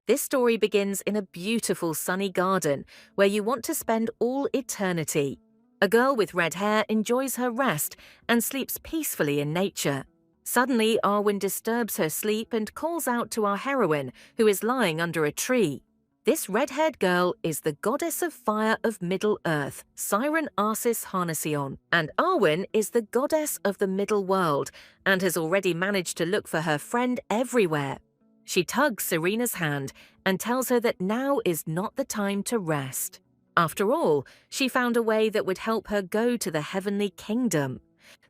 This story begins in a beautiful sunny garden where you want to spend all eternity. A girl with red hair enjoys her rest and sleeps peacefully in nature. Suddenly, Arwen disturbs her sleep and calls out to our heroine, who is lying under a tree. This red-haired girl is the goddess of fire of Middle-earth, Siren Arsis Harnession, and Arwen is the goddess of the Middle World and has already managed to look for her friend everywhere. She tugs Serena's hand and tells her that now is not the time to rest. After all, she found a way that would help her go to the heavenly kingdom.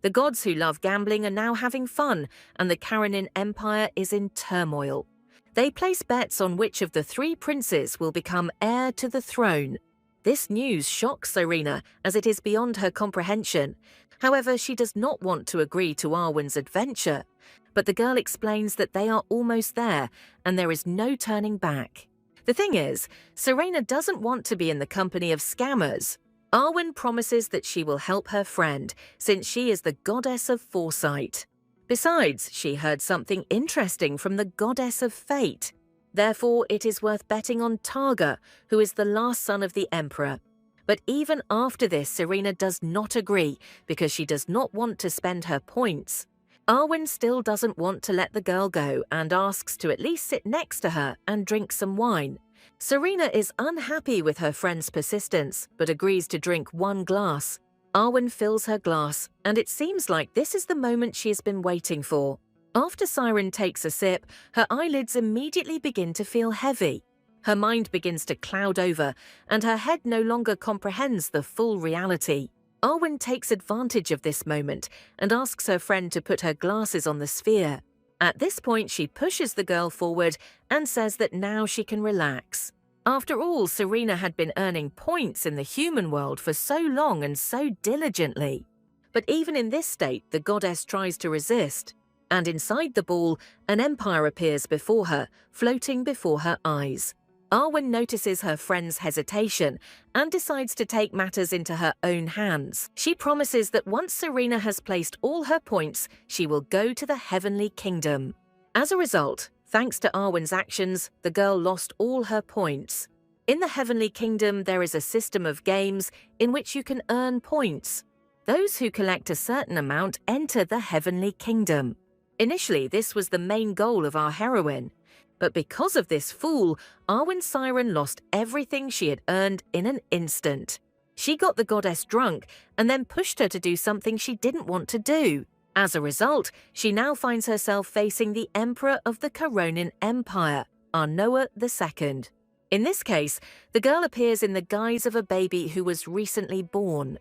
The gods who love gambling are now having fun, and the Karanin Empire is in turmoil. They place bets on which of the three princes will become heir to the throne. This news shocks Serena, as it is beyond her comprehension. However, she does not want to agree to Arwen's adventure. But the girl explains that they are almost there, and there is no turning back. The thing is, Serena doesn't want to be in the company of scammers. Arwen promises that she will help her friend, since she is the goddess of foresight. Besides, she heard something interesting from the goddess of fate. Therefore, it is worth betting on Targa, who is the last son of the emperor. But even after this, Serena does not agree, because she does not want to spend her points. Arwen still doesn't want to let the girl go and asks to at least sit next to her and drink some wine. Serena is unhappy with her friend's persistence, but agrees to drink one glass. Arwen fills her glass, and it seems like this is the moment she has been waiting for. After Siren takes a sip, her eyelids immediately begin to feel heavy. Her mind begins to cloud over, and her head no longer comprehends the full reality. Arwen takes advantage of this moment and asks her friend to put her glasses on the sphere. At this point, she pushes the girl forward and says that now she can relax. After all, Serena had been earning points in the human world for so long and so diligently. But even in this state, the goddess tries to resist. And inside the ball, an empire appears before her, floating before her eyes. Arwen notices her friend's hesitation and decides to take matters into her own hands. She promises that once Serena has placed all her points, she will go to the heavenly kingdom. As a result, thanks to Arwen's actions, the girl lost all her points. In the heavenly kingdom, there is a system of games in which you can earn points. Those who collect a certain amount enter the heavenly kingdom. Initially, this was the main goal of our heroine. But because of this fool, Arwen Siren lost everything she had earned in an instant. She got the goddess drunk and then pushed her to do something she didn't want to do. As a result, she now finds herself facing the Emperor of the Karanin Empire, Arnoa II. In this case, the girl appears in the guise of a baby who was recently born.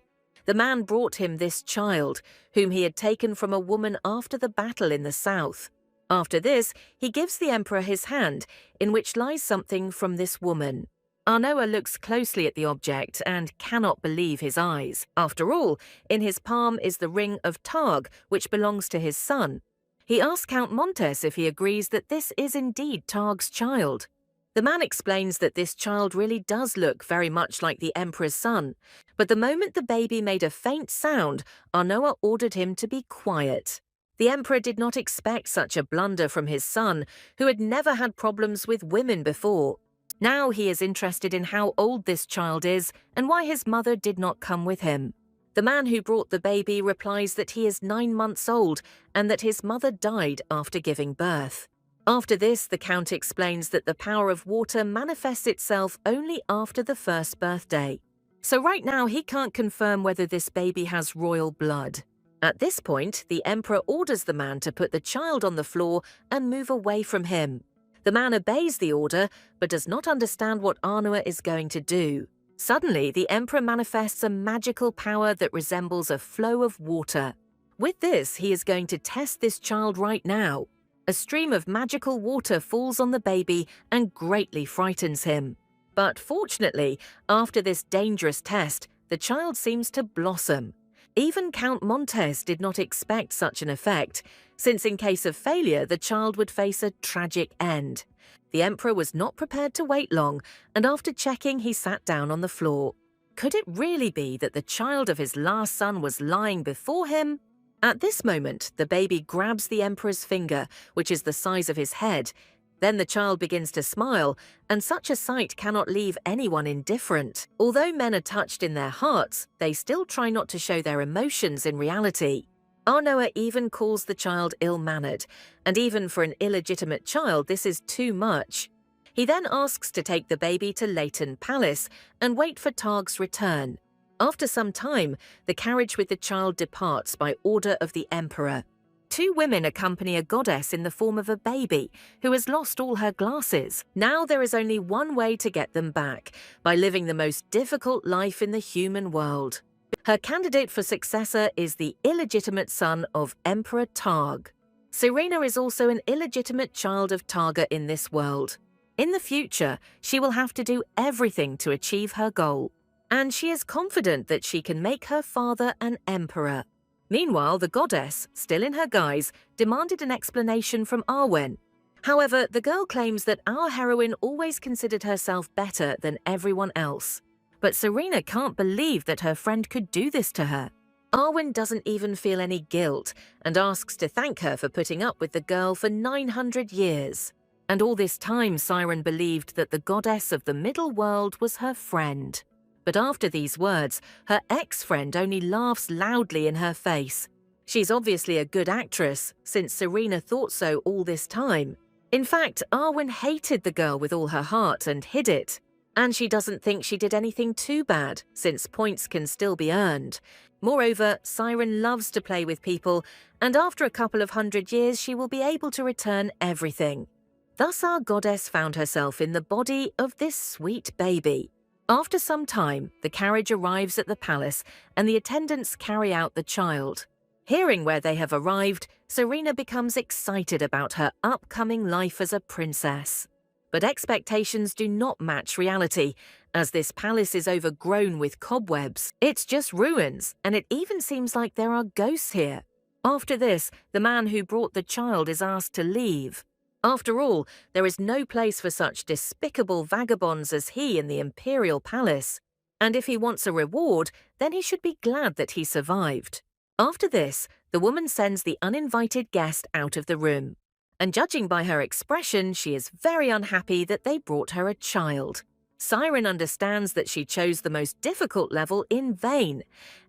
The man brought him this child, whom he had taken from a woman after the battle in the south. After this, he gives the emperor his hand, in which lies something from this woman. Arnoa looks closely at the object and cannot believe his eyes. After all, in his palm is the ring of Targ, which belongs to his son. He asks Count Montes if he agrees that this is indeed Targ's child. The man explains that this child really does look very much like the emperor's son, but the moment the baby made a faint sound, Arnoa ordered him to be quiet. The emperor did not expect such a blunder from his son, who had never had problems with women before. Now he is interested in how old this child is and why his mother did not come with him. The man who brought the baby replies that he is 9 months old and that his mother died after giving birth. After this, the count explains that the power of water manifests itself only after the first birthday. So right now he can't confirm whether this baby has royal blood. At this point, the emperor orders the man to put the child on the floor and move away from him. The man obeys the order, but does not understand what Arnoa is going to do. Suddenly, the emperor manifests a magical power that resembles a flow of water. With this, he is going to test this child right now. A stream of magical water falls on the baby and greatly frightens him. But fortunately, after this dangerous test, the child seems to blossom. Even Count Montes did not expect such an effect, since in case of failure, the child would face a tragic end. The emperor was not prepared to wait long, and after checking, he sat down on the floor. Could it really be that the child of his last son was lying before him? At this moment, the baby grabs the emperor's finger, which is the size of his head. Then the child begins to smile, and such a sight cannot leave anyone indifferent. Although men are touched in their hearts, they still try not to show their emotions in reality. MANHWA even calls the child ill-mannered, and even for an illegitimate child this is too much. He then asks to take the baby to Leighton Palace and wait for Targ's return. After some time, the carriage with the child departs by order of the emperor. Two women accompany a goddess in the form of a baby who has lost all her glasses. Now there is only one way to get them back, by living the most difficult life in the human world. Her candidate for successor is the illegitimate son of Emperor Targ. Serena is also an illegitimate child of Targa in this world. In the future, she will have to do everything to achieve her goal, and she is confident that she can make her father an emperor. Meanwhile, the goddess, still in her guise, demanded an explanation from Arwen. However, the girl claims that our heroine always considered herself better than everyone else. But Serena can't believe that her friend could do this to her. Arwen doesn't even feel any guilt and asks to thank her for putting up with the girl for 900 years. And all this time, Siren believed that the goddess of the middle world was her friend. But after these words, her ex-friend only laughs loudly in her face. She's obviously a good actress, since Serena thought so all this time. In fact, Arwen hated the girl with all her heart and hid it. And she doesn't think she did anything too bad, since points can still be earned. Moreover, Siren loves to play with people, and after a couple of 100 years she will be able to return everything. Thus our goddess found herself in the body of this sweet baby. After some time, the carriage arrives at the palace and the attendants carry out the child. Hearing where they have arrived, Serena becomes excited about her upcoming life as a princess. But expectations do not match reality, as this palace is overgrown with cobwebs. It's just ruins, and it even seems like there are ghosts here. After this, the man who brought the child is asked to leave. After all, there is no place for such despicable vagabonds as he in the imperial palace. And if he wants a reward, then he should be glad that he survived. After this, the woman sends the uninvited guest out of the room. And judging by her expression, she is very unhappy that they brought her a child. Siren understands that she chose the most difficult level in vain,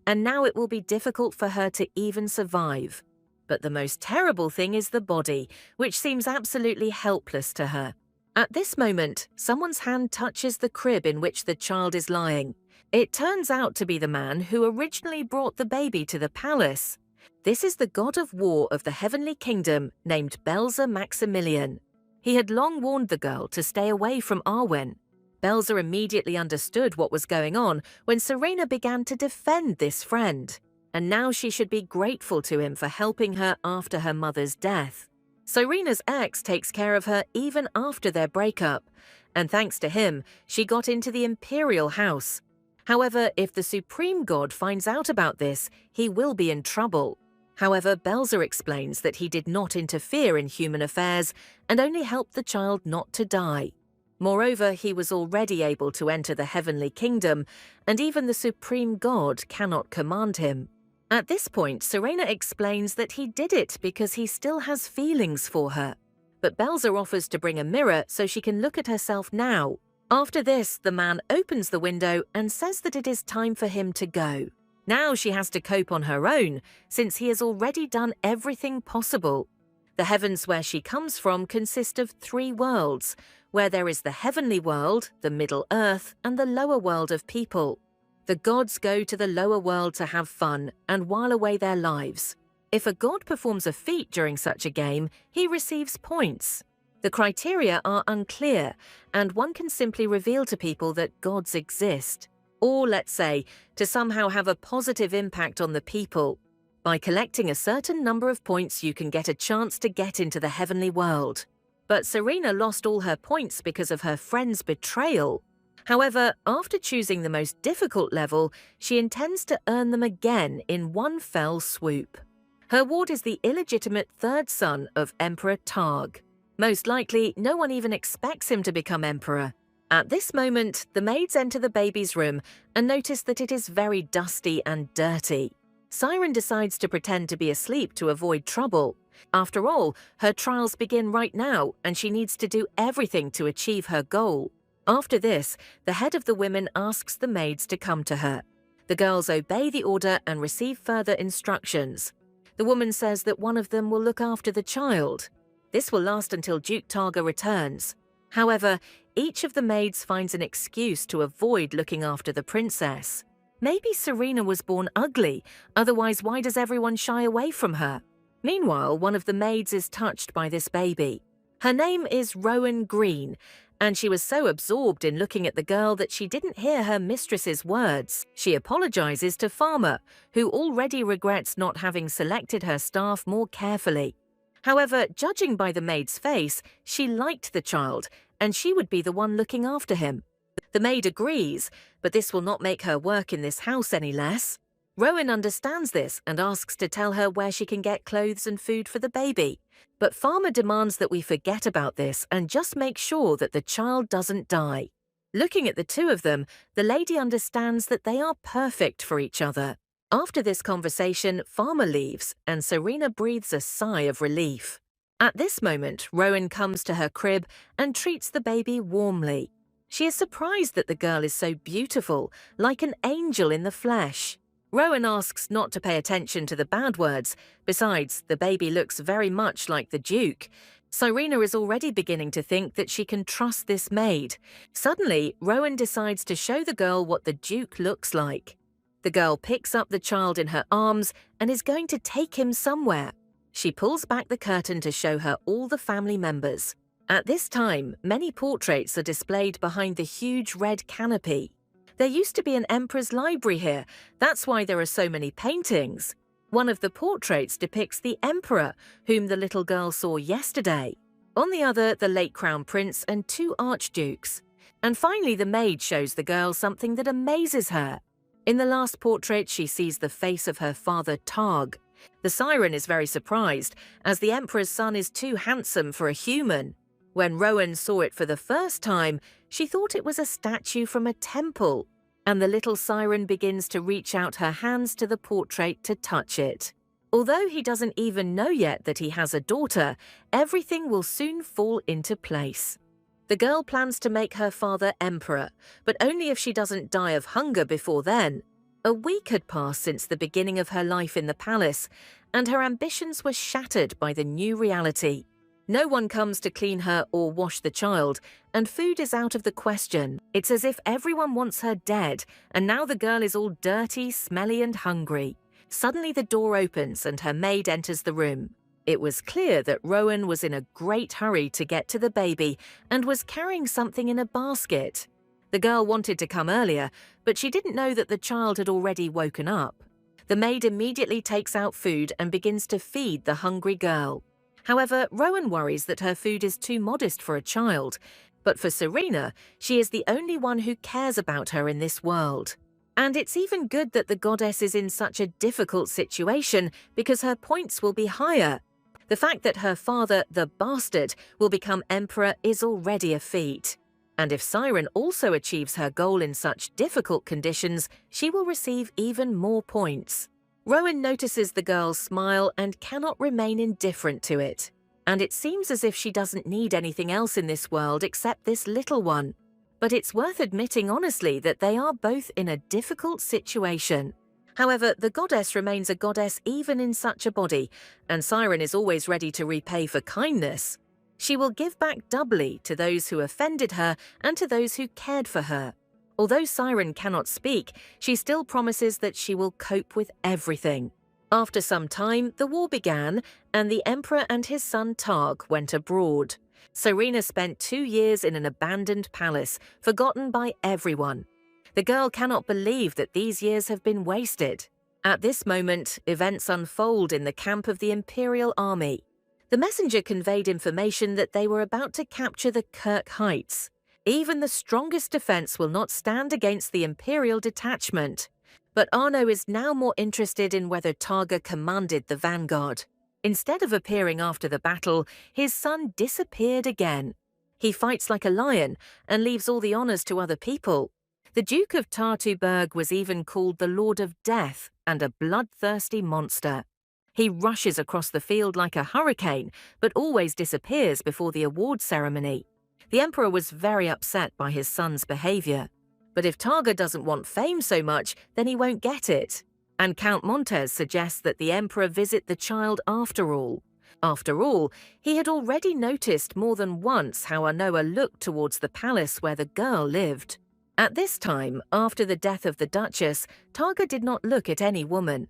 and now it will be difficult for her to even survive. But the most terrible thing is the body, which seems absolutely helpless to her. At this moment, someone's hand touches the crib in which the child is lying. It turns out to be the man who originally brought the baby to the palace. This is the god of war of the heavenly kingdom named Belzer Maximilian. He had long warned the girl to stay away from Arwen. Belzer immediately understood what was going on when Serena began to defend this friend. And now she should be grateful to him for helping her after her mother's death. Serena's ex takes care of her even after their breakup, and thanks to him, she got into the imperial house. However, if the supreme god finds out about this, he will be in trouble. However, Belzer explains that he did not interfere in human affairs and only helped the child not to die. Moreover, he was already able to enter the heavenly kingdom, and even the supreme god cannot command him. At this point, Serena explains that he did it because he still has feelings for her. But Belzer offers to bring a mirror so she can look at herself now. After this, the man opens the window and says that it is time for him to go. Now she has to cope on her own, since he has already done everything possible. The heavens where she comes from consist of 3 worlds, where there is the heavenly world, the middle earth, and the lower world of people. The gods go to the lower world to have fun and while away their lives. If a god performs a feat during such a game, he receives points. The criteria are unclear, and one can simply reveal to people that gods exist. Or, let's say, to somehow have a positive impact on the people. By collecting a certain number of points, you can get a chance to get into the heavenly world. But Serena lost all her points because of her friend's betrayal. However, after choosing the most difficult level, she intends to earn them again in one fell swoop. Her ward is the illegitimate 3rd son of Emperor Targ. Most likely, no one even expects him to become emperor. At this moment, the maids enter the baby's room and notice that it is very dusty and dirty. Siren decides to pretend to be asleep to avoid trouble. After all, her trials begin right now, and she needs to do everything to achieve her goal. After this, the head of the women asks the maids to come to her. The girls obey the order and receive further instructions. The woman says that one of them will look after the child. This will last until Duke Targa returns. However, each of the maids finds an excuse to avoid looking after the princess. Maybe Serena was born ugly, otherwise why does everyone shy away from her? Meanwhile, one of the maids is touched by this baby. Her name is Rowan Green, and she was so absorbed in looking at the girl that she didn't hear her mistress's words. She apologizes to Farmer, who already regrets not having selected her staff more carefully. However, judging by the maid's face, she liked the child, and she would be the one looking after him. The maid agrees, but this will not make her work in this house any less. Rowan understands this and asks to tell her where she can get clothes and food for the baby. But Farmer demands that we forget about this and just make sure that the child doesn't die. Looking at the two of them, the lady understands that they are perfect for each other. After this conversation, Farmer leaves and Serena breathes a sigh of relief. At this moment, Rowan comes to her crib and treats the baby warmly. She is surprised that the girl is so beautiful, like an angel in the flesh. Rowan asks not to pay attention to the bad words. Besides, the baby looks very much like the Duke. Serena is already beginning to think that she can trust this maid. Suddenly, Rowan decides to show the girl what the Duke looks like. The girl picks up the child in her arms and is going to take him somewhere. She pulls back the curtain to show her all the family members. At this time, many portraits are displayed behind the huge red canopy. There used to be an emperor's library here, that's why there are so many paintings. One of the portraits depicts the emperor, whom the little girl saw yesterday. On the other, the late crown prince and two archdukes. And finally, the maid shows the girl something that amazes her. In the last portrait, she sees the face of her father, Targ. The siren is very surprised, as the emperor's son is too handsome for a human. When Rowan saw it for the first time, she thought it was a statue from a temple, and the little siren begins to reach out her hands to the portrait to touch it. Although he doesn't even know yet that he has a daughter, everything will soon fall into place. The girl plans to make her father emperor, but only if she doesn't die of hunger before then. A week had passed since the beginning of her life in the palace, and her ambitions were shattered by the new reality. No one comes to clean her or wash the child, and food is out of the question. It's as if everyone wants her dead, and now the girl is all dirty, smelly, and hungry. Suddenly the door opens and her maid enters the room. It was clear that Rowan was in a great hurry to get to the baby and was carrying something in a basket. The girl wanted to come earlier, but she didn't know that the child had already woken up. The maid immediately takes out food and begins to feed the hungry girl. However, Rowan worries that her food is too modest for a child, but for Serena, she is the only one who cares about her in this world. And it's even good that the goddess is in such a difficult situation because her points will be higher. The fact that her father, the bastard, will become emperor is already a feat. And if Siren also achieves her goal in such difficult conditions, she will receive even more points. Rowan notices the girl's smile and cannot remain indifferent to it. And it seems as if she doesn't need anything else in this world except this little one. But it's worth admitting honestly that they are both in a difficult situation. However, the goddess remains a goddess even in such a body, and Siren is always ready to repay for kindness. She will give back doubly to those who offended her and to those who cared for her. Although Siren cannot speak, she still promises that she will cope with everything. After some time, the war began, and the emperor and his son Targ went abroad. Serena spent 2 years in an abandoned palace, forgotten by everyone. The girl cannot believe that these years have been wasted. At this moment, events unfold in the camp of the Imperial Army. The messenger conveyed information that they were about to capture the Kirk Heights. Even the strongest defense will not stand against the Imperial detachment. But Arno is now more interested in whether Targa commanded the vanguard. Instead of appearing after the battle, his son disappeared again. He fights like a lion and leaves all the honors to other people. The Duke of Tartuberg was even called the Lord of Death and a bloodthirsty monster. He rushes across the field like a hurricane, but always disappears before the award ceremony. The emperor was very upset by his son's behavior. But if Targa doesn't want fame so much, then he won't get it. And Count Montes suggests that the emperor visit the child after all. After all, he had already noticed more than once how Anoa looked towards the palace where the girl lived. At this time, after the death of the Duchess, Targa did not look at any woman.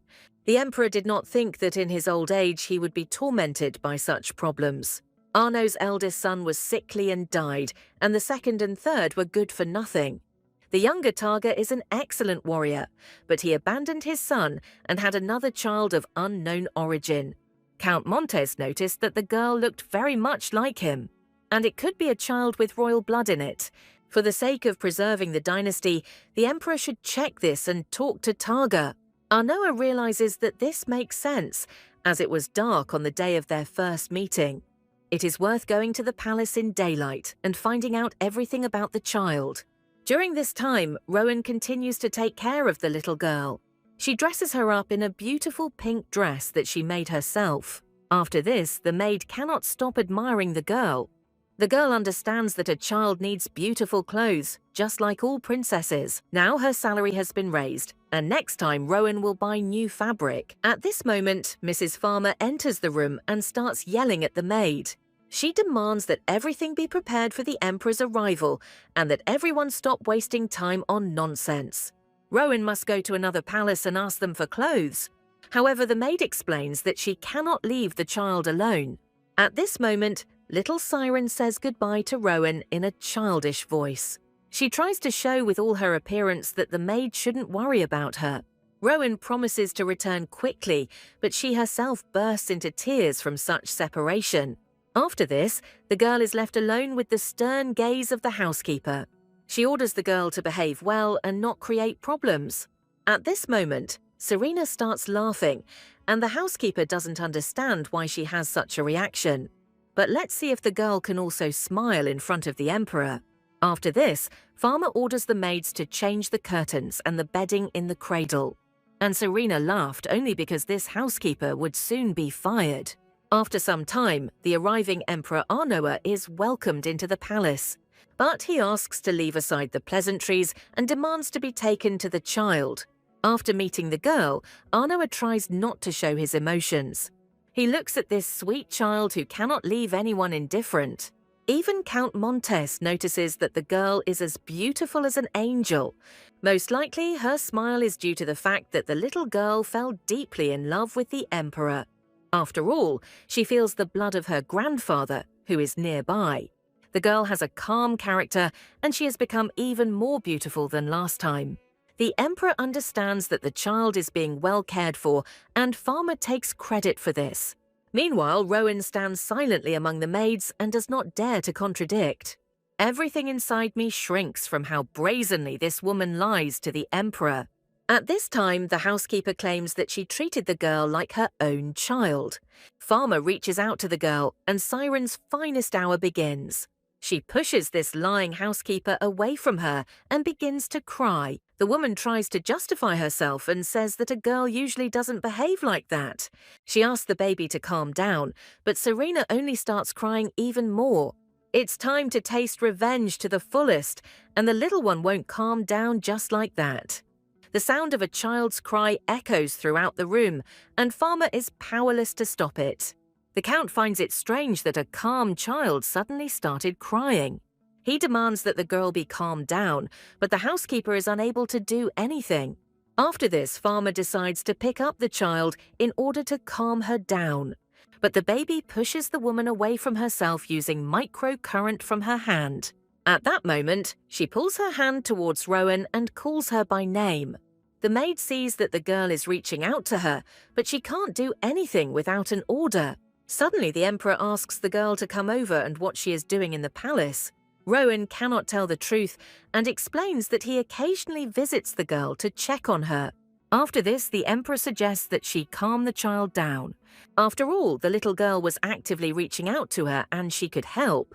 The emperor did not think that in his old age he would be tormented by such problems. Arno's eldest son was sickly and died, and the second and third were good for nothing. The younger Targa is an excellent warrior, but he abandoned his son and had another child of unknown origin. Count Montes noticed that the girl looked very much like him, and it could be a child with royal blood in it. For the sake of preserving the dynasty, the emperor should check this and talk to Targa. Arnoa realizes that this makes sense, as it was dark on the day of their first meeting. It is worth going to the palace in daylight and finding out everything about the child. During this time, Rowan continues to take care of the little girl. She dresses her up in a beautiful pink dress that she made herself. After this, the maid cannot stop admiring the girl. The girl understands that a child needs beautiful clothes, just like all princesses. Now her salary has been raised, and next time Rowan will buy new fabric. At this moment, Mrs. Farmer enters the room and starts yelling at the maid. She demands that everything be prepared for the emperor's arrival and that everyone stop wasting time on nonsense. Rowan must go to another palace and ask them for clothes. However, the maid explains that she cannot leave the child alone. At this moment, little Siren says goodbye to Rowan in a childish voice. She tries to show with all her appearance that the maid shouldn't worry about her. Rowan promises to return quickly, but she herself bursts into tears from such separation. After this, the girl is left alone with the stern gaze of the housekeeper. She orders the girl to behave well and not create problems. At this moment, Serena starts laughing, and the housekeeper doesn't understand why she has such a reaction. But let's see if the girl can also smile in front of the emperor. After this, Farmer orders the maids to change the curtains and the bedding in the cradle. And Serena laughed only because this housekeeper would soon be fired. After some time, the arriving Emperor Arnoa is welcomed into the palace. But he asks to leave aside the pleasantries and demands to be taken to the child. After meeting the girl, Arnoa tries not to show his emotions. He looks at this sweet child who cannot leave anyone indifferent. Even Count Montes notices that the girl is as beautiful as an angel. Most likely, her smile is due to the fact that the little girl fell deeply in love with the emperor. After all, she feels the blood of her grandfather, who is nearby. The girl has a calm character, and she has become even more beautiful than last time. The emperor understands that the child is being well cared for, and Farmer takes credit for this. Meanwhile, Rowan stands silently among the maids and does not dare to contradict. Everything inside me shrinks from how brazenly this woman lies to the emperor. At this time, the housekeeper claims that she treated the girl like her own child. Farmer reaches out to the girl, and Siren's finest hour begins. She pushes this lying housekeeper away from her and begins to cry. The woman tries to justify herself and says that a girl usually doesn't behave like that. She asks the baby to calm down, but Serena only starts crying even more. It's time to taste revenge to the fullest, and the little one won't calm down just like that. The sound of a child's cry echoes throughout the room, and Farmer is powerless to stop it. The Count finds it strange that a calm child suddenly started crying. He demands that the girl be calmed down, but the housekeeper is unable to do anything. After this, Farmer decides to pick up the child in order to calm her down. But the baby pushes the woman away from herself using microcurrent from her hand. At that moment, she pulls her hand towards Rowan and calls her by name. The maid sees that the girl is reaching out to her, but she can't do anything without an order. Suddenly, the emperor asks the girl to come over and what she is doing in the palace. Rowan cannot tell the truth and explains that he occasionally visits the girl to check on her. After this, the emperor suggests that she calm the child down. After all, the little girl was actively reaching out to her and she could help.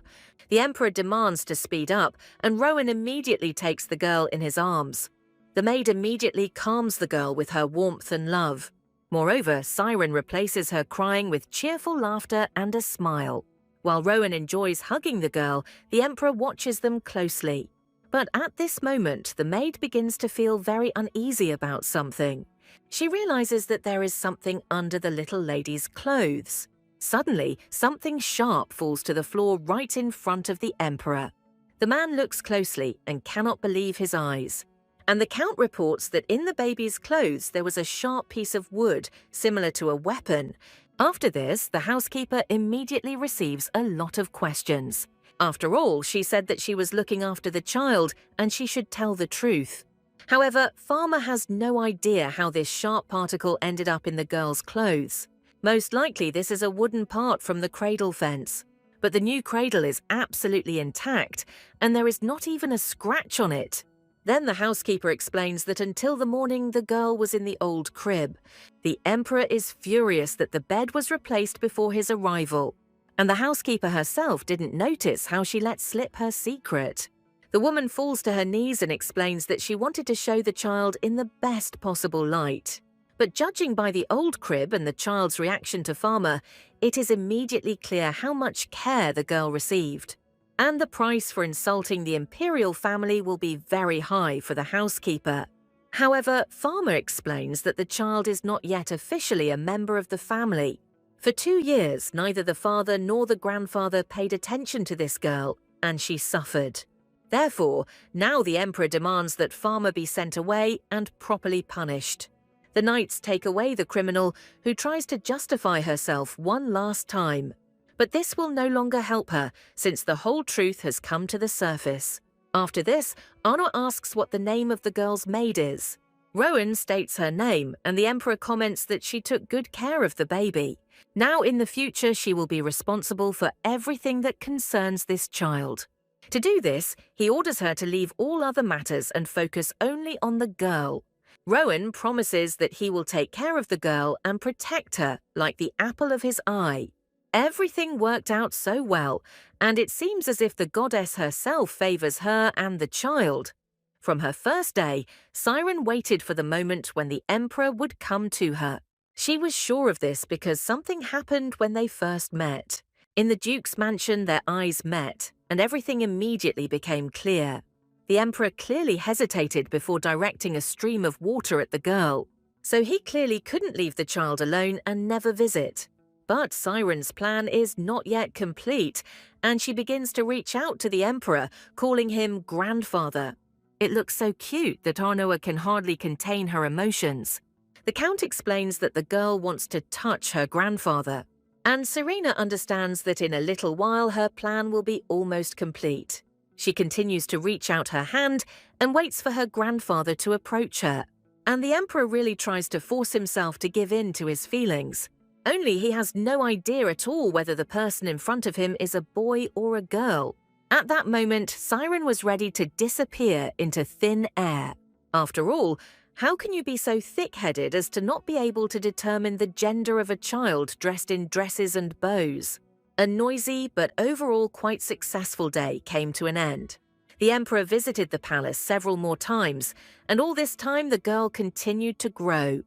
The emperor demands to speed up, and Rowan immediately takes the girl in his arms. The maid immediately calms the girl with her warmth and love. Moreover, Siren replaces her crying with cheerful laughter and a smile. While Rowan enjoys hugging the girl, the Emperor watches them closely. But at this moment, the maid begins to feel very uneasy about something. She realizes that there is something under the little lady's clothes. Suddenly, something sharp falls to the floor right in front of the Emperor. The man looks closely and cannot believe his eyes. And the Count reports that in the baby's clothes there was a sharp piece of wood, similar to a weapon. After this, the housekeeper immediately receives a lot of questions. After all, she said that she was looking after the child and she should tell the truth. However, Farmer has no idea how this sharp particle ended up in the girl's clothes. Most likely this is a wooden part from the cradle fence. But the new cradle is absolutely intact and there is not even a scratch on it. Then the housekeeper explains that until the morning the girl was in the old crib. The Emperor is furious that the bed was replaced before his arrival. And the housekeeper herself didn't notice how she let slip her secret. The woman falls to her knees and explains that she wanted to show the child in the best possible light. But judging by the old crib and the child's reaction to Farmer, it is immediately clear how much care the girl received. And the price for insulting the imperial family will be very high for the housekeeper. However, Farmer explains that the child is not yet officially a member of the family. For 2 years, neither the father nor the grandfather paid attention to this girl, and she suffered. Therefore, now the Emperor demands that Farmer be sent away and properly punished. The knights take away the criminal, who tries to justify herself one last time. But this will no longer help her, since the whole truth has come to the surface. After this, MANHWA asks what the name of the girl's maid is. Rowan states her name, and the Emperor comments that she took good care of the baby. Now in the future, she will be responsible for everything that concerns this child. To do this, he orders her to leave all other matters and focus only on the girl. Rowan promises that he will take care of the girl and protect her like the apple of his eye. Everything worked out so well, and it seems as if the goddess herself favors her and the child. From her first day, Siren waited for the moment when the Emperor would come to her. She was sure of this because something happened when they first met. In the Duke's mansion, their eyes met, and everything immediately became clear. The Emperor clearly hesitated before directing a stream of water at the girl, so he clearly couldn't leave the child alone and never visit. But Siren's plan is not yet complete, and she begins to reach out to the Emperor, calling him grandfather. It looks so cute that MANHWA can hardly contain her emotions. The Count explains that the girl wants to touch her grandfather, and Serena understands that in a little while her plan will be almost complete. She continues to reach out her hand and waits for her grandfather to approach her, and the Emperor really tries to force himself to give in to his feelings. Only he has no idea at all whether the person in front of him is a boy or a girl. At that moment, Siren was ready to disappear into thin air. After all, how can you be so thick-headed as to not be able to determine the gender of a child dressed in dresses and bows? A noisy but overall quite successful day came to an end. The Emperor visited the palace several more times, and all this time the girl continued to grow.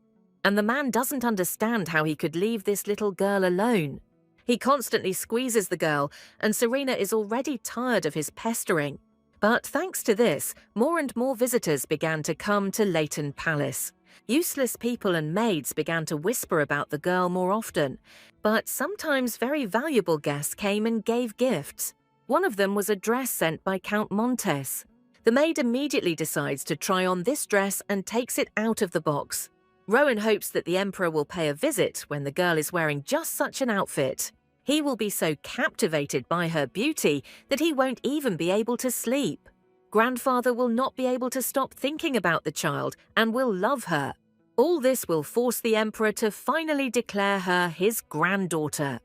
And the man doesn't understand how he could leave this little girl alone. He constantly squeezes the girl, and Serena is already tired of his pestering. But thanks to this, more and more visitors began to come to Leighton Palace. Useless people and maids began to whisper about the girl more often, but sometimes very valuable guests came and gave gifts. One of them was a dress sent by Count Montes. The maid immediately decides to try on this dress and takes it out of the box. Rowan hopes that the Emperor will pay a visit when the girl is wearing just such an outfit. He will be so captivated by her beauty that he won't even be able to sleep. Grandfather will not be able to stop thinking about the child and will love her. All this will force the Emperor to finally declare her his granddaughter.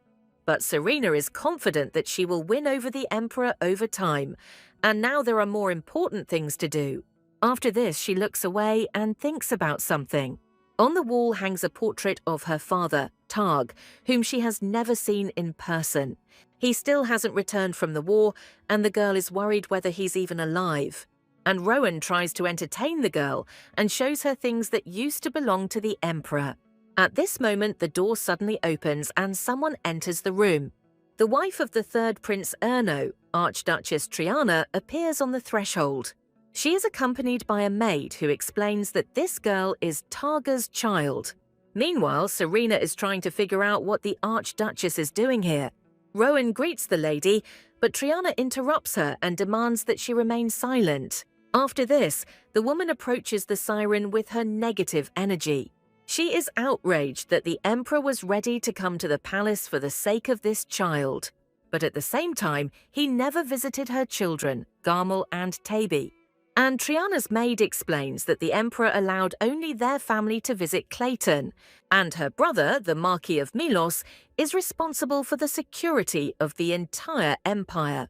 But Serena is confident that she will win over the Emperor over time, and now there are more important things to do. After this, she looks away and thinks about something. On the wall hangs a portrait of her father, Targ, whom she has never seen in person. He still hasn't returned from the war, and the girl is worried whether he's even alive. And Rowan tries to entertain the girl and shows her things that used to belong to the Emperor. At this moment, the door suddenly opens and someone enters the room. The wife of the third Prince Erno, Archduchess Triana, appears on the threshold. She is accompanied by a maid who explains that this girl is Targa's child. Meanwhile, Serena is trying to figure out what the Archduchess is doing here. Rowan greets the lady, but Triana interrupts her and demands that she remain silent. After this, the woman approaches the siren with her negative energy. She is outraged that the emperor was ready to come to the palace for the sake of this child. But at the same time, he never visited her children, Garmel and Taby. And Triana's maid explains that the emperor allowed only their family to visit Clayton, and her brother, the Marquis of Milos, is responsible for the security of the entire empire.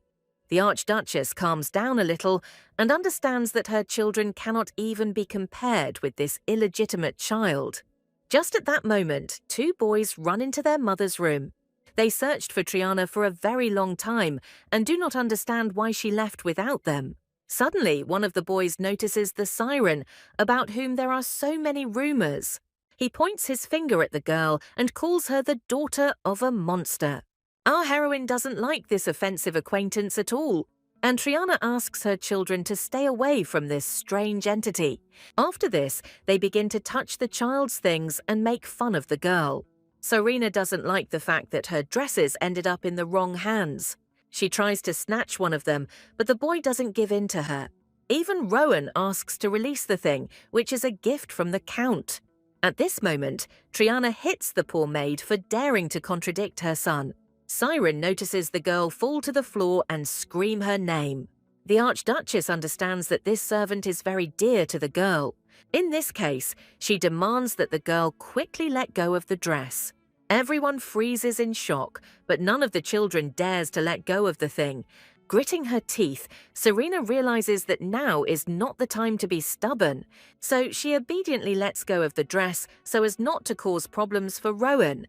The Archduchess calms down a little and understands that her children cannot even be compared with this illegitimate child. Just at that moment, two boys run into their mother's room. They searched for Triana for a very long time and do not understand why she left without them. Suddenly, one of the boys notices the siren, about whom there are so many rumors. He points his finger at the girl and calls her the daughter of a monster. Our heroine doesn't like this offensive acquaintance at all, and Triana asks her children to stay away from this strange entity. After this, they begin to touch the child's things and make fun of the girl. Serena doesn't like the fact that her dresses ended up in the wrong hands. She tries to snatch one of them, but the boy doesn't give in to her. Even Rowan asks to release the thing, which is a gift from the Count. At this moment, Triana hits the poor maid for daring to contradict her son. Siren notices the girl fall to the floor and scream her name. The Archduchess understands that this servant is very dear to the girl. In this case, she demands that the girl quickly let go of the dress. Everyone freezes in shock, but none of the children dares to let go of the thing. Gritting her teeth, Serena realizes that now is not the time to be stubborn, so she obediently lets go of the dress so as not to cause problems for Rowan.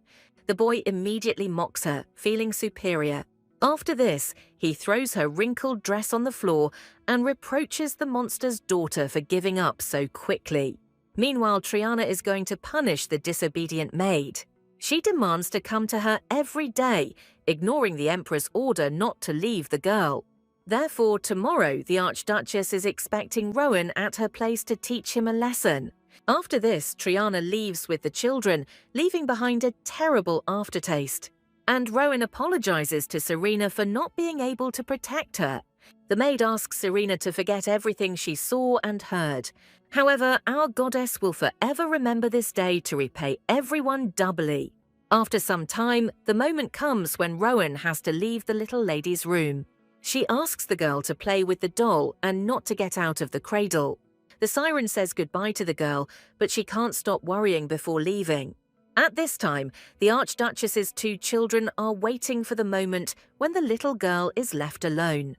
The boy immediately mocks her, feeling superior. After this, he throws her wrinkled dress on the floor and reproaches the monster's daughter for giving up so quickly. Meanwhile, Triana is going to punish the disobedient maid. She demands to come to her every day, ignoring the emperor's order not to leave the girl. Therefore, tomorrow, the Archduchess is expecting Rowan at her place to teach him a lesson. After this, Triana leaves with the children, leaving behind a terrible aftertaste. And Rowan apologizes to Serena for not being able to protect her. The maid asks Serena to forget everything she saw and heard. However, our goddess will forever remember this day to repay everyone doubly. After some time, the moment comes when Rowan has to leave the little lady's room. She asks the girl to play with the doll and not to get out of the cradle. The siren says goodbye to the girl, but she can't stop worrying before leaving. At this time, the Archduchess's two children are waiting for the moment when the little girl is left alone.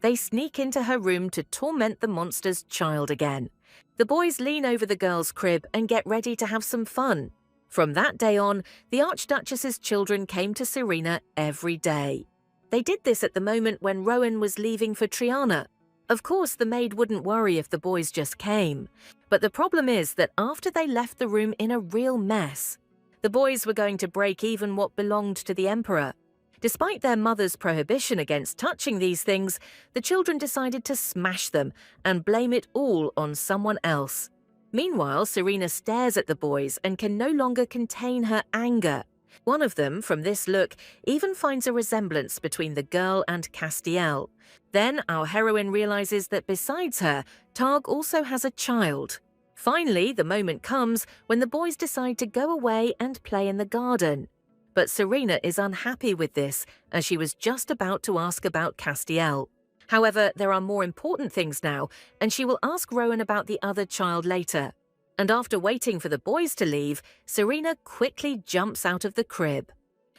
They sneak into her room to torment the monster's child again. The boys lean over the girl's crib and get ready to have some fun. From that day on, the Archduchess's children came to Serena every day. They did this at the moment when Rowan was leaving for Triana. Of course, the maid wouldn't worry if the boys just came. But the problem is that after they left the room in a real mess, the boys were going to break even what belonged to the emperor. Despite their mother's prohibition against touching these things, the children decided to smash them and blame it all on someone else. Meanwhile, Serena stares at the boys and can no longer contain her anger. One of them, from this look, even finds a resemblance between the girl and Castiel. Then our heroine realizes that besides her, Targ also has a child. Finally, the moment comes when the boys decide to go away and play in the garden. But Serena is unhappy with this, as she was just about to ask about Castiel. However, there are more important things now, and she will ask Rowan about the other child later. And after waiting for the boys to leave, Serena quickly jumps out of the crib.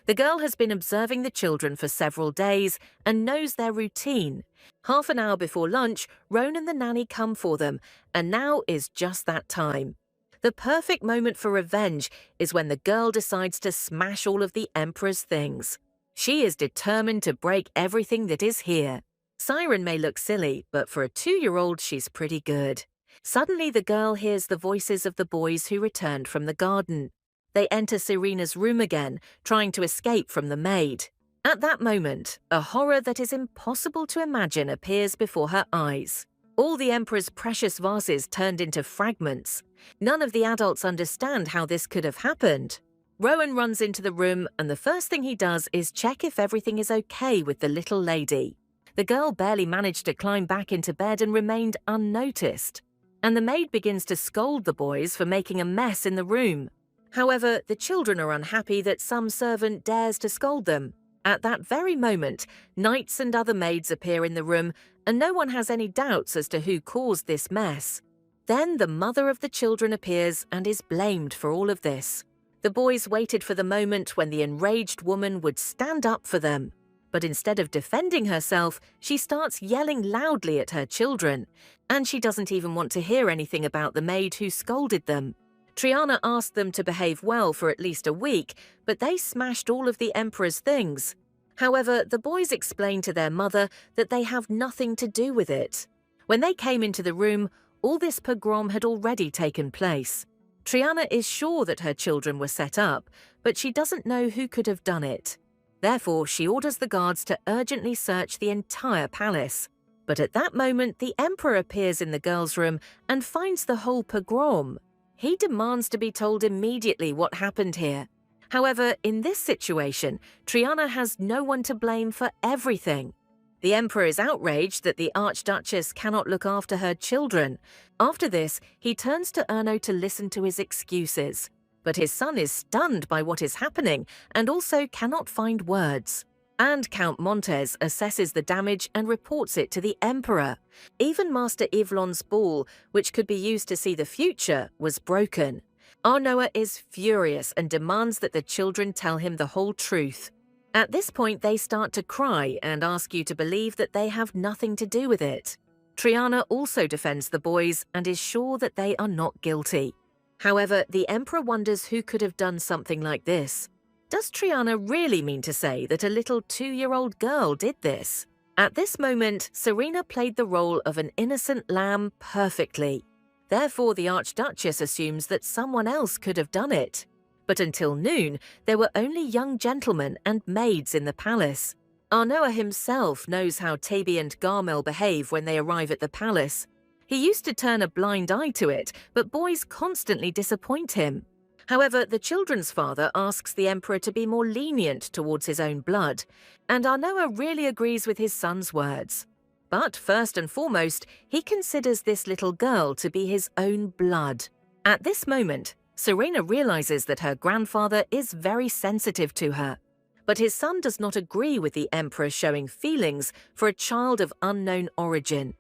The girl has been observing the children for several days and knows their routine. Half an hour before lunch, Rowan and the nanny come for them, and now is just that time. The perfect moment for revenge is when the girl decides to smash all of the emperor's things. She is determined to break everything that is here. Siren may look silly, but for a 2-year-old, she's pretty good. Suddenly, the girl hears the voices of the boys who returned from the garden. They enter Serena's room again, trying to escape from the maid. At that moment, a horror that is impossible to imagine appears before her eyes. All the Emperor's precious vases turned into fragments. None of the adults understand how this could have happened. Rowan runs into the room, and the first thing he does is check if everything is okay with the little lady. The girl barely managed to climb back into bed and remained unnoticed. And the maid begins to scold the boys for making a mess in the room. However, the children are unhappy that some servant dares to scold them. At that very moment, knights and other maids appear in the room, and no one has any doubts as to who caused this mess. Then the mother of the children appears and is blamed for all of this. The boys waited for the moment when the enraged woman would stand up for them. But instead of defending herself, she starts yelling loudly at her children, and she doesn't even want to hear anything about the maid who scolded them. Triana asked them to behave well for at least a week, but they smashed all of the Emperor's things. However, the boys explained to their mother that they have nothing to do with it. When they came into the room, all this pogrom had already taken place. Triana is sure that her children were set up, but she doesn't know who could have done it. Therefore, she orders the guards to urgently search the entire palace. But at that moment, the Emperor appears in the girls' room and finds the whole pogrom. He demands to be told immediately what happened here. However, in this situation, Triana has no one to blame for everything. The Emperor is outraged that the Archduchess cannot look after her children. After this, he turns to Erno to listen to his excuses. But his son is stunned by what is happening and also cannot find words. And Count Montes assesses the damage and reports it to the Emperor. Even Master Yvlon's ball, which could be used to see the future, was broken. Arnoa is furious and demands that the children tell him the whole truth. At this point, they start to cry and ask you to believe that they have nothing to do with it. Triana also defends the boys and is sure that they are not guilty. However, the Emperor wonders who could have done something like this. Does Triana really mean to say that a little 2-year-old girl did this? At this moment, Serena played the role of an innocent lamb perfectly. Therefore, the Archduchess assumes that someone else could have done it. But until noon, there were only young gentlemen and maids in the palace. Arnoa himself knows how Taby and Garmel behave when they arrive at the palace. He used to turn a blind eye to it, but boys constantly disappoint him. However, the children's father asks the Emperor to be more lenient towards his own blood, and Arnoa really agrees with his son's words. But first and foremost, he considers this little girl to be his own blood. At this moment, Serena realizes that her grandfather is very sensitive to her. But his son does not agree with the Emperor showing feelings for a child of unknown origin.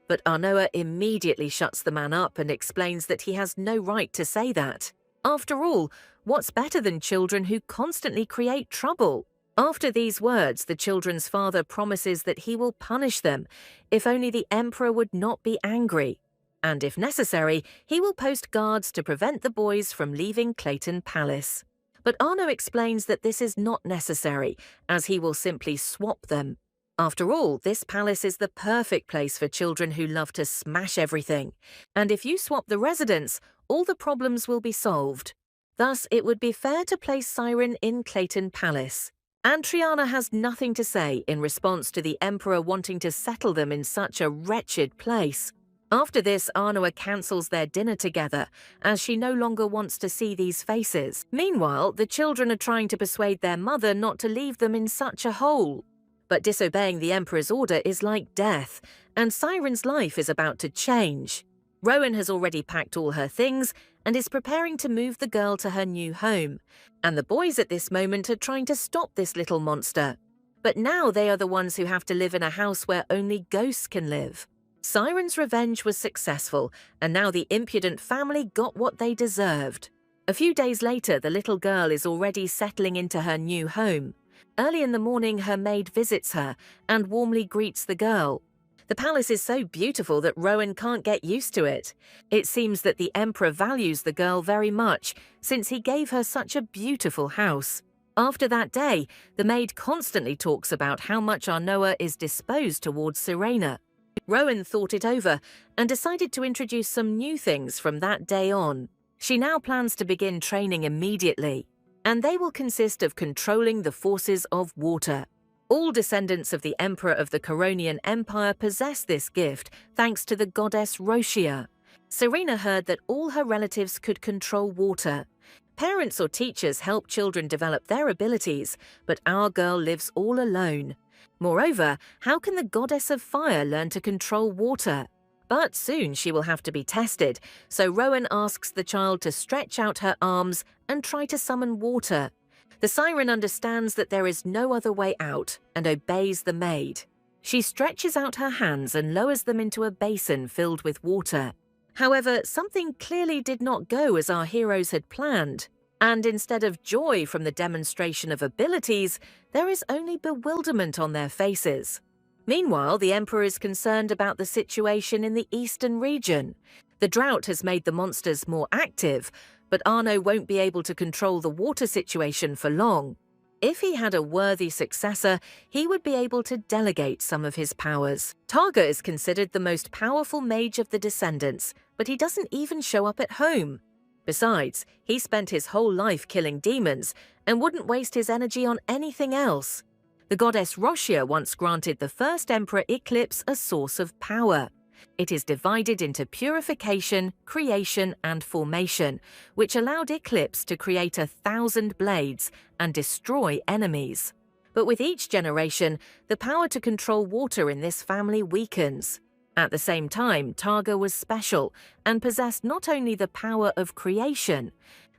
But Arnoa immediately shuts the man up and explains that he has no right to say that. After all, what's better than children who constantly create trouble? After these words, the children's father promises that he will punish them if only the Emperor would not be angry. And if necessary, he will post guards to prevent the boys from leaving Clayton Palace. But Arno explains that this is not necessary, as he will simply swap them. After all, this palace is the perfect place for children who love to smash everything. And if you swap the residents, all the problems will be solved. Thus, it would be fair to place Siren in Clayton Palace. And Triana has nothing to say in response to the Emperor wanting to settle them in such a wretched place. After this, Arnoa cancels their dinner together, as she no longer wants to see these faces. Meanwhile, the children are trying to persuade their mother not to leave them in such a hole. But disobeying the Emperor's order is like death, and Siren's life is about to change. Rowan has already packed all her things and is preparing to move the girl to her new home. And the boys at this moment are trying to stop this little monster. But now they are the ones who have to live in a house where only ghosts can live. Siren's revenge was successful, and now the impudent family got what they deserved. A few days later, the little girl is already settling into her new home. Early in the morning, her maid visits her and warmly greets the girl. The palace is so beautiful that Rowan can't get used to it. It seems that the Emperor values the girl very much, since he gave her such a beautiful house. After that day, the maid constantly talks about how much Arnoa is disposed towards Serena. Rowan thought it over and decided to introduce some new things from that day on. She now plans to begin training immediately, and they will consist of controlling the forces of water. All descendants of the Emperor of the Coronian Empire possess this gift thanks to the goddess Roshia. Serena heard that all her relatives could control water. Parents or teachers help children develop their abilities, but our girl lives all alone. Moreover, how can the goddess of fire learn to control water? But soon she will have to be tested, so Rowan asks the child to stretch out her arms and try to summon water. The siren understands that there is no other way out and obeys the maid. She stretches out her hands and lowers them into a basin filled with water. However, something clearly did not go as our heroes had planned, and instead of joy from the demonstration of abilities, there is only bewilderment on their faces. Meanwhile, the Emperor is concerned about the situation in the eastern region. The drought has made the monsters more active, but Arno won't be able to control the water situation for long. If he had a worthy successor, he would be able to delegate some of his powers. Targa is considered the most powerful mage of the descendants, but he doesn't even show up at home. Besides, he spent his whole life killing demons and wouldn't waste his energy on anything else. The goddess Roshia once granted the first Emperor Eclipse a source of power. It is divided into purification, creation, and formation, which allowed Eclipse to create 1,000 blades and destroy enemies. But with each generation, the power to control water in this family weakens. At the same time, Targa was special and possessed not only the power of creation.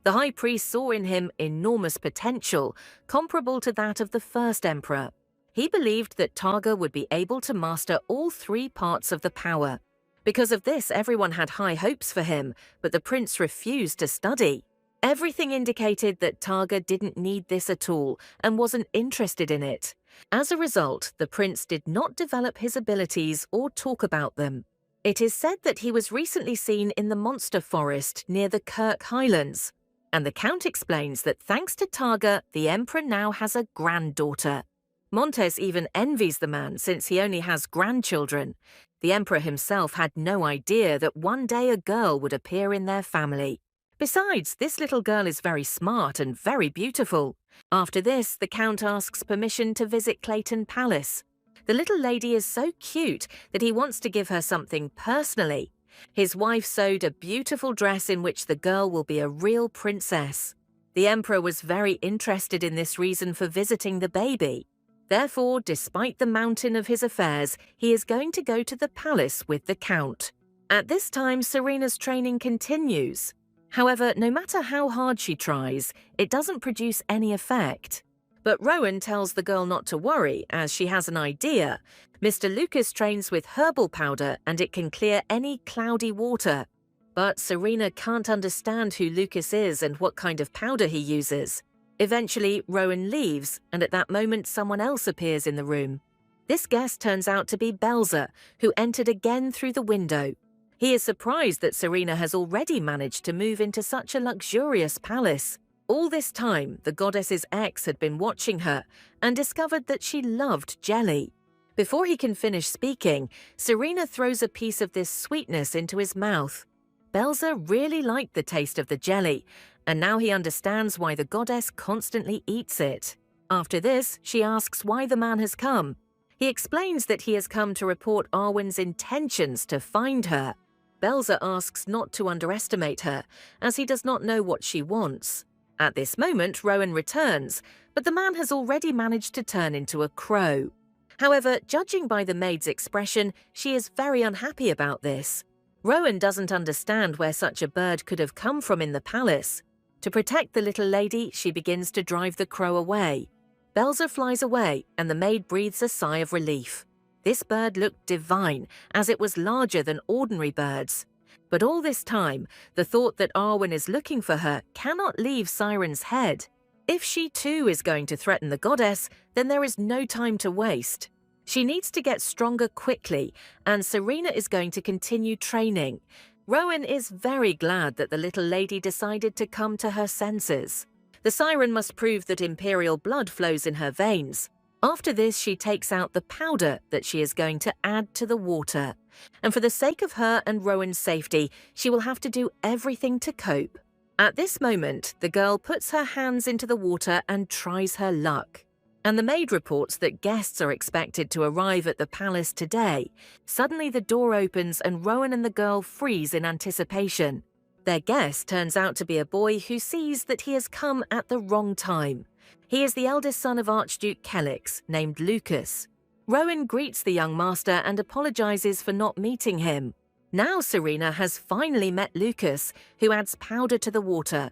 The High Priest saw in him enormous potential, comparable to that of the first Emperor. He believed that Targa would be able to master all 3 parts of the power. Because of this, everyone had high hopes for him, but the prince refused to study. Everything indicated that Targa didn't need this at all and wasn't interested in it. As a result, the prince did not develop his abilities or talk about them. It is said that he was recently seen in the monster forest near the Kirk Highlands, and the Count explains that thanks to Targa, the Emperor now has a granddaughter. Montes even envies the man since he only has grandchildren. The Emperor himself had no idea that one day a girl would appear in their family. Besides, this little girl is very smart and very beautiful. After this, the Count asks permission to visit Clayton Palace. The little lady is so cute that he wants to give her something personally. His wife sewed a beautiful dress in which the girl will be a real princess. The Emperor was very interested in this reason for visiting the baby. Therefore, despite the mountain of his affairs, he is going to go to the palace with the Count. At this time, Serena's training continues. However, no matter how hard she tries, it doesn't produce any effect. But Rowan tells the girl not to worry, as she has an idea. Mr. Lucas trains with herbal powder and it can clear any cloudy water. But Serena can't understand who Lucas is and what kind of powder he uses. Eventually, Rowan leaves, and at that moment someone else appears in the room. This guest turns out to be Belzer, who entered again through the window. He is surprised that Serena has already managed to move into such a luxurious palace. All this time, the goddess's ex had been watching her and discovered that she loved jelly. Before he can finish speaking, Serena throws a piece of this sweetness into his mouth. Belzer really liked the taste of the jelly, and now he understands why the goddess constantly eats it. After this, she asks why the man has come. He explains that he has come to report Arwen's intentions to find her. Belzer asks not to underestimate her, as he does not know what she wants. At this moment, Rowan returns, but the man has already managed to turn into a crow. However, judging by the maid's expression, she is very unhappy about this. Rowan doesn't understand where such a bird could have come from in the palace. To protect the little lady, she begins to drive the crow away. Belzer flies away, and the maid breathes a sigh of relief. This bird looked divine, as it was larger than ordinary birds. But all this time, the thought that Arwen is looking for her cannot leave Siren's head. If she too is going to threaten the goddess, then there is no time to waste. She needs to get stronger quickly, and Serena is going to continue training. Rowan is very glad that the little lady decided to come to her senses. The siren must prove that imperial blood flows in her veins. After this, she takes out the powder that she is going to add to the water. And for the sake of her and Rowan's safety, she will have to do everything to cope. At this moment, the girl puts her hands into the water and tries her luck. And the maid reports that guests are expected to arrive at the palace today. Suddenly the door opens and Rowan and the girl freeze in anticipation. Their guest turns out to be a boy who sees that he has come at the wrong time. He is the eldest son of Archduke Kelix, named Lucas. Rowan greets the young master and apologizes for not meeting him. Now Serena has finally met Lucas, who adds powder to the water.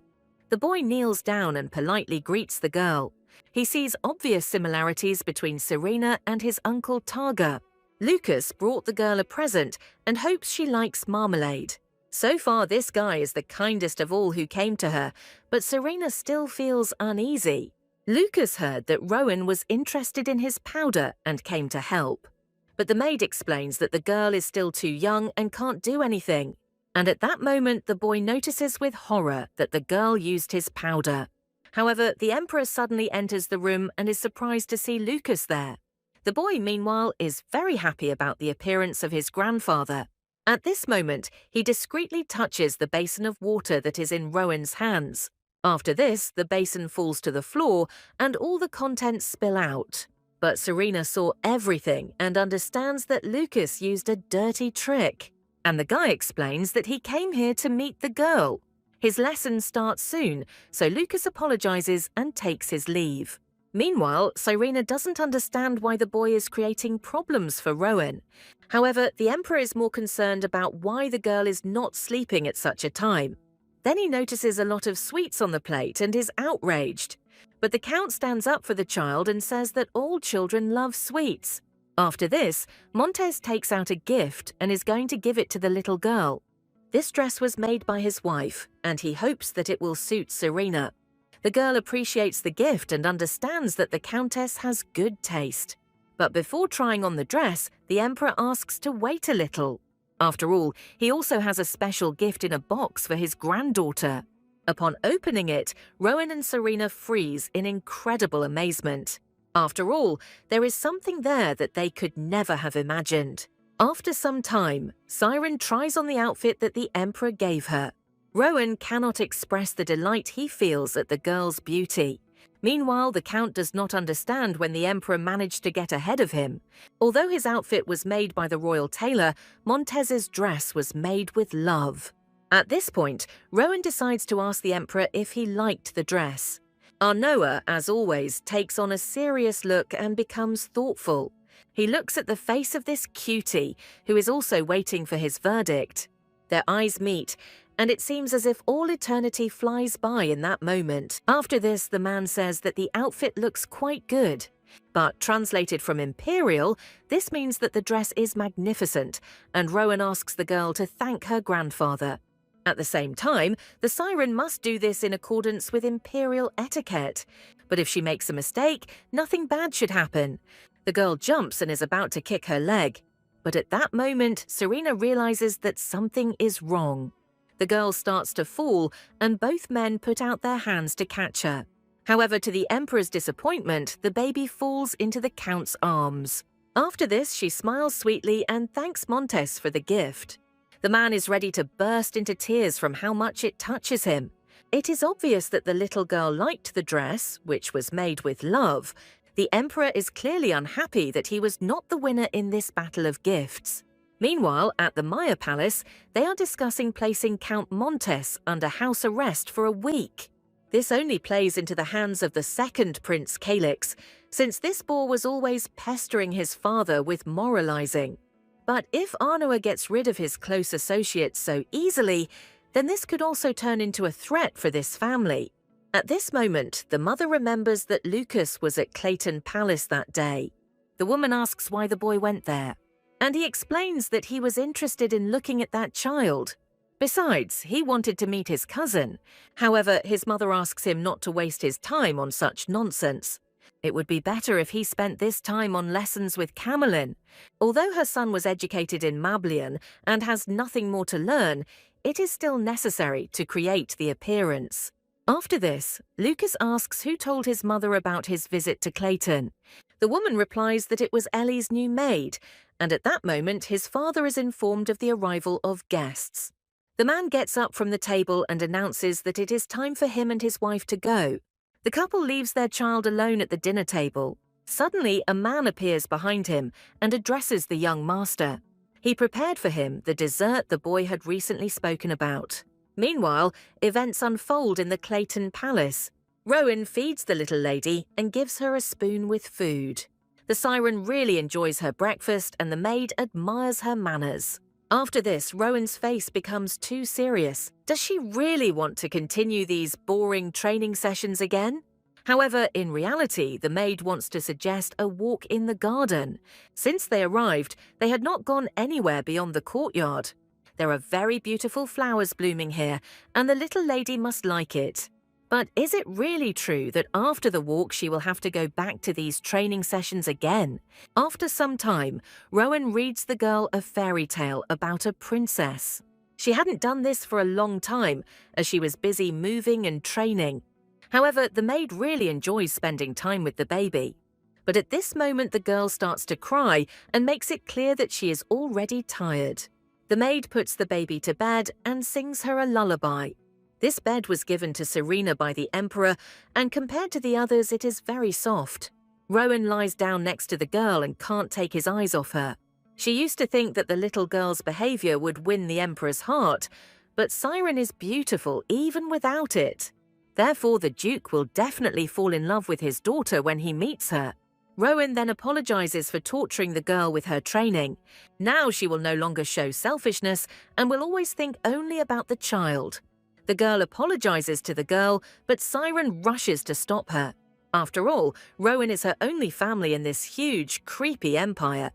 The boy kneels down and politely greets the girl. He sees obvious similarities between Serena and his uncle Targa. Lucas brought the girl a present and hopes she likes marmalade. So far, this guy is the kindest of all who came to her, but Serena still feels uneasy. Lucas heard that Rowan was interested in his powder and came to help. But the maid explains that the girl is still too young and can't do anything. And at that moment, the boy notices with horror that the girl used his powder. However, the Emperor suddenly enters the room and is surprised to see Lucas there. The boy, meanwhile, is very happy about the appearance of his grandfather. At this moment, he discreetly touches the basin of water that is in Rowan's hands. After this, the basin falls to the floor and all the contents spill out. But Serena saw everything and understands that Lucas used a dirty trick. And the guy explains that he came here to meet the girl. His lesson starts soon, so Lucas apologizes and takes his leave. Meanwhile, Serena doesn't understand why the boy is creating problems for Rowan. However, the Emperor is more concerned about why the girl is not sleeping at such a time. Then he notices a lot of sweets on the plate and is outraged. But the Count stands up for the child and says that all children love sweets. After this, Montez takes out a gift and is going to give it to the little girl. This dress was made by his wife, and he hopes that it will suit Serena. The girl appreciates the gift and understands that the Countess has good taste. But before trying on the dress, the Emperor asks to wait a little. After all, he also has a special gift in a box for his granddaughter. Upon opening it, Rowan and Serena freeze in incredible amazement. After all, there is something there that they could never have imagined. After some time, Siren tries on the outfit that the Emperor gave her. Rowan cannot express the delight he feels at the girl's beauty. Meanwhile, the Count does not understand when the Emperor managed to get ahead of him. Although his outfit was made by the royal tailor, Montez's dress was made with love. At this point, Rowan decides to ask the Emperor if he liked the dress. Arnoa, as always, takes on a serious look and becomes thoughtful. He looks at the face of this cutie, who is also waiting for his verdict. Their eyes meet, and it seems as if all eternity flies by in that moment. After this, the man says that the outfit looks quite good. But translated from Imperial, this means that the dress is magnificent, and Rowan asks the girl to thank her grandfather. At the same time, the Siren must do this in accordance with Imperial etiquette. But if she makes a mistake, nothing bad should happen. The girl jumps and is about to kick her leg. But at that moment, Serena realizes that something is wrong. The girl starts to fall, and both men put out their hands to catch her. However, to the Emperor's disappointment, the baby falls into the Count's arms. After this, she smiles sweetly and thanks Montes for the gift. The man is ready to burst into tears from how much it touches him. It is obvious that the little girl liked the dress, which was made with love. The Emperor is clearly unhappy that he was not the winner in this battle of gifts. Meanwhile, at the Maya Palace, they are discussing placing Count Montes under house arrest for a week. This only plays into the hands of the second Prince Calix, since this boar was always pestering his father with moralizing. But if Arnoa gets rid of his close associates so easily, then this could also turn into a threat for this family. At this moment, the mother remembers that Lucas was at Clayton Palace that day. The woman asks why the boy went there, and he explains that he was interested in looking at that child. Besides, he wanted to meet his cousin. However, his mother asks him not to waste his time on such nonsense. It would be better if he spent this time on lessons with Camelin. Although her son was educated in Mablion and has nothing more to learn, it is still necessary to create the appearance. After this, Lucas asks who told his mother about his visit to Clayton. The woman replies that it was Ellie's new maid, and at that moment his father is informed of the arrival of guests. The man gets up from the table and announces that it is time for him and his wife to go. The couple leaves their child alone at the dinner table. Suddenly, a man appears behind him and addresses the young master. He prepared for him the dessert the boy had recently spoken about. Meanwhile, events unfold in the Clayton Palace. Rowan feeds the little lady and gives her a spoon with food. The siren really enjoys her breakfast and the maid admires her manners. After this, Rowan's face becomes too serious. Does she really want to continue these boring training sessions again? However, in reality, the maid wants to suggest a walk in the garden. Since they arrived, they had not gone anywhere beyond the courtyard. There are very beautiful flowers blooming here, and the little lady must like it. But is it really true that after the walk she will have to go back to these training sessions again? After some time, Rowan reads the girl a fairy tale about a princess. She hadn't done this for a long time, as she was busy moving and training. However, the maid really enjoys spending time with the baby. But at this moment the girl starts to cry and makes it clear that she is already tired. The maid puts the baby to bed and sings her a lullaby. This bed was given to Serena by the emperor, and compared to the others it is very soft. Rowan lies down next to the girl and can't take his eyes off her. She used to think that the little girl's behavior would win the emperor's heart, but Siren is beautiful even without it. Therefore, the Duke will definitely fall in love with his daughter when he meets her. Rowan then apologizes for torturing the girl with her training. Now she will no longer show selfishness and will always think only about the child. The girl apologizes to the girl, but Siren rushes to stop her. After all, Rowan is her only family in this huge, creepy empire.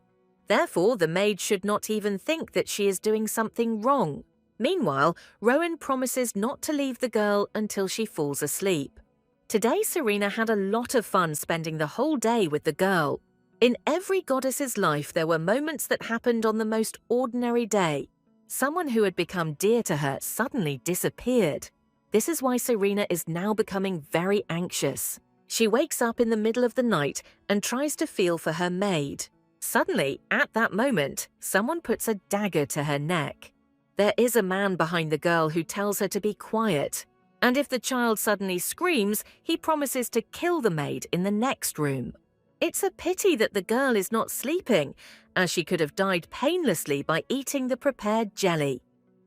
Therefore, the maid should not even think that she is doing something wrong. Meanwhile, Rowan promises not to leave the girl until she falls asleep. Today, Serena had a lot of fun spending the whole day with the girl. In every goddess's life, there were moments that happened on the most ordinary day. Someone who had become dear to her suddenly disappeared. This is why Serena is now becoming very anxious. She wakes up in the middle of the night and tries to feel for her maid. Suddenly, at that moment, someone puts a dagger to her neck. There is a man behind the girl who tells her to be quiet, and if the child suddenly screams, he promises to kill the maid in the next room. It's a pity that the girl is not sleeping, as she could have died painlessly by eating the prepared jelly.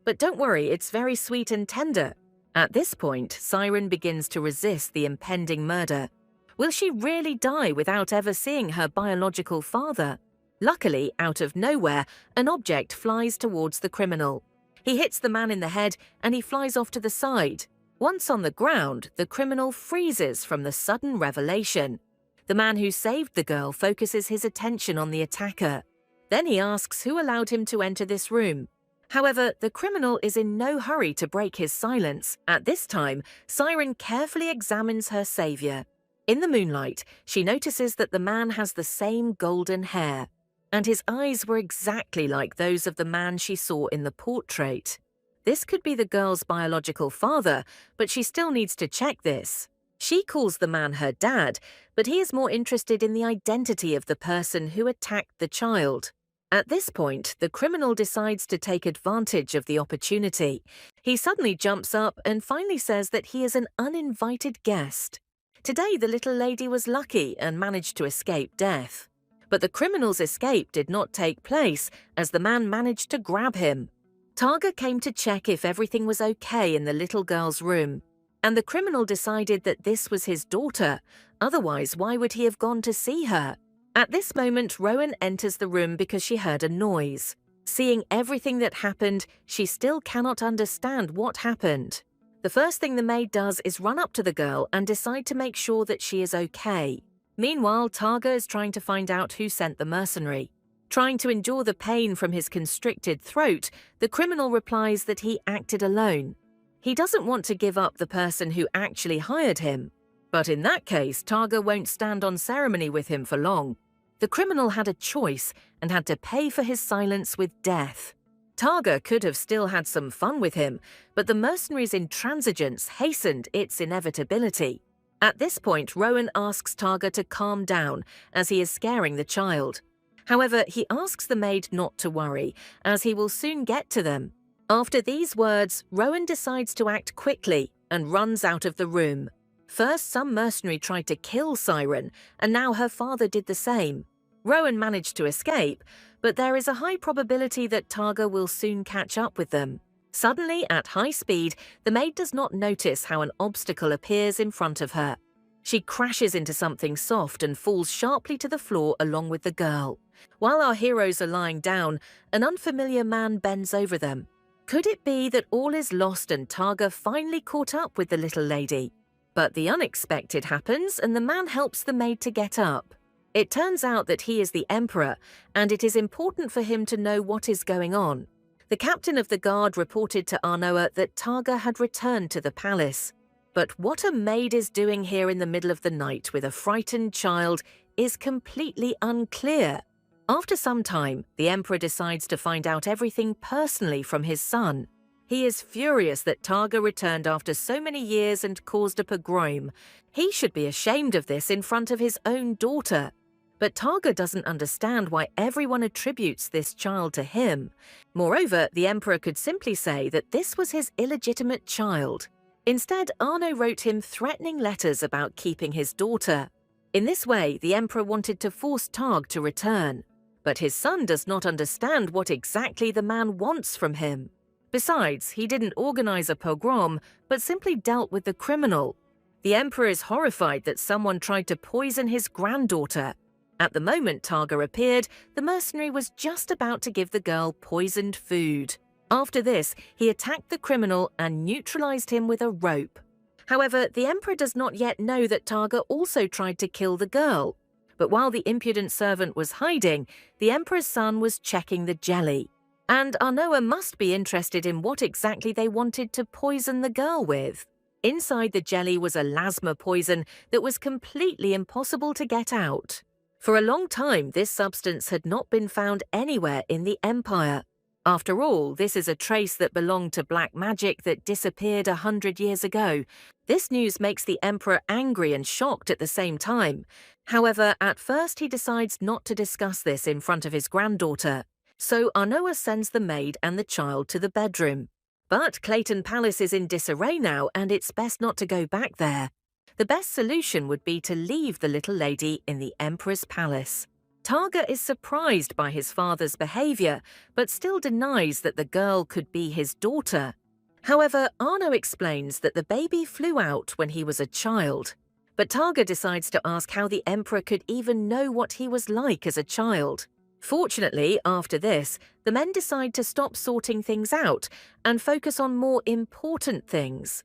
But don't worry, it's very sweet and tender. At this point, Siren begins to resist the impending murder. Will she really die without ever seeing her biological father? Luckily, out of nowhere, an object flies towards the criminal. He hits the man in the head and he flies off to the side. Once on the ground, the criminal freezes from the sudden revelation. The man who saved the girl focuses his attention on the attacker. Then he asks who allowed him to enter this room. However, the criminal is in no hurry to break his silence. At this time, Siren carefully examines her savior. In the moonlight, she notices that the man has the same golden hair, and his eyes were exactly like those of the man she saw in the portrait. This could be the girl's biological father, but she still needs to check this. She calls the man her dad, but he is more interested in the identity of the person who attacked the child. At this point, the criminal decides to take advantage of the opportunity. He suddenly jumps up and finally says that he is an uninvited guest. Today, the little lady was lucky and managed to escape death. But the criminal's escape did not take place, as the man managed to grab him. Targa came to check if everything was okay in the little girl's room, and the criminal decided that this was his daughter. Otherwise, why would he have gone to see her? At this moment, Rowan enters the room because she heard a noise. Seeing everything that happened, she still cannot understand what happened. The first thing the maid does is run up to the girl and decide to make sure that she is okay. Meanwhile, Targa is trying to find out who sent the mercenary. Trying to endure the pain from his constricted throat, the criminal replies that he acted alone. He doesn't want to give up the person who actually hired him. But in that case, Targa won't stand on ceremony with him for long. The criminal had a choice and had to pay for his silence with death. Targa could have still had some fun with him, but the mercenary's intransigence hastened its inevitability. At this point, Rowan asks Targa to calm down, as he is scaring the child. However, he asks the maid not to worry, as he will soon get to them. After these words, Rowan decides to act quickly and runs out of the room. First, some mercenary tried to kill Siren, and now her father did the same. Rowan managed to escape, but there is a high probability that Targa will soon catch up with them. Suddenly, at high speed, the maid does not notice how an obstacle appears in front of her. She crashes into something soft and falls sharply to the floor along with the girl. While our heroes are lying down, an unfamiliar man bends over them. Could it be that all is lost and Targa finally caught up with the little lady? But the unexpected happens and the man helps the maid to get up. It turns out that he is the Emperor, and it is important for him to know what is going on. The captain of the guard reported to Arnoa that Targa had returned to the palace. But what a maid is doing here in the middle of the night with a frightened child is completely unclear. After some time, the Emperor decides to find out everything personally from his son. He is furious that Targa returned after so many years and caused a pogrom. He should be ashamed of this in front of his own daughter. But Targa doesn't understand why everyone attributes this child to him. Moreover, the Emperor could simply say that this was his illegitimate child. Instead, Arno wrote him threatening letters about keeping his daughter. In this way, the Emperor wanted to force Targ to return. But his son does not understand what exactly the man wants from him. Besides, he didn't organize a pogrom, but simply dealt with the criminal. The Emperor is horrified that someone tried to poison his granddaughter. At the moment Targa appeared, the mercenary was just about to give the girl poisoned food. After this, he attacked the criminal and neutralized him with a rope. However, the Emperor does not yet know that Targa also tried to kill the girl. But while the impudent servant was hiding, the Emperor's son was checking the jelly. And Arnoa must be interested in what exactly they wanted to poison the girl with. Inside the jelly was a lasma poison that was completely impossible to get out. For a long time, this substance had not been found anywhere in the Empire. After all, this is a trace that belonged to black magic that disappeared 100 years ago. This news makes the Emperor angry and shocked at the same time. However, at first he decides not to discuss this in front of his granddaughter. So Arnoa sends the maid and the child to the bedroom. But Clayton Palace is in disarray now, and it's best not to go back there. The best solution would be to leave the little lady in the Emperor's palace. Targa is surprised by his father's behavior, but still denies that the girl could be his daughter. However, Arno explains that the baby flew out when he was a child. But Targa decides to ask how the Emperor could even know what he was like as a child. Fortunately, after this, the men decide to stop sorting things out and focus on more important things.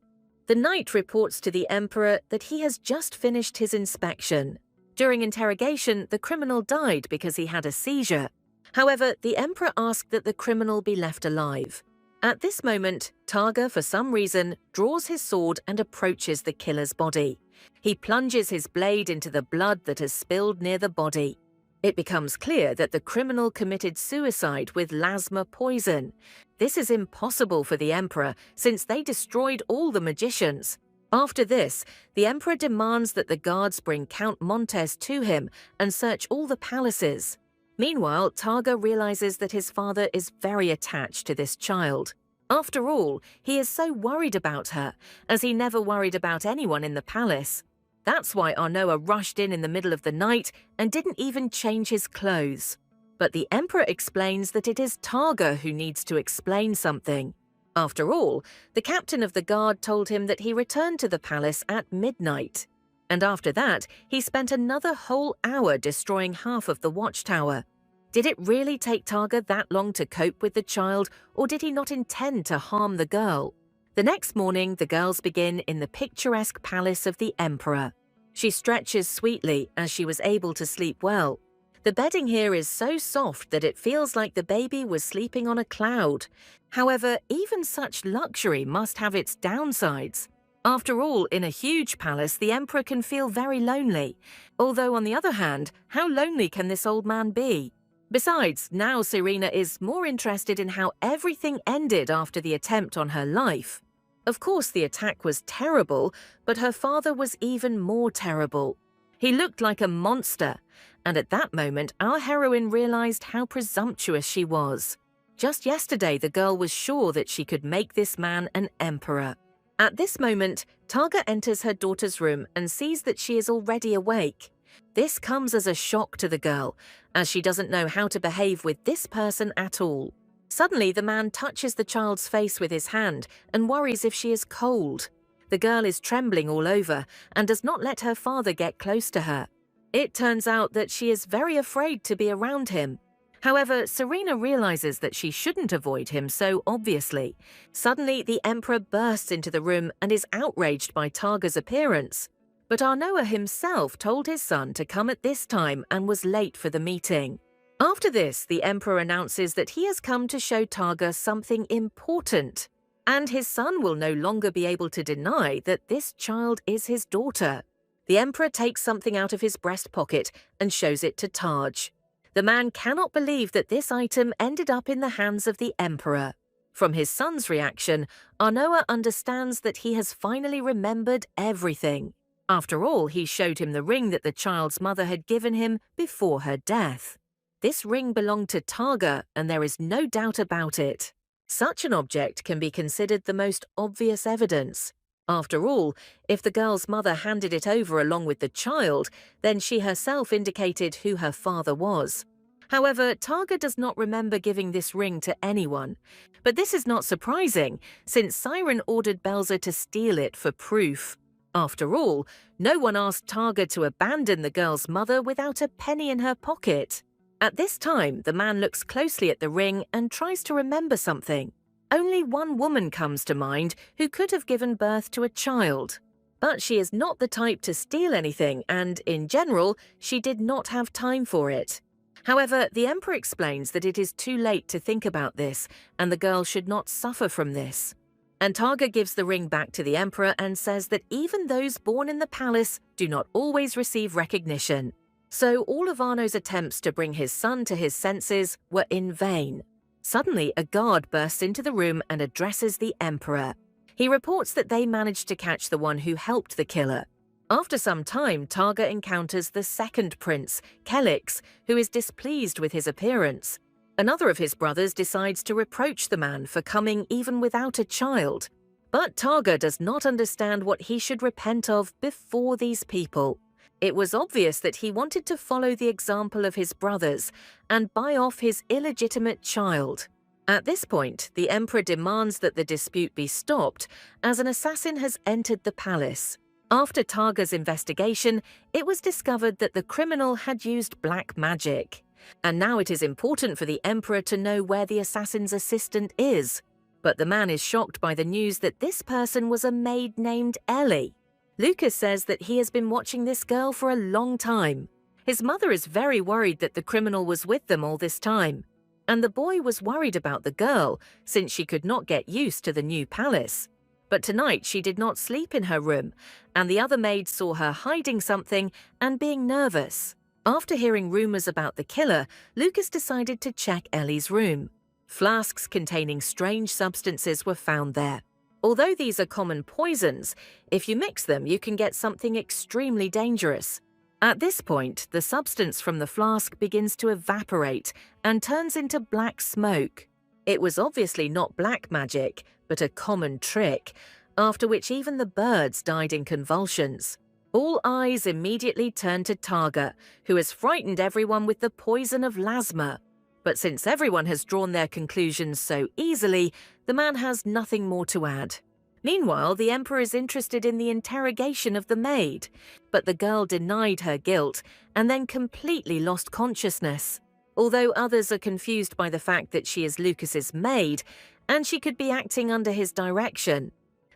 The knight reports to the Emperor that he has just finished his inspection. During interrogation, the criminal died because he had a seizure. However, the Emperor asked that the criminal be left alive. At this moment, Targa, for some reason, draws his sword and approaches the killer's body. He plunges his blade into the blood that has spilled near the body. It becomes clear that the criminal committed suicide with lasma poison. This is impossible for the Emperor, since they destroyed all the magicians. After this, the Emperor demands that the guards bring Count Montes to him and search all the palaces. Meanwhile, Targa realizes that his father is very attached to this child. After all, he is so worried about her, as he never worried about anyone in the palace. That's why Arnoa rushed in the middle of the night and didn't even change his clothes. But the Emperor explains that it is Targa who needs to explain something. After all, the captain of the guard told him that he returned to the palace at midnight. And after that, he spent another whole hour destroying half of the watchtower. Did it really take Targa that long to cope with the child, or did he not intend to harm the girl? The next morning, the girls begin in the picturesque palace of the Emperor. She stretches sweetly as she was able to sleep well. The bedding here is so soft that it feels like the baby was sleeping on a cloud. However, even such luxury must have its downsides. After all, in a huge palace, the Emperor can feel very lonely. Although, on the other hand, how lonely can this old man be? Besides, now Serena is more interested in how everything ended after the attempt on her life. Of course, the attack was terrible, but her father was even more terrible. He looked like a monster, and at that moment, our heroine realized how presumptuous she was. Just yesterday, the girl was sure that she could make this man an emperor. At this moment, Targa enters her daughter's room and sees that she is already awake. This comes as a shock to the girl, as she doesn't know how to behave with this person at all. Suddenly, the man touches the child's face with his hand and worries if she is cold. The girl is trembling all over and does not let her father get close to her. It turns out that she is very afraid to be around him. However, Serena realizes that she shouldn't avoid him so obviously. Suddenly, the emperor bursts into the room and is outraged by Targa's appearance. But Arnoa himself told his son to come at this time and was late for the meeting. After this, the emperor announces that he has come to show Targa something important, and his son will no longer be able to deny that this child is his daughter. The emperor takes something out of his breast pocket and shows it to Taj. The man cannot believe that this item ended up in the hands of the emperor. From his son's reaction, Arnoa understands that he has finally remembered everything. After all, he showed him the ring that the child's mother had given him before her death. This ring belonged to Targa, and there is no doubt about it. Such an object can be considered the most obvious evidence. After all, if the girl's mother handed it over along with the child, then she herself indicated who her father was. However, Targa does not remember giving this ring to anyone. But this is not surprising, since Siren ordered Belza to steal it for proof. After all, no one asked Targa to abandon the girl's mother without a penny in her pocket. At this time, the man looks closely at the ring and tries to remember something. Only one woman comes to mind who could have given birth to a child. But she is not the type to steal anything, and in general, she did not have time for it. However, the emperor explains that it is too late to think about this, and the girl should not suffer from this. And Targa gives the ring back to the emperor and says that even those born in the palace do not always receive recognition. So all of Arno's attempts to bring his son to his senses were in vain. Suddenly, a guard bursts into the room and addresses the emperor. He reports that they managed to catch the one who helped the killer. After some time, Targa encounters the second prince, Kelix, who is displeased with his appearance. Another of his brothers decides to reproach the man for coming even without a child. But Targa does not understand what he should repent of before these people. It was obvious that he wanted to follow the example of his brothers and buy off his illegitimate child. At this point, the emperor demands that the dispute be stopped, as an assassin has entered the palace. After Targa's investigation, it was discovered that the criminal had used black magic. And now it is important for the emperor to know where the assassin's assistant is. But the man is shocked by the news that this person was a maid named Ellie. Lucas says that he has been watching this girl for a long time. His mother is very worried that the criminal was with them all this time. And the boy was worried about the girl, since she could not get used to the new palace. But tonight she did not sleep in her room, and the other maids saw her hiding something and being nervous. After hearing rumors about the killer, Lucas decided to check Ellie's room. Flasks containing strange substances were found there. Although these are common poisons, if you mix them, you can get something extremely dangerous. At this point, the substance from the flask begins to evaporate and turns into black smoke. It was obviously not black magic, but a common trick, after which even the birds died in convulsions. All eyes immediately turned to Targa, who has frightened everyone with the poison of lasma. But since everyone has drawn their conclusions so easily, the man has nothing more to add. Meanwhile, the emperor is interested in the interrogation of the maid, but the girl denied her guilt and then completely lost consciousness. Although others are confused by the fact that she is Lucas's maid, and she could be acting under his direction.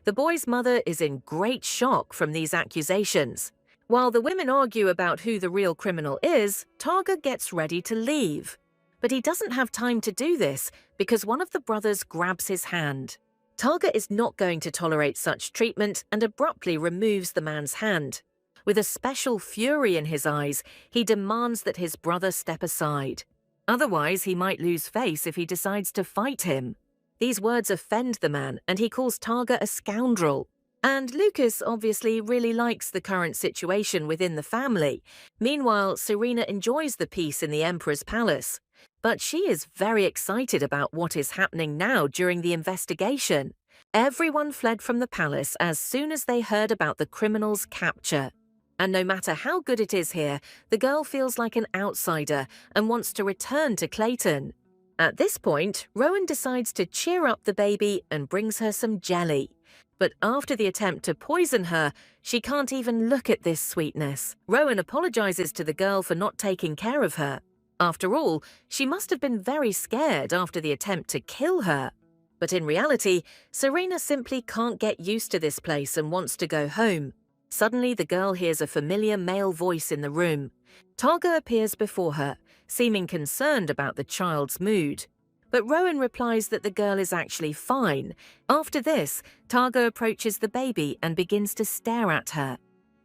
The boy's mother is in great shock from these accusations. While the women argue about who the real criminal is, Targa gets ready to leave. But he doesn't have time to do this because one of the brothers grabs his hand. Targa is not going to tolerate such treatment and abruptly removes the man's hand. With a special fury in his eyes, he demands that his brother step aside. Otherwise, he might lose face if he decides to fight him. These words offend the man, and he calls Targa a scoundrel. And Lucas obviously really likes the current situation within the family. Meanwhile, Serena enjoys the peace in the emperor's palace. But she is very excited about what is happening now during the investigation. Everyone fled from the palace as soon as they heard about the criminal's capture. And no matter how good it is here, the girl feels like an outsider and wants to return to Clayton. At this point, Rowan decides to cheer up the baby and brings her some jelly. But after the attempt to poison her, she can't even look at this sweetness. Rowan apologizes to the girl for not taking care of her. After all, she must have been very scared after the attempt to kill her. But in reality, Serena simply can't get used to this place and wants to go home. Suddenly, the girl hears a familiar male voice in the room. Targa appears before her, seeming concerned about the child's mood. But Rowan replies that the girl is actually fine. After this, Targa approaches the baby and begins to stare at her.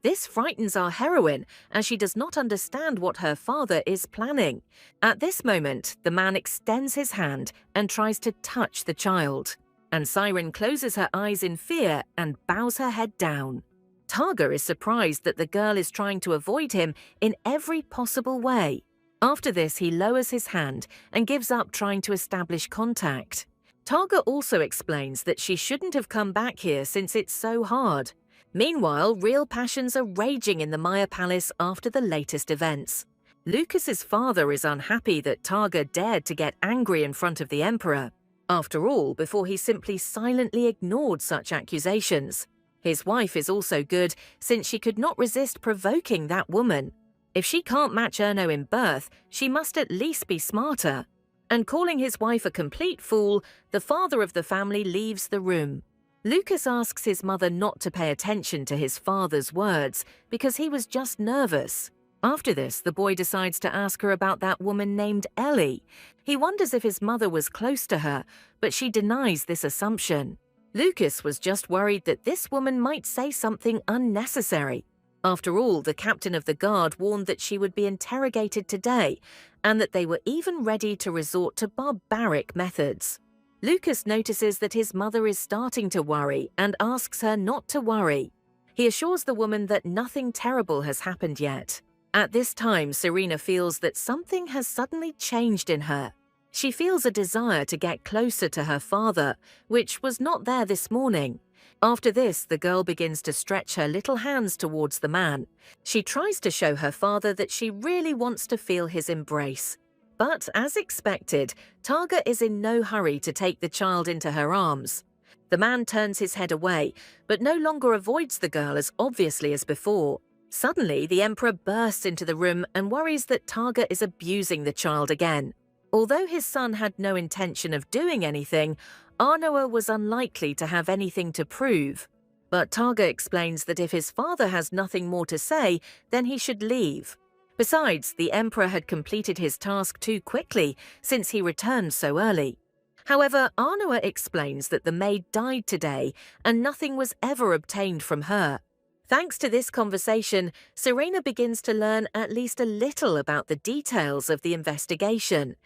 This frightens our heroine, as she does not understand what her father is planning. At this moment, the man extends his hand and tries to touch the child. And Siren closes her eyes in fear and bows her head down. Targa is surprised that the girl is trying to avoid him in every possible way. After this, he lowers his hand and gives up trying to establish contact. Targa also explains that she shouldn't have come back here since it's so hard. Meanwhile, real passions are raging in the Maya Palace after the latest events. Lucas's father is unhappy that Targa dared to get angry in front of the Emperor. After all, before he simply silently ignored such accusations. His wife is also good, since she could not resist provoking that woman. If she can't match Erno in birth, she must at least be smarter. And calling his wife a complete fool, the father of the family leaves the room. Lucas asks his mother not to pay attention to his father's words because he was just nervous. After this, the boy decides to ask her about that woman named Ellie. He wonders if his mother was close to her, but she denies this assumption. Lucas was just worried that this woman might say something unnecessary. After all, the captain of the guard warned that she would be interrogated today, and that they were even ready to resort to barbaric methods. Lucas notices that his mother is starting to worry and asks her not to worry. He assures the woman that nothing terrible has happened yet. At this time, Serena feels that something has suddenly changed in her. She feels a desire to get closer to her father, which was not there this morning. After this, the girl begins to stretch her little hands towards the man. She tries to show her father that she really wants to feel his embrace. But, as expected, Targa is in no hurry to take the child into her arms. The man turns his head away, but no longer avoids the girl as obviously as before. Suddenly, the Emperor bursts into the room and worries that Targa is abusing the child again. Although his son had no intention of doing anything, Arnoa was unlikely to have anything to prove. But Targa explains that if his father has nothing more to say, then he should leave. Besides, the Emperor had completed his task too quickly since he returned so early. However, Arnoa explains that the maid died today and nothing was ever obtained from her. Thanks to this conversation, Serena begins to learn at least a little about the details of the investigation.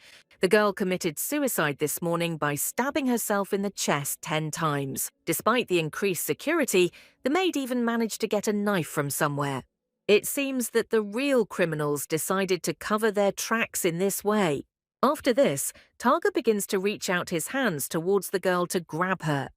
The girl committed suicide this morning by stabbing herself in the chest 10 times. Despite the increased security, the maid even managed to get a knife from somewhere. It seems that the real criminals decided to cover their tracks in this way. After this, Targa begins to reach out his hands towards the girl to grab her.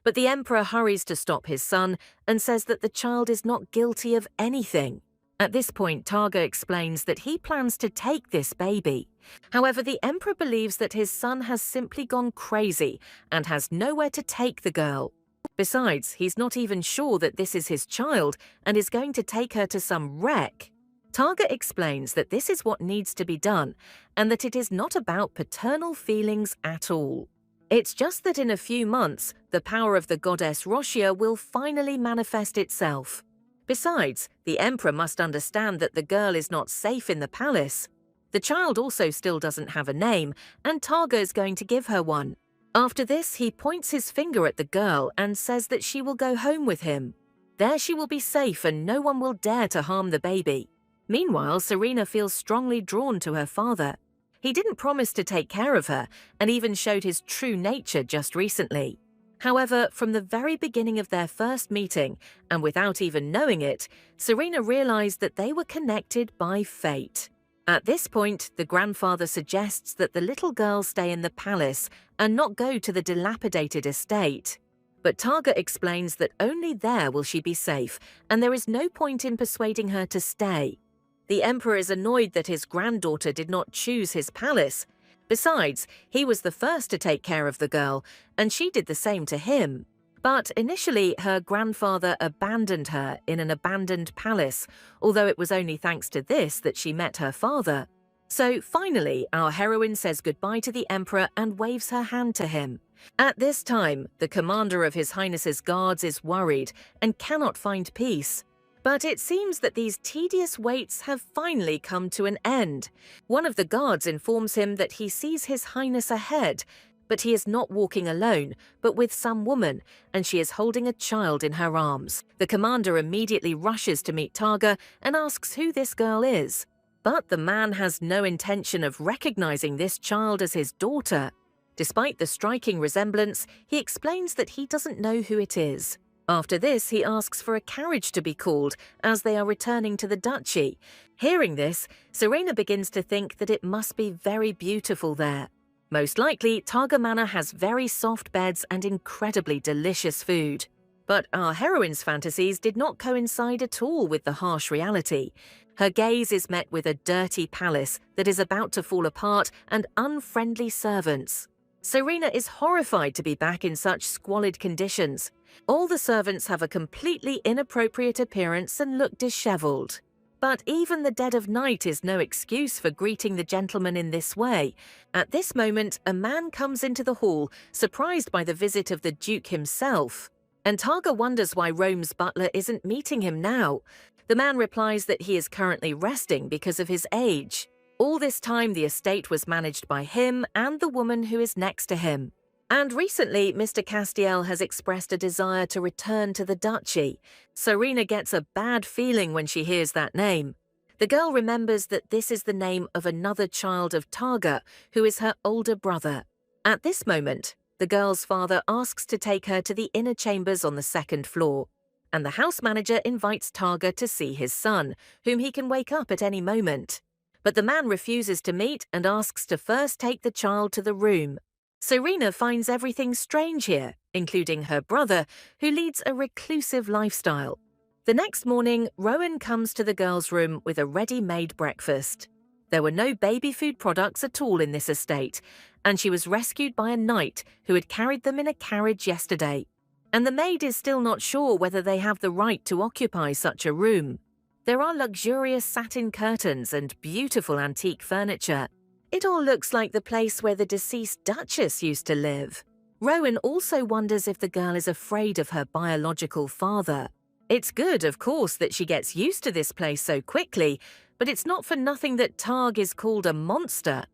But the Emperor hurries to stop his son and says that the child is not guilty of anything. At this point, Targa explains that he plans to take this baby. However, the Emperor believes that his son has simply gone crazy and has nowhere to take the girl. Besides, he's not even sure that this is his child and is going to take her to some wreck. Targa explains that this is what needs to be done and that it is not about paternal feelings at all. It's just that in a few months, the power of the goddess Roshia will finally manifest itself. Besides, the Emperor must understand that the girl is not safe in the palace. The child also still doesn't have a name, and Targa is going to give her one. After this, he points his finger at the girl and says that she will go home with him. There she will be safe and no one will dare to harm the baby. Meanwhile, Serena feels strongly drawn to her father. He didn't promise to take care of her and even showed his true nature just recently. However, from the very beginning of their first meeting, and without even knowing it, Serena realized that they were connected by fate. At this point, the grandfather suggests that the little girl stay in the palace and not go to the dilapidated estate. But Targa explains that only there will she be safe, and there is no point in persuading her to stay. The emperor is annoyed that his granddaughter did not choose his palace. Besides, he was the first to take care of the girl, and she did the same to him. But initially, her grandfather abandoned her in an abandoned palace, although it was only thanks to this that she met her father. So finally, our heroine says goodbye to the emperor and waves her hand to him. At this time, the commander of His Highness's guards is worried and cannot find peace. But it seems that these tedious waits have finally come to an end. One of the guards informs him that he sees His Highness ahead, but he is not walking alone, but with some woman, and she is holding a child in her arms. The commander immediately rushes to meet Targa and asks who this girl is. But the man has no intention of recognizing this child as his daughter. Despite the striking resemblance, he explains that he doesn't know who it is. After this, he asks for a carriage to be called, as they are returning to the duchy. Hearing this, Serena begins to think that it must be very beautiful there. Most likely, Targa Manor has very soft beds and incredibly delicious food. But our heroine's fantasies did not coincide at all with the harsh reality. Her gaze is met with a dirty palace that is about to fall apart and unfriendly servants. Serena is horrified to be back in such squalid conditions. All the servants have a completely inappropriate appearance and look disheveled. But even the dead of night is no excuse for greeting the gentleman in this way. At this moment, a man comes into the hall, surprised by the visit of the Duke himself. And Targa wonders why Rome's butler isn't meeting him now. The man replies that he is currently resting because of his age. All this time, the estate was managed by him and the woman who is next to him. And recently, Mr. Castiel has expressed a desire to return to the duchy. Serena gets a bad feeling when she hears that name. The girl remembers that this is the name of another child of Targa, who is her older brother. At this moment, the girl's father asks to take her to the inner chambers on the second floor, and the house manager invites Targa to see his son, whom he can wake up at any moment. But the man refuses to meet and asks to first take the child to the room. Serena finds everything strange here, including her brother, who leads a reclusive lifestyle. The next morning, Rowan comes to the girl's room with a ready-made breakfast. There were no baby food products at all in this estate, and she was rescued by a knight who had carried them in a carriage yesterday. And the maid is still not sure whether they have the right to occupy such a room. There are luxurious satin curtains and beautiful antique furniture. It all looks like the place where the deceased Duchess used to live. Rowan also wonders if the girl is afraid of her biological father. It's good, of course, that she gets used to this place so quickly, but it's not for nothing that Targ is called a monster.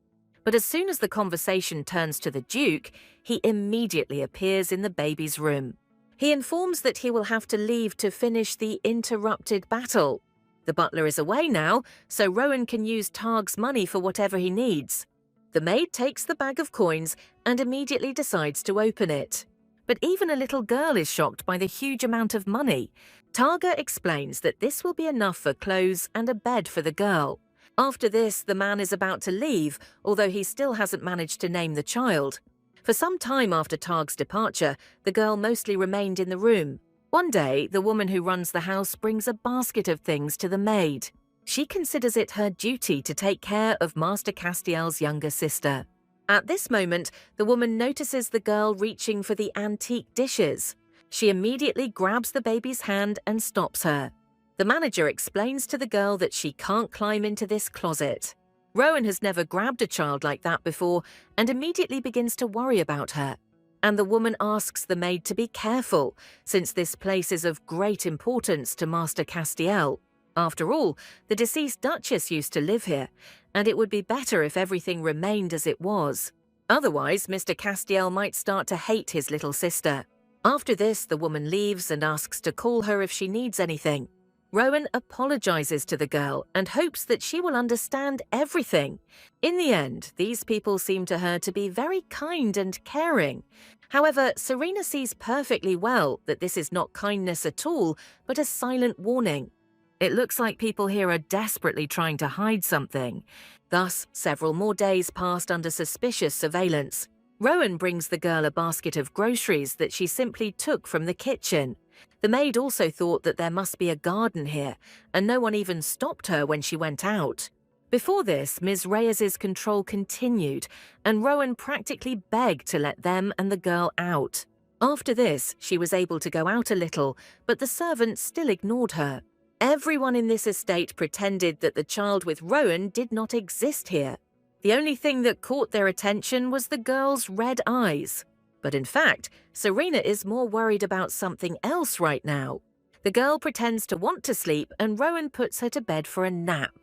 But as soon as the conversation turns to the Duke, he immediately appears in the baby's room. He informs that he will have to leave to finish the interrupted battle. The butler is away now, so Rowan can use Targ's money for whatever he needs. The maid takes the bag of coins and immediately decides to open it. But even a little girl is shocked by the huge amount of money. Targa explains that this will be enough for clothes and a bed for the girl. After this, the man is about to leave, although he still hasn't managed to name the child. For some time after Targ's departure, the girl mostly remained in the room. One day, the woman who runs the house brings a basket of things to the maid. She considers it her duty to take care of Master Castiel's younger sister. At this moment, the woman notices the girl reaching for the antique dishes. She immediately grabs the baby's hand and stops her. The manager explains to the girl that she can't climb into this closet. Rowan has never grabbed a child like that before and immediately begins to worry about her. And the woman asks the maid to be careful, since this place is of great importance to Master Castiel. After all, the deceased Duchess used to live here, and it would be better if everything remained as it was. Otherwise, Mr. Castiel might start to hate his little sister. After this, the woman leaves and asks to call her if she needs anything. Rowan apologizes to the girl and hopes that she will understand everything. In the end, these people seem to her to be very kind and caring. However, Serena sees perfectly well that this is not kindness at all, but a silent warning. It looks like people here are desperately trying to hide something. Thus, several more days passed under suspicious surveillance. Rowan brings the girl a basket of groceries that she simply took from the kitchen. The maid also thought that there must be a garden here, and no one even stopped her when she went out. Before this, Ms. Reyes's control continued, and Rowan practically begged to let them and the girl out. After this, she was able to go out a little, but the servants still ignored her. Everyone in this estate pretended that the child with Rowan did not exist here. The only thing that caught their attention was the girl's red eyes. But in fact, Serena is more worried about something else right now. The girl pretends to want to sleep, and Rowan puts her to bed for a nap.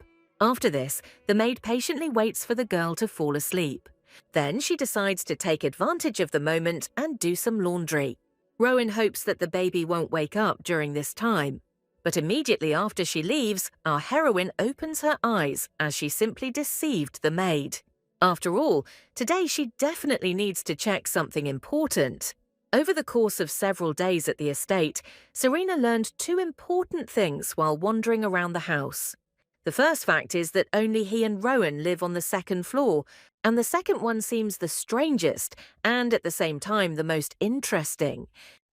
After this, the maid patiently waits for the girl to fall asleep. Then she decides to take advantage of the moment and do some laundry. Rowan hopes that the baby won't wake up during this time. But immediately after she leaves, our heroine opens her eyes as she simply deceived the maid. After all, today she definitely needs to check something important. Over the course of several days at the estate, Serena learned two important things while wandering around the house. The first fact is that only he and Rowan live on the second floor, and the second one seems the strangest and at the same time the most interesting.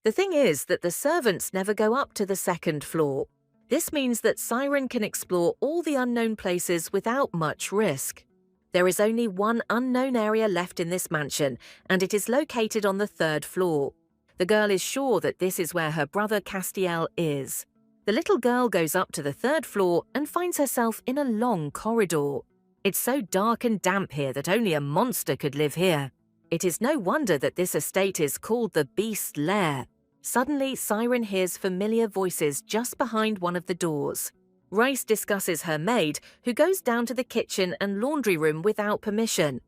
The thing is that the servants never go up to the second floor. This means that Siren can explore all the unknown places without much risk. There is only one unknown area left in this mansion, and it is located on the third floor. The girl is sure that this is where her brother Castiel is. The little girl goes up to the third floor and finds herself in a long corridor. It's so dark and damp here that only a monster could live here. It is no wonder that this estate is called the Beast Lair. Suddenly, Siren hears familiar voices just behind one of the doors. Rice discusses her maid, who goes down to the kitchen and laundry room without permission.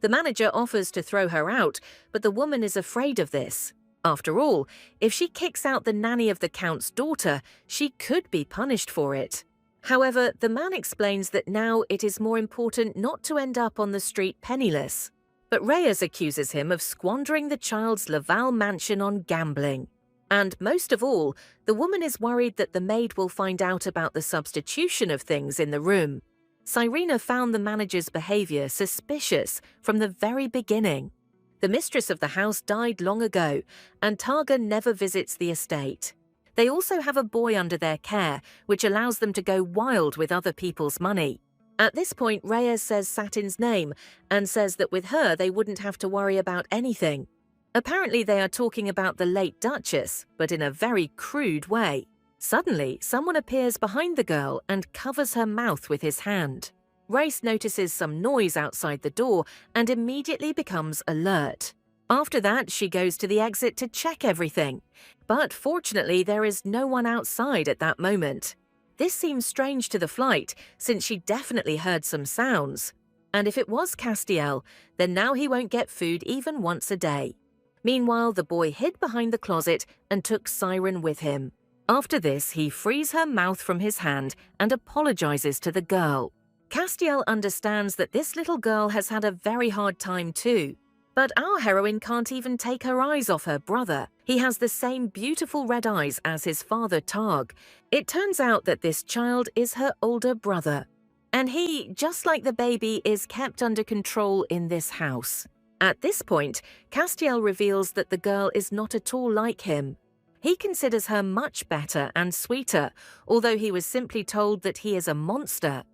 The manager offers to throw her out, but the woman is afraid of this. After all, if she kicks out the nanny of the Count's daughter, she could be punished for it. However, the man explains that now it is more important not to end up on the street penniless. But Reyes accuses him of squandering the child's Laval mansion on gambling. And most of all, the woman is worried that the maid will find out about the substitution of things in the room. Sirena found the manager's behavior suspicious from the very beginning. The mistress of the house died long ago, and Targa never visits the estate. They also have a boy under their care, which allows them to go wild with other people's money. At this point, Reyes says Satin's name and says that with her they wouldn't have to worry about anything. Apparently they are talking about the late Duchess, but in a very crude way. Suddenly, someone appears behind the girl and covers her mouth with his hand. Race notices some noise outside the door and immediately becomes alert. After that, she goes to the exit to check everything. But fortunately, there is no one outside at that moment. This seems strange to the flight, since she definitely heard some sounds. And if it was Castiel, then now he won't get food even once a day. Meanwhile, the boy hid behind the closet and took Siren with him. After this, he frees her mouth from his hand and apologizes to the girl. Castiel understands that this little girl has had a very hard time too. But our heroine can't even take her eyes off her brother. He has the same beautiful red eyes as his father Targ. It turns out that this child is her older brother. And he, just like the baby, is kept under control in this house. At this point, Castiel reveals that the girl is not at all like him. He considers her much better and sweeter, although he was simply told that he is a monster.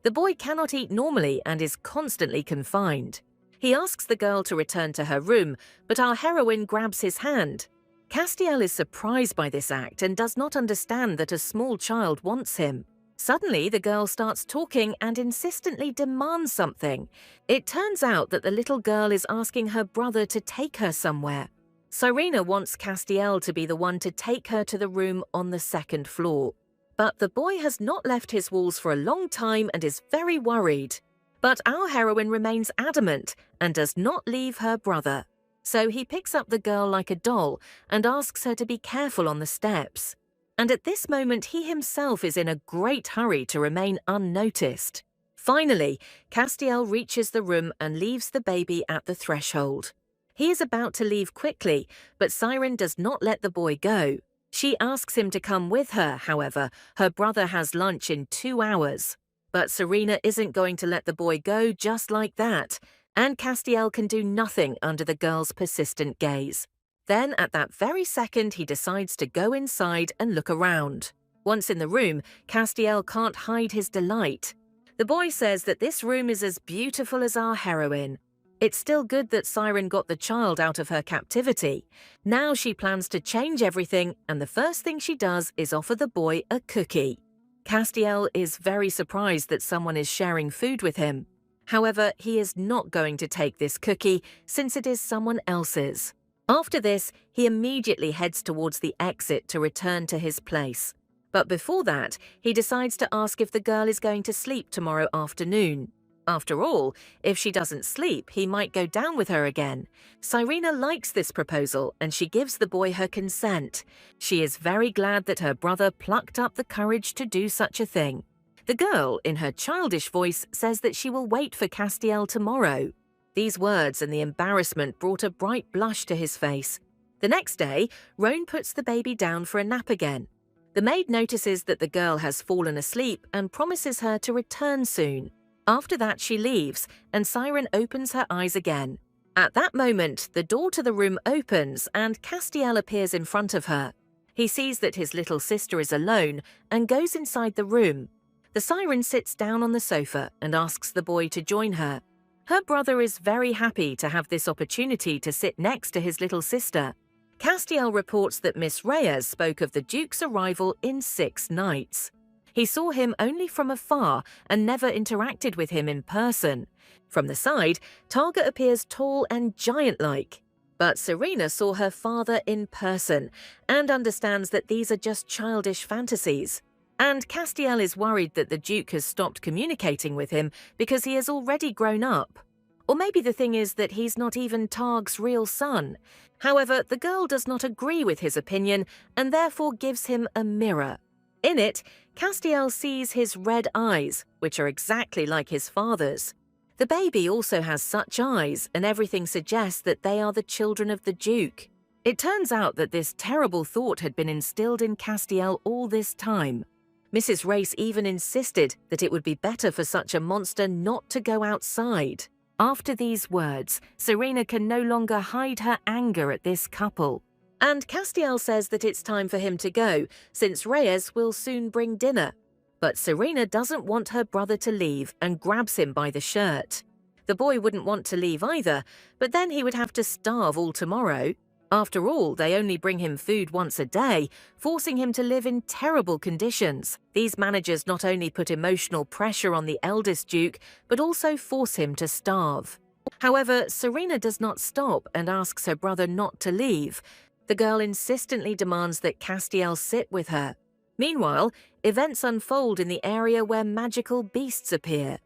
The boy cannot eat normally and is constantly confined. He asks the girl to return to her room, but our heroine grabs his hand. Castiel is surprised by this act and does not understand that a small child wants him. Suddenly, the girl starts talking and insistently demands something. It turns out that the little girl is asking her brother to take her somewhere. Sirena wants Castiel to be the one to take her to the room on the second floor. But the boy has not left his walls for a long time and is very worried. But our heroine remains adamant and does not leave her brother. So he picks up the girl like a doll and asks her to be careful on the steps. And at this moment, he himself is in a great hurry to remain unnoticed. Finally, Castiel reaches the room and leaves the baby at the threshold. He is about to leave quickly, but Siren does not let the boy go. She asks him to come with her, however. Her brother has lunch in 2 hours. But Serena isn't going to let the boy go just like that, and Castiel can do nothing under the girl's persistent gaze. Then, at that very second, he decides to go inside and look around. Once in the room, Castiel can't hide his delight. The boy says that this room is as beautiful as our heroine. It's still good that Siren got the child out of her captivity. Now she plans to change everything, and the first thing she does is offer the boy a cookie. Castiel is very surprised that someone is sharing food with him. However, he is not going to take this cookie since it is someone else's. After this, he immediately heads towards the exit to return to his place. But before that, he decides to ask if the girl is going to sleep tomorrow afternoon. After all, if she doesn't sleep, he might go down with her again. Serena likes this proposal and she gives the boy her consent. She is very glad that her brother plucked up the courage to do such a thing. The girl, in her childish voice, says that she will wait for Castiel tomorrow. These words and the embarrassment brought a bright blush to his face. The next day, Roan puts the baby down for a nap again. The maid notices that the girl has fallen asleep and promises her to return soon. After that, she leaves, and Siren opens her eyes again. At that moment, the door to the room opens and Castiel appears in front of her. He sees that his little sister is alone and goes inside the room. The Siren sits down on the sofa and asks the boy to join her. Her brother is very happy to have this opportunity to sit next to his little sister. Castiel reports that Miss Reyes spoke of the Duke's arrival in 6 nights. He saw him only from afar and never interacted with him in person. From the side, Targa appears tall and giant-like. But Serena saw her father in person and understands that these are just childish fantasies. And Castiel is worried that the Duke has stopped communicating with him because he has already grown up. Or maybe the thing is that he's not even Targ's real son. However, the girl does not agree with his opinion and therefore gives him a mirror. In it, Castiel sees his red eyes, which are exactly like his father's. The baby also has such eyes, and everything suggests that they are the children of the Duke. It turns out that this terrible thought had been instilled in Castiel all this time. Mrs. Race even insisted that it would be better for such a monster not to go outside. After these words, Serena can no longer hide her anger at this couple. And Castiel says that it's time for him to go, since Reyes will soon bring dinner. But Serena doesn't want her brother to leave and grabs him by the shirt. The boy wouldn't want to leave either, but then he would have to starve all tomorrow. After all, they only bring him food once a day, forcing him to live in terrible conditions. These managers not only put emotional pressure on the eldest Duke, but also force him to starve. However, Serena does not stop and asks her brother not to leave. The girl insistently demands that Castiel sit with her. Meanwhile, events unfold in the area where magical beasts appear.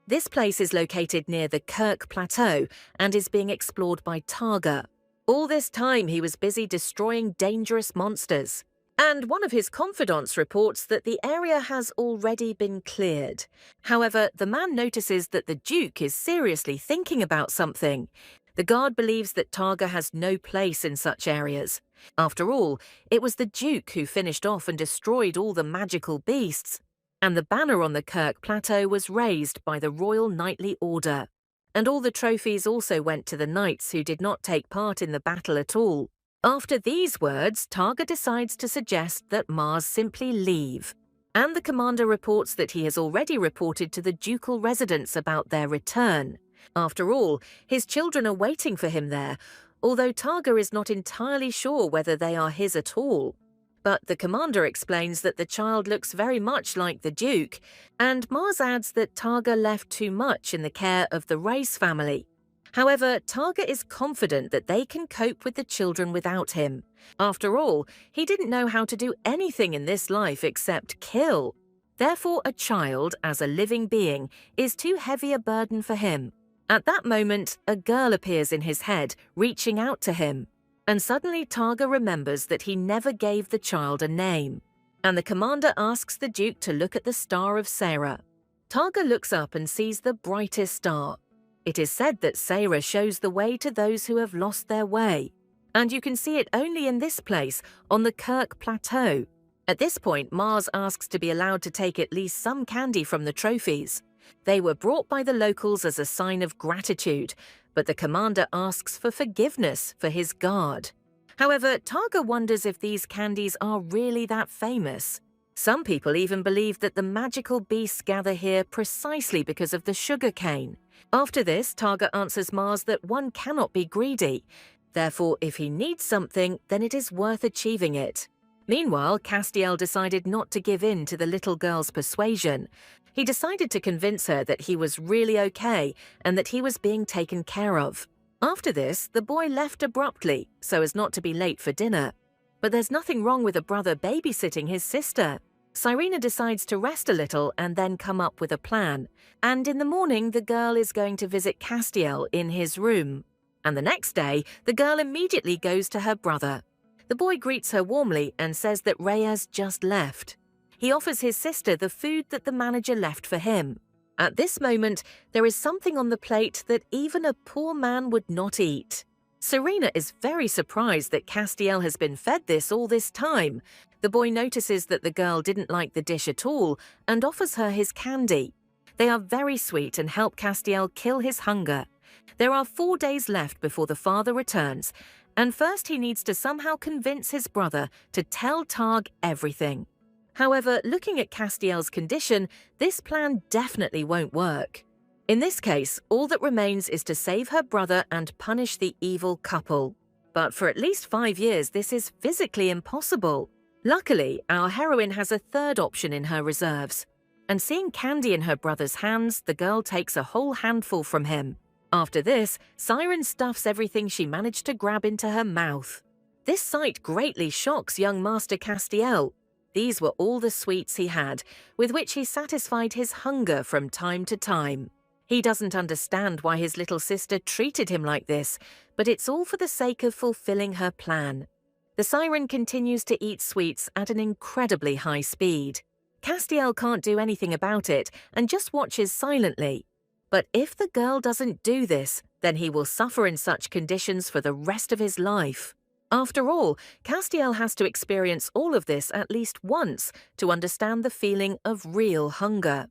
This place is located near the Kirk Plateau and is being explored by Targa. All this time he was busy destroying dangerous monsters. And one of his confidants reports that the area has already been cleared. However, the man notices that the Duke is seriously thinking about something. The guard believes that Targa has no place in such areas. After all, it was the Duke who finished off and destroyed all the magical beasts. And the banner on the Kirk Plateau was raised by the Royal Knightly Order. And all the trophies also went to the knights who did not take part in the battle at all. After these words, Targa decides to suggest that Mars simply leave. And the commander reports that he has already reported to the ducal residents about their return. After all, his children are waiting for him there, although Targa is not entirely sure whether they are his at all. But the commander explains that the child looks very much like the Duke, and Mars adds that Targa left too much in the care of the Race family. However, Targa is confident that they can cope with the children without him. After all, he didn't know how to do anything in this life except kill. Therefore, a child, as a living being, is too heavy a burden for him. At that moment, a girl appears in his head, reaching out to him. And suddenly Targa remembers that he never gave the child a name. And the commander asks the Duke to look at the star of Sarah. Targa looks up and sees the brightest star. It is said that Sarah shows the way to those who have lost their way. And you can see it only in this place, on the Kirk Plateau. At this point, Mars asks to be allowed to take at least some candy from the trophies. They were brought by the locals as a sign of gratitude, but the commander asks for forgiveness for his guard. However, Targa wonders if these candies are really that famous. Some people even believe that the magical beasts gather here precisely because of the sugar cane. After this, Targa answers Mars that one cannot be greedy. Therefore, if he needs something, then it is worth achieving it. Meanwhile, Castiel decided not to give in to the little girl's persuasion. He decided to convince her that he was really okay and that he was being taken care of. After this, the boy left abruptly, so as not to be late for dinner. But there's nothing wrong with a brother babysitting his sister. Cyrena decides to rest a little and then come up with a plan. And in the morning, the girl is going to visit Castiel in his room. And the next day, the girl immediately goes to her brother. The boy greets her warmly and says that Reyes just left. He offers his sister the food that the manager left for him. At this moment, there is something on the plate that even a poor man would not eat. Serena is very surprised that Castiel has been fed this all this time. The boy notices that the girl didn't like the dish at all and offers her his candy. They are very sweet and help Castiel kill his hunger. There are 4 days left before the father returns, and first he needs to somehow convince his brother to tell Targ everything. However, looking at Castiel's condition, this plan definitely won't work. In this case, all that remains is to save her brother and punish the evil couple. But for at least 5 years, this is physically impossible. Luckily, our heroine has a third option in her reserves. And seeing candy in her brother's hands, the girl takes a whole handful from him. After this, Siren stuffs everything she managed to grab into her mouth. This sight greatly shocks young Master Castiel. These were all the sweets he had, with which he satisfied his hunger from time to time. He doesn't understand why his little sister treated him like this, but it's all for the sake of fulfilling her plan. The siren continues to eat sweets at an incredibly high speed. Castiel can't do anything about it and just watches silently. But if the girl doesn't do this, then he will suffer in such conditions for the rest of his life. After all, Castiel has to experience all of this at least once to understand the feeling of real hunger.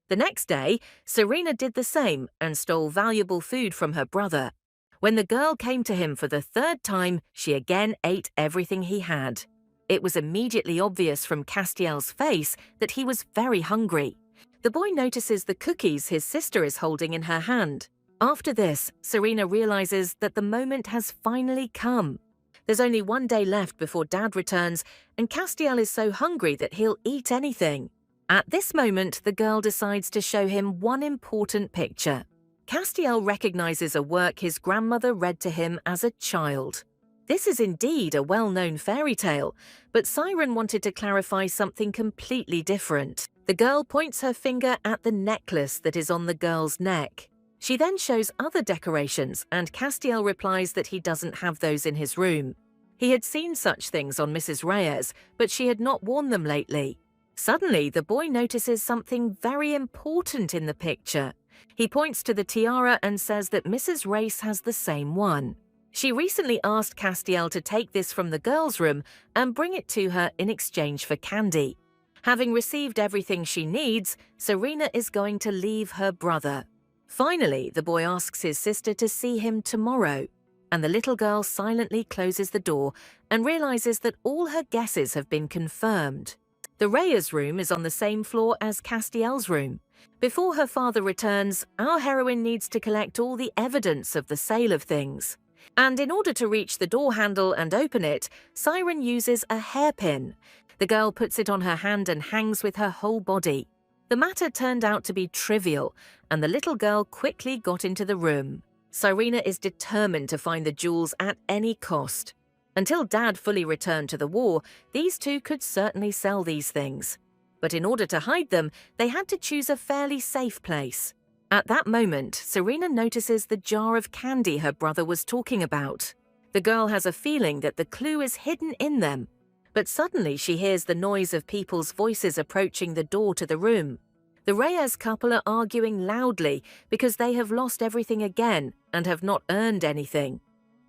The next day, Serena did the same and stole valuable food from her brother. When the girl came to him for the third time, she again ate everything he had. It was immediately obvious from Castiel's face that he was very hungry. The boy notices the cookies his sister is holding in her hand. After this, Serena realizes that the moment has finally come. There's only 1 day left before Dad returns, and Castiel is so hungry that he'll eat anything. At this moment, the girl decides to show him one important picture. Castiel recognizes a work his grandmother read to him as a child. This is indeed a well-known fairy tale, but Siren wanted to clarify something completely different. The girl points her finger at the necklace that is on the girl's neck. She then shows other decorations, and Castiel replies that he doesn't have those in his room. He had seen such things on Mrs. Reyes, but she had not worn them lately. Suddenly, the boy notices something very important in the picture. He points to the tiara and says that Mrs. Reyes has the same one. She recently asked Castiel to take this from the girl's room and bring it to her in exchange for candy. Having received everything she needs, Serena is going to leave her brother. Finally, the boy asks his sister to see him tomorrow, and the little girl silently closes the door and realizes that all her guesses have been confirmed. The Reyes room is on the same floor as Castiel's room. Before her father returns, our heroine needs to collect all the evidence of the sale of things. And in order to reach the door handle and open it, Siren uses a hairpin. The girl puts it on her hand and hangs with her whole body. The matter turned out to be trivial, and the little girl quickly got into the room. Serena is determined to find the jewels at any cost. Until Dad fully returned to the war, these two could certainly sell these things. But in order to hide them, they had to choose a fairly safe place. At that moment, Serena notices the jar of candy her brother was talking about. The girl has a feeling that the clue is hidden in them. But suddenly she hears the noise of people's voices approaching the door to the room. The Reyes couple are arguing loudly because they have lost everything again and have not earned anything.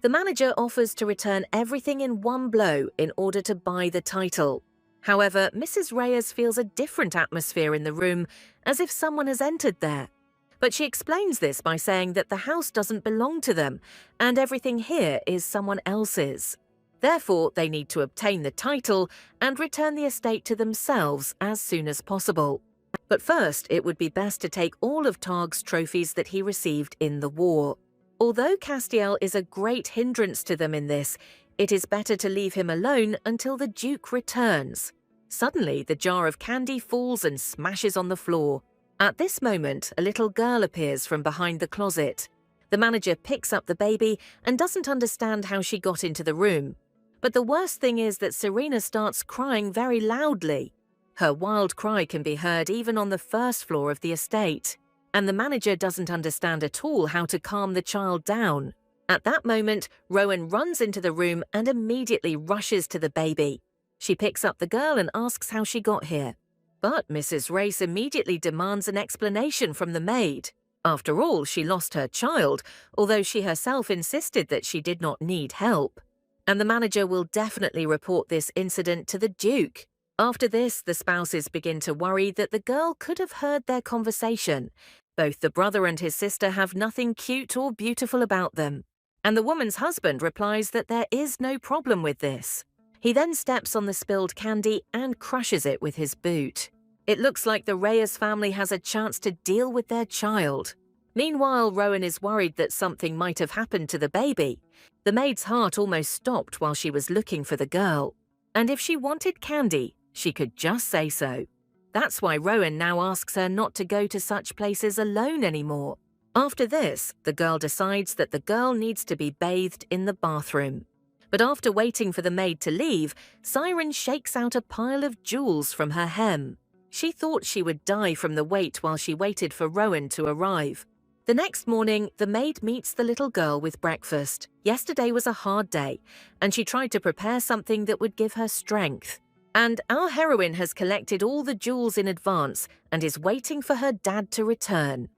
The manager offers to return everything in one blow in order to buy the title. However, Mrs. Reyes feels a different atmosphere in the room, as if someone has entered there. But she explains this by saying that the house doesn't belong to them, and everything here is someone else's. Therefore, they need to obtain the title and return the estate to themselves as soon as possible. But first, it would be best to take all of Targ's trophies that he received in the war. Although Castiel is a great hindrance to them in this, it is better to leave him alone until the Duke returns. Suddenly, the jar of candy falls and smashes on the floor. At this moment, a little girl appears from behind the closet. The manager picks up the baby and doesn't understand how she got into the room. But the worst thing is that Serena starts crying very loudly. Her wild cry can be heard even on the first floor of the estate. And the manager doesn't understand at all how to calm the child down. At that moment, Rowan runs into the room and immediately rushes to the baby. She picks up the girl and asks how she got here. But Mrs. Race immediately demands an explanation from the maid. After all, she lost her child, although she herself insisted that she did not need help. And the manager will definitely report this incident to the Duke. After this, the spouses begin to worry that the girl could have heard their conversation. Both the brother and his sister have nothing cute or beautiful about them. And the woman's husband replies that there is no problem with this. He then steps on the spilled candy and crushes it with his boot. It looks like the Reyes family has a chance to deal with their child. Meanwhile, Rowan is worried that something might have happened to the baby. The maid's heart almost stopped while she was looking for the girl. And if she wanted candy, she could just say so. That's why Rowan now asks her not to go to such places alone anymore. After this, the girl decides that the girl needs to be bathed in the bathroom. But after waiting for the maid to leave, Siren shakes out a pile of jewels from her hem. She thought she would die from the weight while she waited for Rowan to arrive. The next morning, the maid meets the little girl with breakfast. Yesterday was a hard day, and she tried to prepare something that would give her strength. And our heroine has collected all the jewels in advance and is waiting for her dad to return.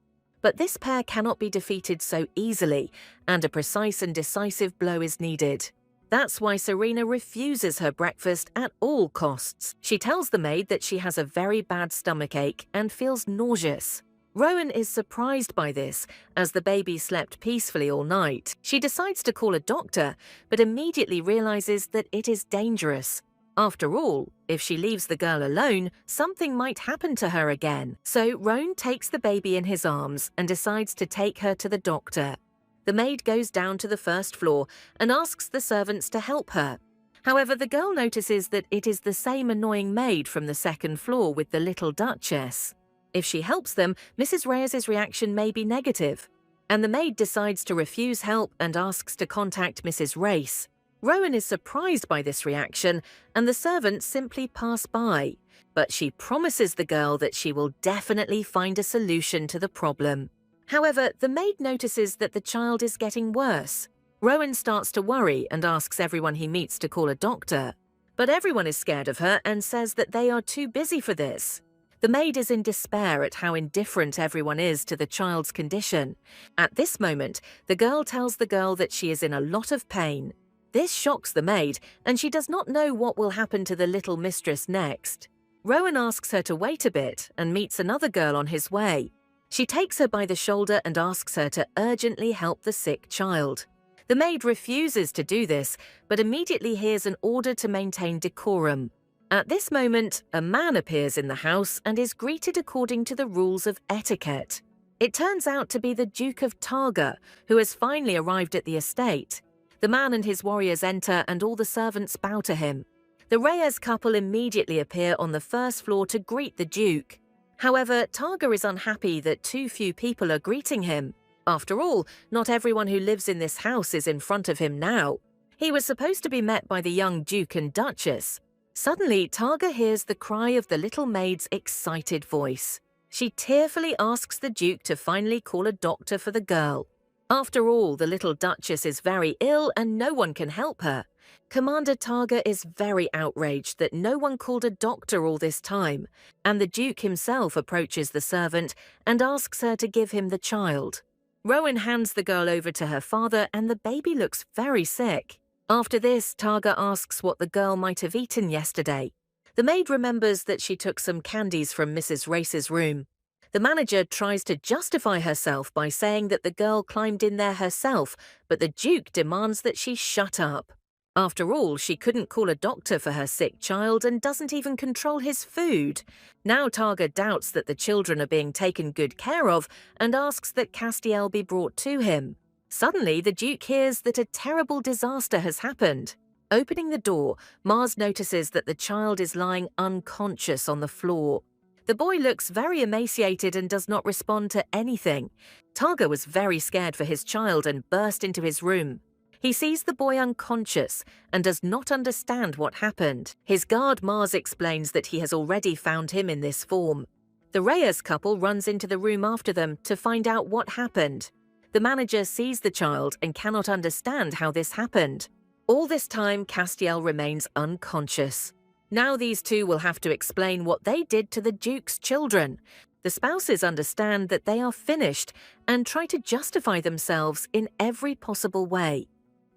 But this pair cannot be defeated so easily, and a precise and decisive blow is needed. That's why Serena refuses her breakfast at all costs. She tells the maid that she has a very bad stomachache and feels nauseous. Rowan is surprised by this, as the baby slept peacefully all night. She decides to call a doctor, but immediately realizes that it is dangerous. After all, if she leaves the girl alone, something might happen to her again. So Rowan takes the baby in his arms and decides to take her to the doctor. The maid goes down to the first floor and asks the servants to help her. However, the girl notices that it is the same annoying maid from the second floor with the little Duchess. If she helps them, Mrs. Reyes's reaction may be negative, and the maid decides to refuse help and asks to contact Mrs. Reyes. Rowan is surprised by this reaction, and the servants simply pass by, but she promises the girl that she will definitely find a solution to the problem. However, the maid notices that the child is getting worse. Rowan starts to worry and asks everyone he meets to call a doctor. But everyone is scared of her and says that they are too busy for this. The maid is in despair at how indifferent everyone is to the child's condition. At this moment, the girl tells the girl that she is in a lot of pain. This shocks the maid, and she does not know what will happen to the little mistress next. Rowan asks her to wait a bit and meets another girl on his way. She takes her by the shoulder and asks her to urgently help the sick child. The maid refuses to do this, but immediately hears an order to maintain decorum. At this moment, a man appears in the house and is greeted according to the rules of etiquette. It turns out to be the Duke of Targa, who has finally arrived at the estate. The man and his warriors enter and all the servants bow to him. The Reyes couple immediately appear on the first floor to greet the Duke. However, Targa is unhappy that too few people are greeting him. After all, not everyone who lives in this house is in front of him now. He was supposed to be met by the young Duke and Duchess. Suddenly, Targa hears the cry of the little maid's excited voice. She tearfully asks the Duke to finally call a doctor for the girl. After all, the little Duchess is very ill and no one can help her. Commander Targa is very outraged that no one called a doctor all this time, and the Duke himself approaches the servant and asks her to give him the child. Rowan hands the girl over to her father and the baby looks very sick. After this, Targa asks what the girl might have eaten yesterday. The maid remembers that she took some candies from Mrs. Race's room. The manager tries to justify herself by saying that the girl climbed in there herself, but the Duke demands that she shut up. After all, she couldn't call a doctor for her sick child and doesn't even control his food. Now Targa doubts that the children are being taken good care of and asks that Castiel be brought to him. Suddenly, the Duke hears that a terrible disaster has happened. Opening the door, Mars notices that the child is lying unconscious on the floor. The boy looks very emaciated and does not respond to anything. Targa was very scared for his child and burst into his room. He sees the boy unconscious and does not understand what happened. His guard Mars explains that he has already found him in this form. The Reyes couple runs into the room after them to find out what happened. The manager sees the child and cannot understand how this happened. All this time, Castiel remains unconscious. Now these two will have to explain what they did to the Duke's children. The spouses understand that they are finished and try to justify themselves in every possible way.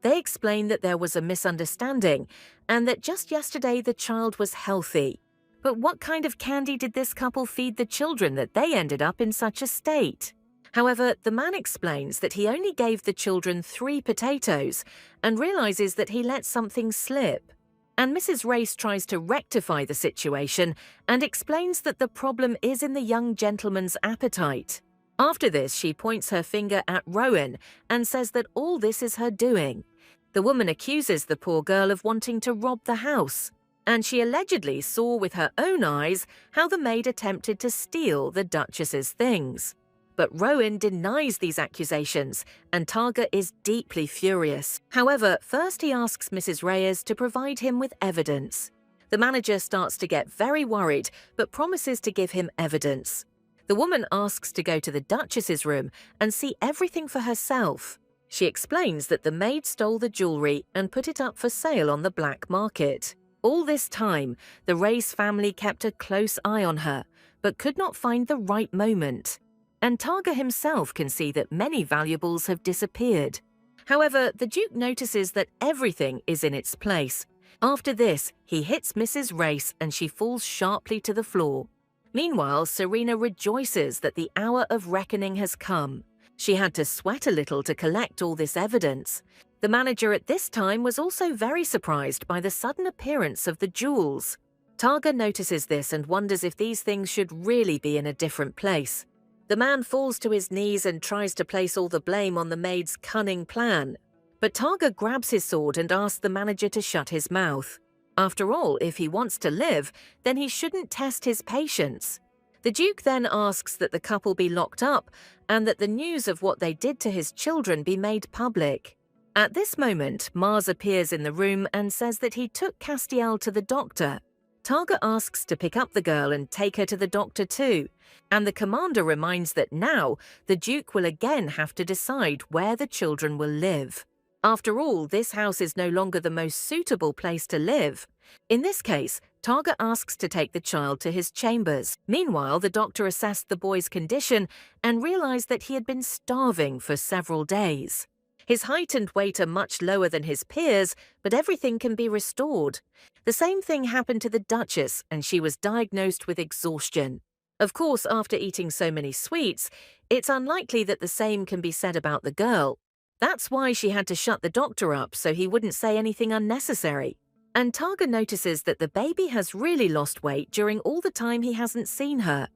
They explain that there was a misunderstanding and that just yesterday the child was healthy. But what kind of candy did this couple feed the children that they ended up in such a state? However, the man explains that he only gave the children 3 potatoes and realizes that he let something slip. And Mrs. Race tries to rectify the situation and explains that the problem is in the young gentleman's appetite. After this, she points her finger at Rowan and says that all this is her doing. The woman accuses the poor girl of wanting to rob the house, and she allegedly saw with her own eyes how the maid attempted to steal the Duchess's things. But Rowan denies these accusations, and Targa is deeply furious. However, first he asks Mrs. Reyes to provide him with evidence. The manager starts to get very worried, but promises to give him evidence. The woman asks to go to the Duchess's room and see everything for herself. She explains that the maid stole the jewelry and put it up for sale on the black market. All this time, the Reyes family kept a close eye on her, but could not find the right moment. And Targa himself can see that many valuables have disappeared. However, the Duke notices that everything is in its place. After this, he hits Mrs. Race and she falls sharply to the floor. Meanwhile, Serena rejoices that the hour of reckoning has come. She had to sweat a little to collect all this evidence. The manager at this time was also very surprised by the sudden appearance of the jewels. Targa notices this and wonders if these things should really be in a different place. The man falls to his knees and tries to place all the blame on the maid's cunning plan. But Targa grabs his sword and asks the manager to shut his mouth. After all, if he wants to live, then he shouldn't test his patience. The Duke then asks that the couple be locked up and that the news of what they did to his children be made public. At this moment, Mars appears in the room and says that he took Castiel to the doctor. Targa asks to pick up the girl and take her to the doctor too, and the commander reminds that now the Duke will again have to decide where the children will live. After all, this house is no longer the most suitable place to live. In this case, Targa asks to take the child to his chambers. Meanwhile, the doctor assessed the boy's condition and realized that he had been starving for several days. His height and weight are much lower than his peers, but everything can be restored. The same thing happened to the Duchess, and she was diagnosed with exhaustion. Of course, after eating so many sweets, it's unlikely that the same can be said about the girl. That's why she had to shut the doctor up so he wouldn't say anything unnecessary. And Targa notices that the baby has really lost weight during all the time he hasn't seen her.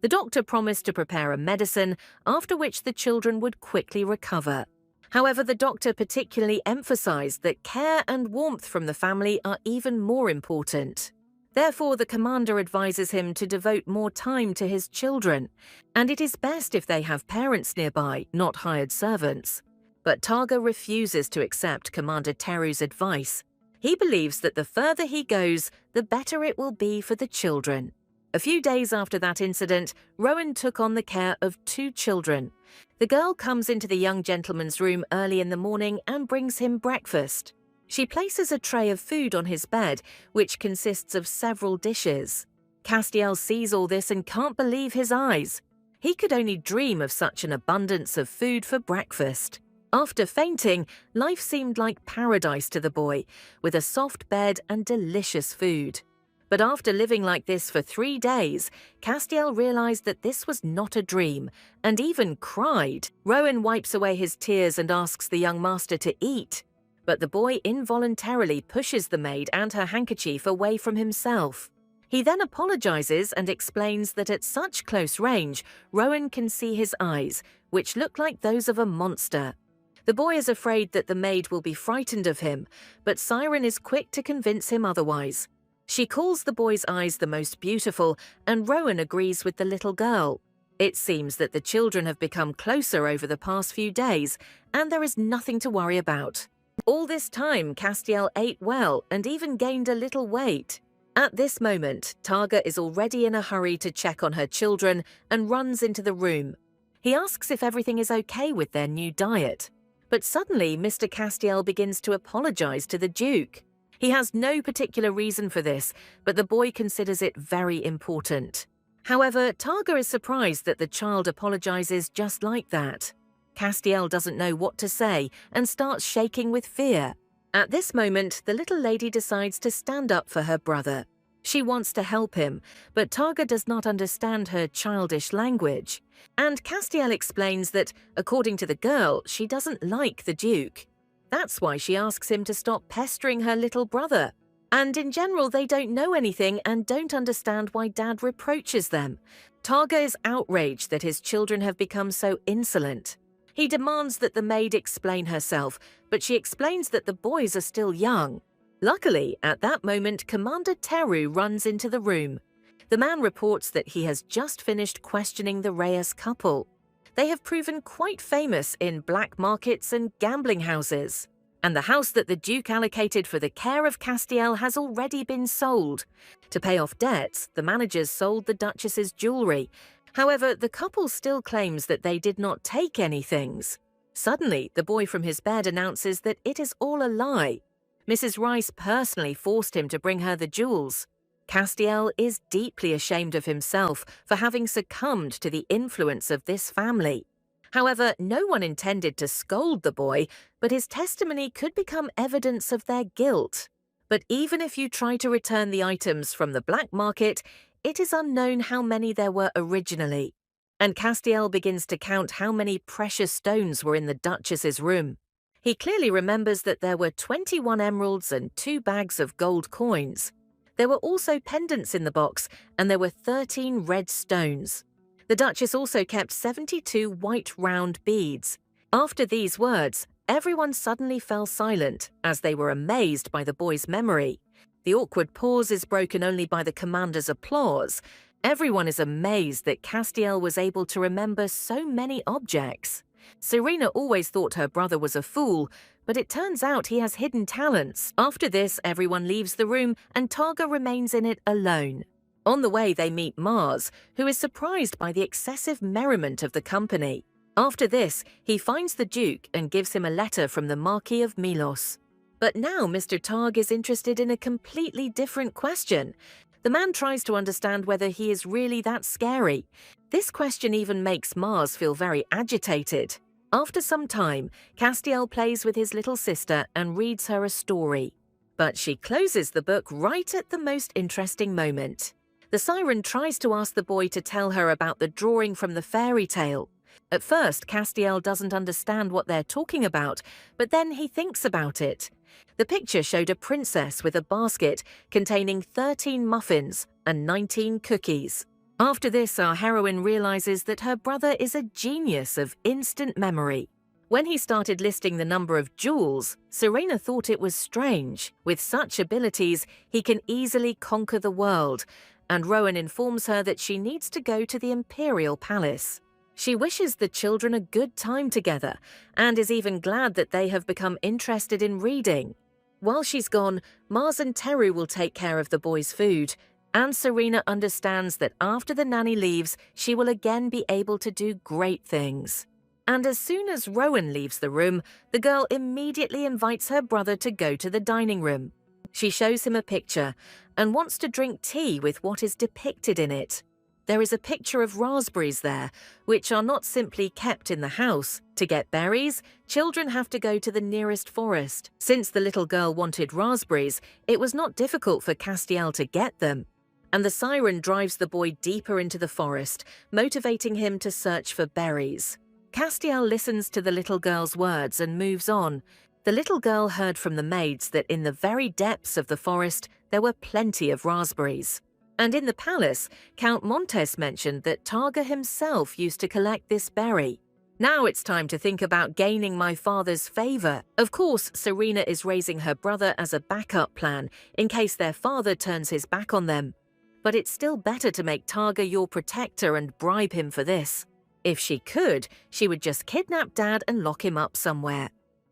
The doctor promised to prepare a medicine, after which the children would quickly recover. However, the doctor particularly emphasized that care and warmth from the family are even more important. Therefore, the commander advises him to devote more time to his children, and it is best if they have parents nearby, not hired servants. But Targa refuses to accept Commander Teru's advice. He believes that the further he goes, the better it will be for the children. A few days after that incident, Rowan took on the care of 2 children. The girl comes into the young gentleman's room early in the morning and brings him breakfast. She places a tray of food on his bed, which consists of several dishes. Castiel sees all this and can't believe his eyes. He could only dream of such an abundance of food for breakfast. After fainting, life seemed like paradise to the boy, with a soft bed and delicious food. But after living like this for 3 days, Castiel realized that this was not a dream, and even cried. Rowan wipes away his tears and asks the young master to eat. But the boy involuntarily pushes the maid and her handkerchief away from himself. He then apologizes and explains that at such close range, Rowan can see his eyes, which look like those of a monster. The boy is afraid that the maid will be frightened of him, but Siren is quick to convince him otherwise. She calls the boy's eyes the most beautiful, and Rowan agrees with the little girl. It seems that the children have become closer over the past few days, and there is nothing to worry about. All this time, Castiel ate well and even gained a little weight. At this moment, Targa is already in a hurry to check on her children and runs into the room. He asks if everything is okay with their new diet. But suddenly, Mr. Castiel begins to apologize to the Duke. He has no particular reason for this, but the boy considers it very important. However, Targa is surprised that the child apologizes just like that. Castiel doesn't know what to say and starts shaking with fear. At this moment, the little lady decides to stand up for her brother. She wants to help him, but Targa does not understand her childish language. And Castiel explains that, according to the girl, she doesn't like the Duke. That's why she asks him to stop pestering her little brother. And in general, they don't know anything and don't understand why Dad reproaches them. Targa is outraged that his children have become so insolent. He demands that the maid explain herself, but she explains that the boys are still young. Luckily, at that moment, Commander Teru runs into the room. The man reports that he has just finished questioning the Reyes couple. They have proven quite famous in black markets and gambling houses. And the house that the Duke allocated for the care of Castiel has already been sold. To pay off debts, the managers sold the Duchess's jewelry. However, the couple still claims that they did not take any things. Suddenly, the boy from his bed announces that it is all a lie. Mrs. Rice personally forced him to bring her the jewels. Castiel is deeply ashamed of himself for having succumbed to the influence of this family. However, no one intended to scold the boy, but his testimony could become evidence of their guilt. But even if you try to return the items from the black market, it is unknown how many there were originally. And Castiel begins to count how many precious stones were in the Duchess's room. He clearly remembers that there were 21 emeralds and 2 bags of gold coins. There were also pendants in the box, and there were 13 red stones. The Duchess also kept 72 white round beads. After these words, everyone suddenly fell silent, as they were amazed by the boy's memory. The awkward pause is broken only by the commander's applause. Everyone is amazed that Castiel was able to remember so many objects. Serena always thought her brother was a fool, but it turns out he has hidden talents. After this, everyone leaves the room and Targa remains in it alone. On the way, they meet Mars, who is surprised by the excessive merriment of the company. After this, he finds the Duke and gives him a letter from the Marquis of Milos. But now Mr. Targ is interested in a completely different question. The man tries to understand whether he is really that scary. This question even makes Mars feel very agitated. After some time, Castiel plays with his little sister and reads her a story. But she closes the book right at the most interesting moment. The siren tries to ask the boy to tell her about the drawing from the fairy tale. At first, Castiel doesn't understand what they're talking about, but then he thinks about it. The picture showed a princess with a basket containing 13 muffins and 19 cookies. After this, our heroine realizes that her brother is a genius of instant memory. When he started listing the number of jewels, Serena thought it was strange. With such abilities, he can easily conquer the world, and Rowan informs her that she needs to go to the Imperial Palace. She wishes the children a good time together, and is even glad that they have become interested in reading. While she's gone, Mars and Teru will take care of the boys' food, and Serena understands that after the nanny leaves, she will again be able to do great things. And as soon as Rowan leaves the room, the girl immediately invites her brother to go to the dining room. She shows him a picture and wants to drink tea with what is depicted in it. There is a picture of raspberries there, which are not simply kept in the house. To get berries, children have to go to the nearest forest. Since the little girl wanted raspberries, it was not difficult for Castiel to get them. And the siren drives the boy deeper into the forest, motivating him to search for berries. Castiel listens to the little girl's words and moves on. The little girl heard from the maids that in the very depths of the forest there were plenty of raspberries. And in the palace, Count Montes mentioned that Targa himself used to collect this berry. Now it's time to think about gaining my father's favor. Of course, Serena is raising her brother as a backup plan in case their father turns his back on them. But it's still better to make Targa your protector and bribe him for this. If she could, she would just kidnap Dad and lock him up somewhere.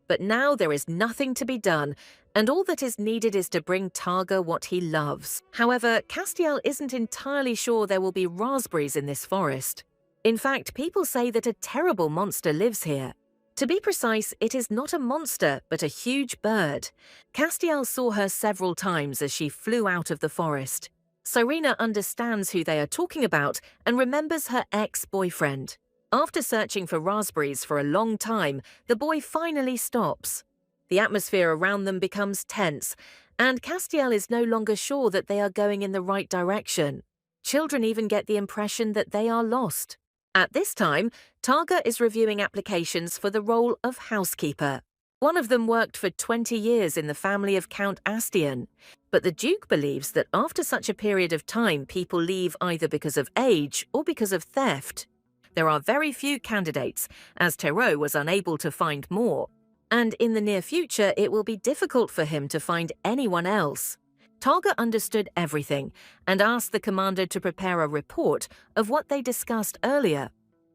But now there is nothing to be done, and all that is needed is to bring Targa what he loves. However, Castiel isn't entirely sure there will be raspberries in this forest. In fact, people say that a terrible monster lives here. To be precise, it is not a monster, but a huge bird. Castiel saw her several times as she flew out of the forest. Serena understands who they are talking about and remembers her ex-boyfriend. After searching for raspberries for a long time, the boy finally stops. The atmosphere around them becomes tense, and Castiel is no longer sure that they are going in the right direction. Children even get the impression that they are lost. At this time, Targa is reviewing applications for the role of housekeeper. One of them worked for 20 years in the family of Count Astian, but the Duke believes that after such a period of time, people leave either because of age or because of theft. There are very few candidates, as Terreau was unable to find more, and in the near future it will be difficult for him to find anyone else. Targa understood everything and asked the commander to prepare a report of what they discussed earlier.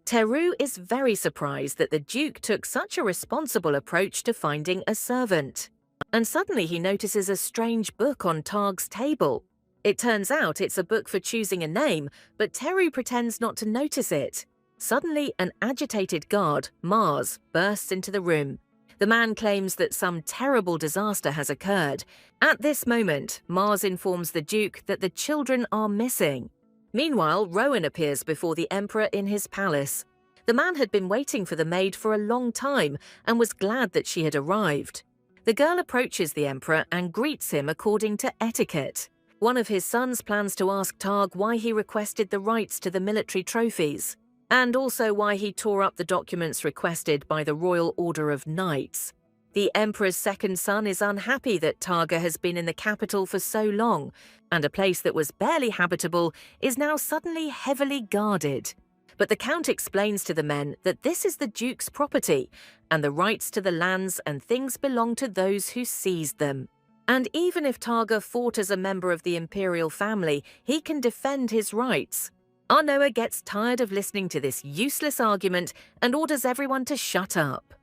Terreau is very surprised that the Duke took such a responsible approach to finding a servant. And suddenly he notices a strange book on Targ's table. It turns out it's a book for choosing a name, but Terreau pretends not to notice it. Suddenly, an agitated guard, Mars, bursts into the room. The man claims that some terrible disaster has occurred. At this moment, Mars informs the Duke that the children are missing. Meanwhile, Rowan appears before the Emperor in his palace. The man had been waiting for the maid for a long time and was glad that she had arrived. The girl approaches the Emperor and greets him according to etiquette. One of his sons plans to ask Targ why he requested the rights to the military trophies, and also why he tore up the documents requested by the Royal Order of Knights. The Emperor's second son is unhappy that Targa has been in the capital for so long, and a place that was barely habitable is now suddenly heavily guarded. But the Count explains to the men that this is the Duke's property, and the rights to the lands and things belong to those who seized them. And even if Targa fought as a member of the imperial family, he can defend his rights. Arnoa gets tired of listening to this useless argument and orders everyone to shut up.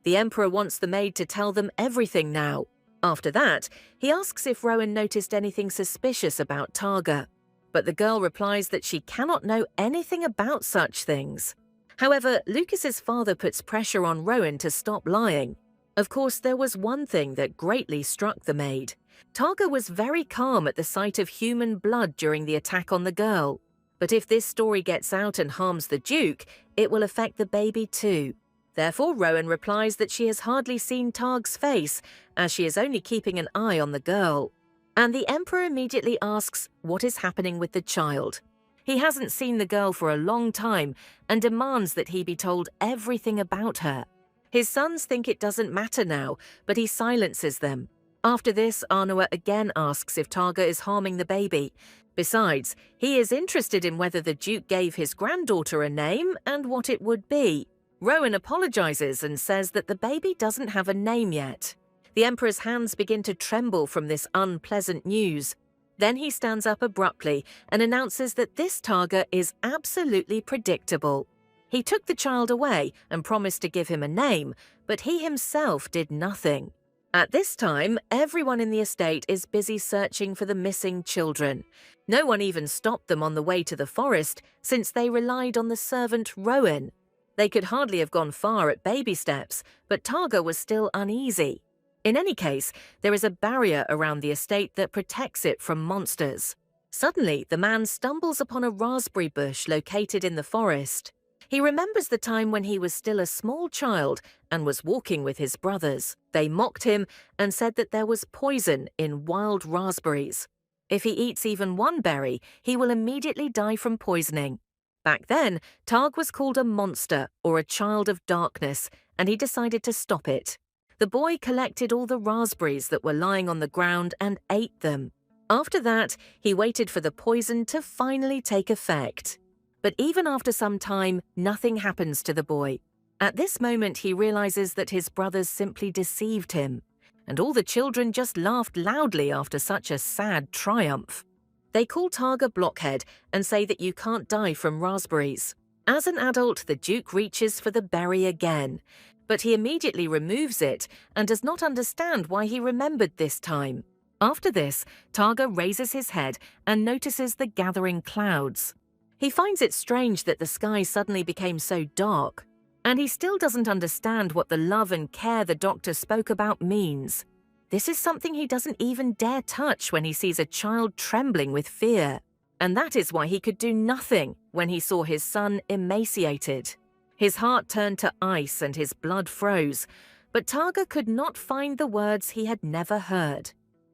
The Emperor wants the maid to tell them everything now. After that, he asks if Rowan noticed anything suspicious about Targa, but the girl replies that she cannot know anything about such things. However, Lucas's father puts pressure on Rowan to stop lying. Of course, there was one thing that greatly struck the maid. Targa was very calm at the sight of human blood during the attack on the girl. But if this story gets out and harms the Duke, it will affect the baby too. Therefore, Rowan replies that she has hardly seen Targ's face, as she is only keeping an eye on the girl. And the Emperor immediately asks what is happening with the child. He hasn't seen the girl for a long time and demands that he be told everything about her. His sons think it doesn't matter now, but he silences them. After this, Arnoa again asks if Targa is harming the baby. Besides, he is interested in whether the Duke gave his granddaughter a name and what it would be. Rowan apologizes and says that the baby doesn't have a name yet. The Emperor's hands begin to tremble from this unpleasant news. Then he stands up abruptly and announces that this Targa is absolutely predictable. He took the child away and promised to give him a name, but he himself did nothing. At this time, everyone in the estate is busy searching for the missing children. No one even stopped them on the way to the forest, since they relied on the servant Rowan. They could hardly have gone far at baby steps, but Targa was still uneasy. In any case, there is a barrier around the estate that protects it from monsters. Suddenly, the man stumbles upon a raspberry bush located in the forest. He remembers the time when he was still a small child and was walking with his brothers. They mocked him and said that there was poison in wild raspberries. If he eats even one berry, he will immediately die from poisoning. Back then, Targ was called a monster or a child of darkness, and he decided to stop it. The boy collected all the raspberries that were lying on the ground and ate them. After that, he waited for the poison to finally take effect. But even after some time, nothing happens to the boy. At this moment, he realizes that his brothers simply deceived him, and all the children just laughed loudly after such a sad triumph. They call Targ a blockhead and say that you can't die from raspberries. As an adult, the Duke reaches for the berry again, but he immediately removes it and does not understand why he remembered this time. After this, Targa raises his head and notices the gathering clouds. He finds it strange that the sky suddenly became so dark, and he still doesn't understand what the love and care the doctor spoke about means. This is something he doesn't even dare touch when he sees a child trembling with fear, and that is why he could do nothing when he saw his son emaciated. His heart turned to ice and his blood froze, but Targa could not find the words he had never heard.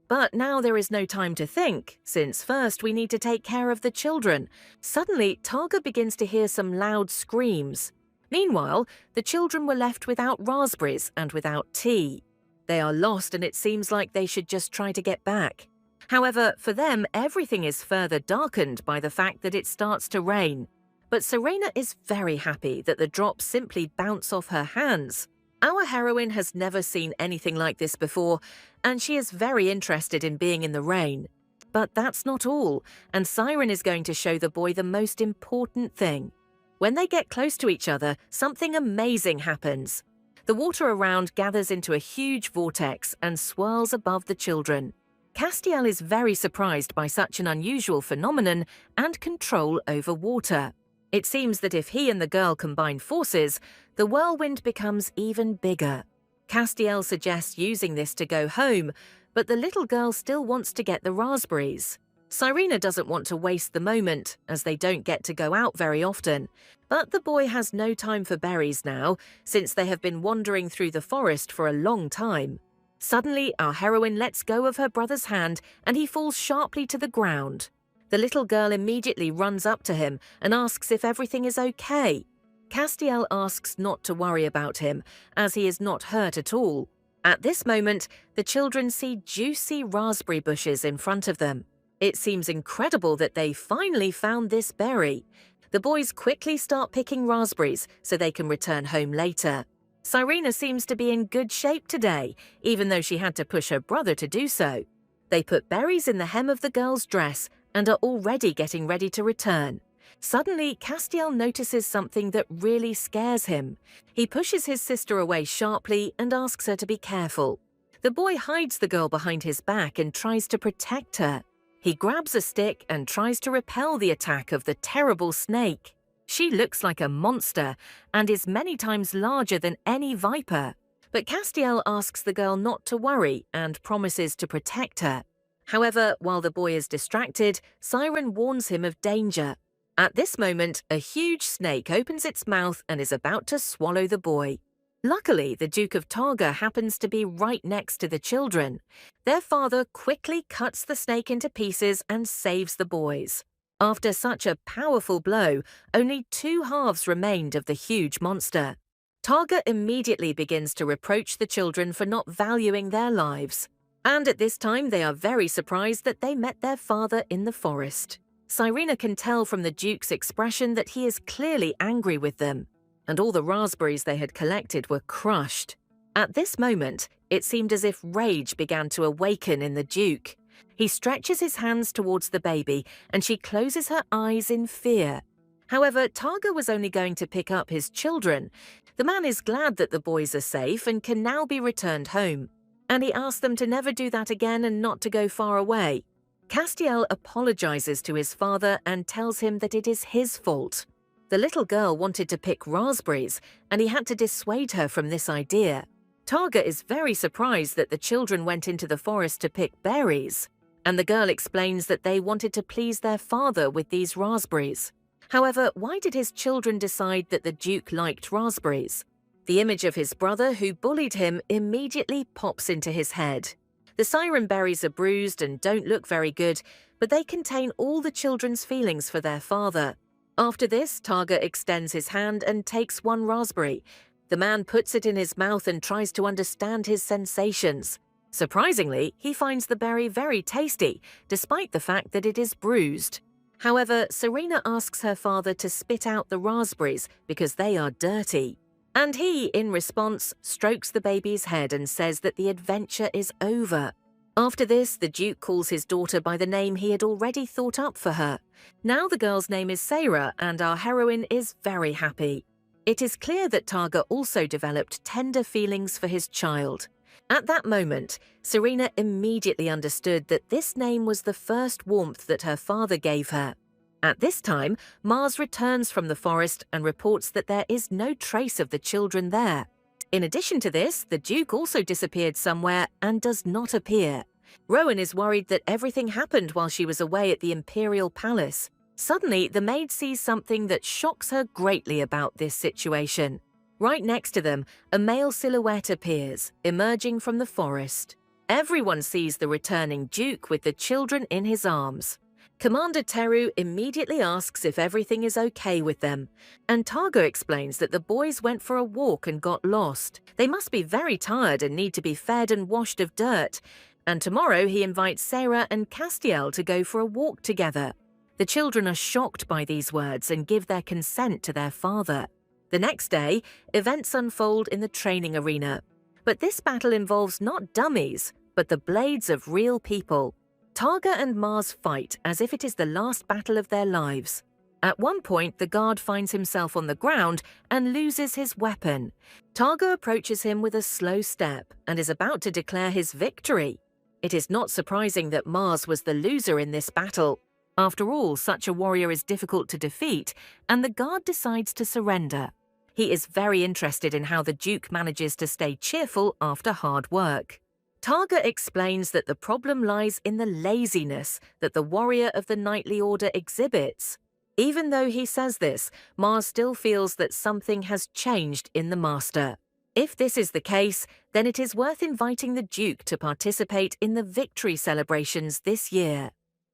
But now there is no time to think, since first we need to take care of the children. Suddenly, Targa begins to hear some loud screams. Meanwhile, the children were left without raspberries and without tea. They are lost and it seems like they should just try to get back. However, for them, everything is further darkened by the fact that it starts to rain. But Serena is very happy that the drops simply bounce off her hands. Our heroine has never seen anything like this before, and she is very interested in being in the rain. But that's not all, and Siren is going to show the boy the most important thing. When they get close to each other, something amazing happens. The water around gathers into a huge vortex and swirls above the children. Castiel is very surprised by such an unusual phenomenon and control over water. It seems that if he and the girl combine forces, the whirlwind becomes even bigger. Castiel suggests using this to go home, but the little girl still wants to get the raspberries. Sirena doesn't want to waste the moment, as they don't get to go out very often. But the boy has no time for berries now, since they have been wandering through the forest for a long time. Suddenly, our heroine lets go of her brother's hand and he falls sharply to the ground. The little girl immediately runs up to him and asks if everything is okay. Castiel asks not to worry about him, as he is not hurt at all. At this moment, the children see juicy raspberry bushes in front of them. It seems incredible that they finally found this berry. The boys quickly start picking raspberries so they can return home later. Sirena seems to be in good shape today, even though she had to push her brother to do so. They put berries in the hem of the girl's dress and are already getting ready to return. Suddenly, Castiel notices something that really scares him. He pushes his sister away sharply and asks her to be careful. The boy hides the girl behind his back and tries to protect her. He grabs a stick and tries to repel the attack of the terrible snake. She looks like a monster and is many times larger than any viper. But Castiel asks the girl not to worry and promises to protect her. However, while the boy is distracted, Siren warns him of danger. At this moment, a huge snake opens its mouth and is about to swallow the boy. Luckily, the Duke of Targa happens to be right next to the children. Their father quickly cuts the snake into pieces and saves the boys. After such a powerful blow, only 2 halves remained of the huge monster. Targa immediately begins to reproach the children for not valuing their lives. And at this time, they are very surprised that they met their father in the forest. Sirena can tell from the Duke's expression that he is clearly angry with them, and all the raspberries they had collected were crushed. At this moment, it seemed as if rage began to awaken in the Duke. He stretches his hands towards the baby, and she closes her eyes in fear. However, Targa was only going to pick up his children. The man is glad that the boys are safe and can now be returned home, and he asks them to never do that again and not to go far away. Castiel apologizes to his father and tells him that it is his fault. The little girl wanted to pick raspberries, and he had to dissuade her from this idea. Targa is very surprised that the children went into the forest to pick berries. and the girl explains that they wanted to please their father with these raspberries. However, why did his children decide that the Duke liked raspberries? The image of his brother who bullied him immediately pops into his head. The siren berries are bruised and don't look very good, but they contain all the children's feelings for their father. After this, Targa extends his hand and takes one raspberry. The man puts it in his mouth and tries to understand his sensations. Surprisingly, he finds the berry very tasty, despite the fact that it is bruised. However, Serena asks her father to spit out the raspberries because they are dirty. And he, in response, strokes the baby's head and says that the adventure is over. After this, the Duke calls his daughter by the name he had already thought up for her. Now the girl's name is Sarah, and our heroine is very happy. It is clear that Targa also developed tender feelings for his child. At that moment, Serena immediately understood that this name was the first warmth that her father gave her. At this time, Mars returns from the forest and reports that there is no trace of the children there. In addition to this, the Duke also disappeared somewhere and does not appear. Rowan is worried that everything happened while she was away at the Imperial Palace. Suddenly, the maid sees something that shocks her greatly about this situation. Right next to them, a male silhouette appears, emerging from the forest. Everyone sees the returning Duke with the children in his arms. Commander Teru immediately asks if everything is okay with them, and Targa explains that the boys went for a walk and got lost. They must be very tired and need to be fed and washed of dirt, and tomorrow he invites Sarah and Castiel to go for a walk together. The children are shocked by these words and give their consent to their father. The next day, events unfold in the training arena. But this battle involves not dummies, but the blades of real people. Targa and Mars fight as if it is the last battle of their lives. At one point, the guard finds himself on the ground and loses his weapon. Targa approaches him with a slow step and is about to declare his victory. It is not surprising that Mars was the loser in this battle. After all, such a warrior is difficult to defeat, and the guard decides to surrender. He is very interested in how the Duke manages to stay cheerful after hard work. Targa explains that the problem lies in the laziness that the warrior of the knightly order exhibits. Even though he says this, Mars still feels that something has changed in the master. If this is the case, then it is worth inviting the Duke to participate in the victory celebrations this year.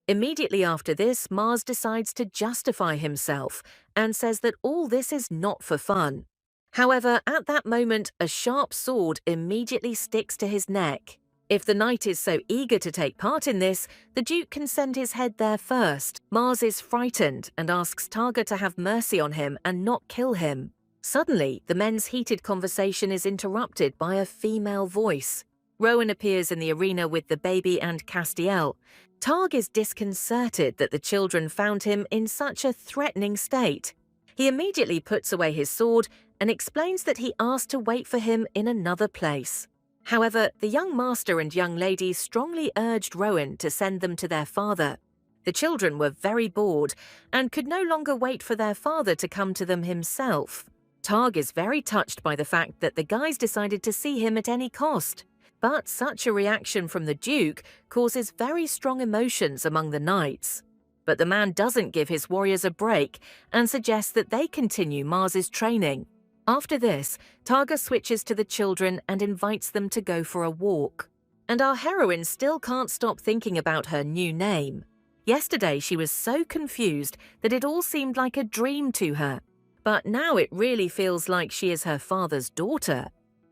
Immediately after this, Mars decides to justify himself and says that all this is not for fun. However, at that moment, a sharp sword immediately sticks to his neck. If the knight is so eager to take part in this, the Duke can send his head there first. Mars is frightened and asks Targa to have mercy on him and not kill him. Suddenly, the men's heated conversation is interrupted by a female voice. Rowan appears in the arena with the baby and Castiel. Targ is disconcerted that the children found him in such a threatening state. He immediately puts away his sword and explains that he asked to wait for him in another place. However, the young master and young lady strongly urged Rowan to send them to their father. The children were very bored and could no longer wait for their father to come to them himself. Targ is very touched by the fact that the guys decided to see him at any cost. But such a reaction from the Duke causes very strong emotions among the knights. But the man doesn't give his warriors a break and suggests that they continue Mars's training. After this, Targa switches to the children and invites them to go for a walk. And our heroine still can't stop thinking about her new name. Yesterday she was so confused that it all seemed like a dream to her. But now it really feels like she is her father's daughter.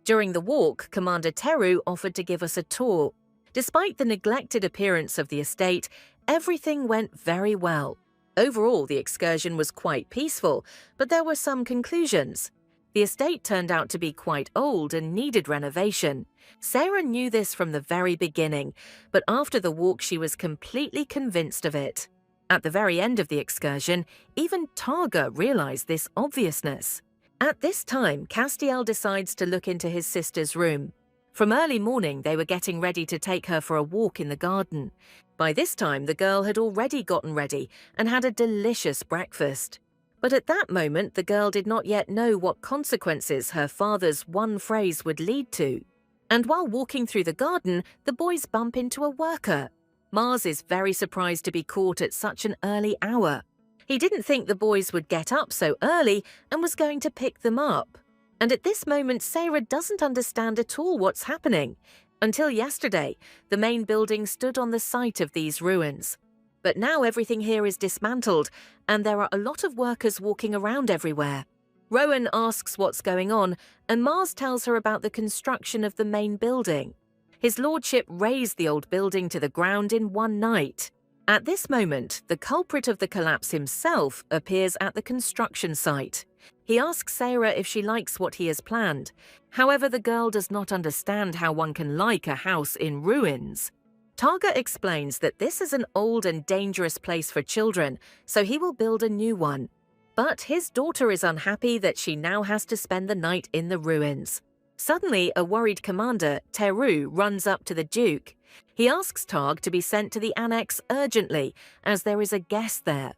During the walk, Commander Teru offered to give us a tour. Despite the neglected appearance of the estate, everything went very well. Overall, the excursion was quite peaceful, but there were some conclusions. The estate turned out to be quite old and needed renovation. Sarah knew this from the very beginning, but after the walk she was completely convinced of it. At the very end of the excursion, even Targa realized this obviousness. At this time, Castiel decides to look into his sister's room. From early morning, they were getting ready to take her for a walk in the garden. By this time, the girl had already gotten ready and had a delicious breakfast. But at that moment, the girl did not yet know what consequences her father's one phrase would lead to. And while walking through the garden, the boys bump into a worker. Mars is very surprised to be caught at such an early hour. He didn't think the boys would get up so early and was going to pick them up. And at this moment, Sarah doesn't understand at all what's happening. Until yesterday, the main building stood on the site of these ruins. But now everything here is dismantled, and there are a lot of workers walking around everywhere. Rowan asks what's going on, and Mars tells her about the construction of the main building. His lordship razed the old building to the ground in one night. At this moment, the culprit of the collapse himself appears at the construction site. He asks Sarah if she likes what he has planned. However, the girl does not understand how one can like a house in ruins. Targa explains that this is an old and dangerous place for children, so he will build a new one. But his daughter is unhappy that she now has to spend the night in the ruins. Suddenly, a worried commander, Teru, runs up to the Duke. He asks Targ to be sent to the annex urgently, as there is a guest there.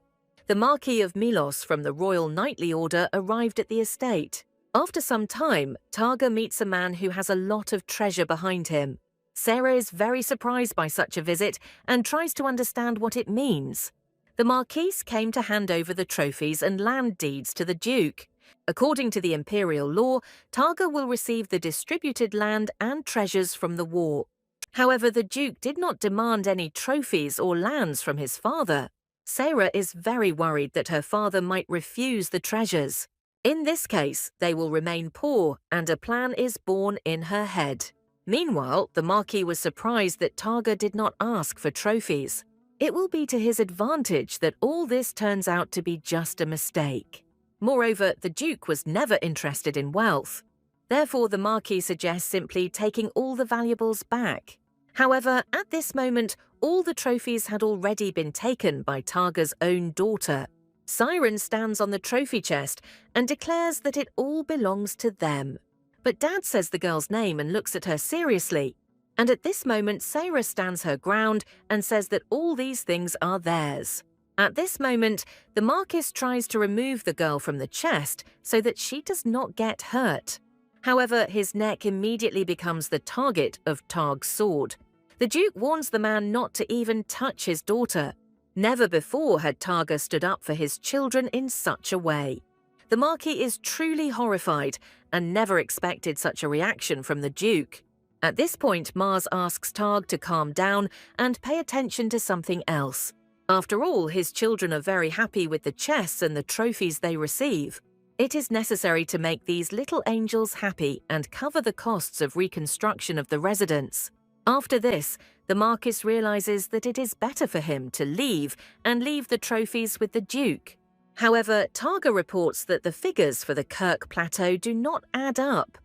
The Marquis of Milos from the Royal Knightly Order arrived at the estate. After some time, Targa meets a man who has a lot of treasure behind him. Sarah is very surprised by such a visit and tries to understand what it means. The Marquis came to hand over the trophies and land deeds to the Duke. According to the imperial law, Targa will receive the distributed land and treasures from the war. However, the Duke did not demand any trophies or lands from his father. Sarah is very worried that her father might refuse the treasures. In this case, they will remain poor, and a plan is born in her head. Meanwhile, the Marquis was surprised that Targa did not ask for trophies. It will be to his advantage that all this turns out to be just a mistake. Moreover, the Duke was never interested in wealth. Therefore, the Marquis suggests simply taking all the valuables back. However, at this moment, all the trophies had already been taken by Targa's own daughter. Siren stands on the trophy chest and declares that it all belongs to them. But Dad says the girl's name and looks at her seriously. And at this moment, Sarah stands her ground and says that all these things are theirs. At this moment, the Marquis tries to remove the girl from the chest so that she does not get hurt. However, his neck immediately becomes the target of Targ's sword. The Duke warns the man not to even touch his daughter. Never before had Targa stood up for his children in such a way. The Marquis is truly horrified and never expected such a reaction from the Duke. At this point, Mars asks Targ to calm down and pay attention to something else. After all, his children are very happy with the chests and the trophies they receive. It is necessary to make these little angels happy and cover the costs of reconstruction of the residence. After this, the Marquis realizes that it is better for him to leave and leave the trophies with the Duke. However, Targa reports that the figures for the Kirk Plateau do not add up.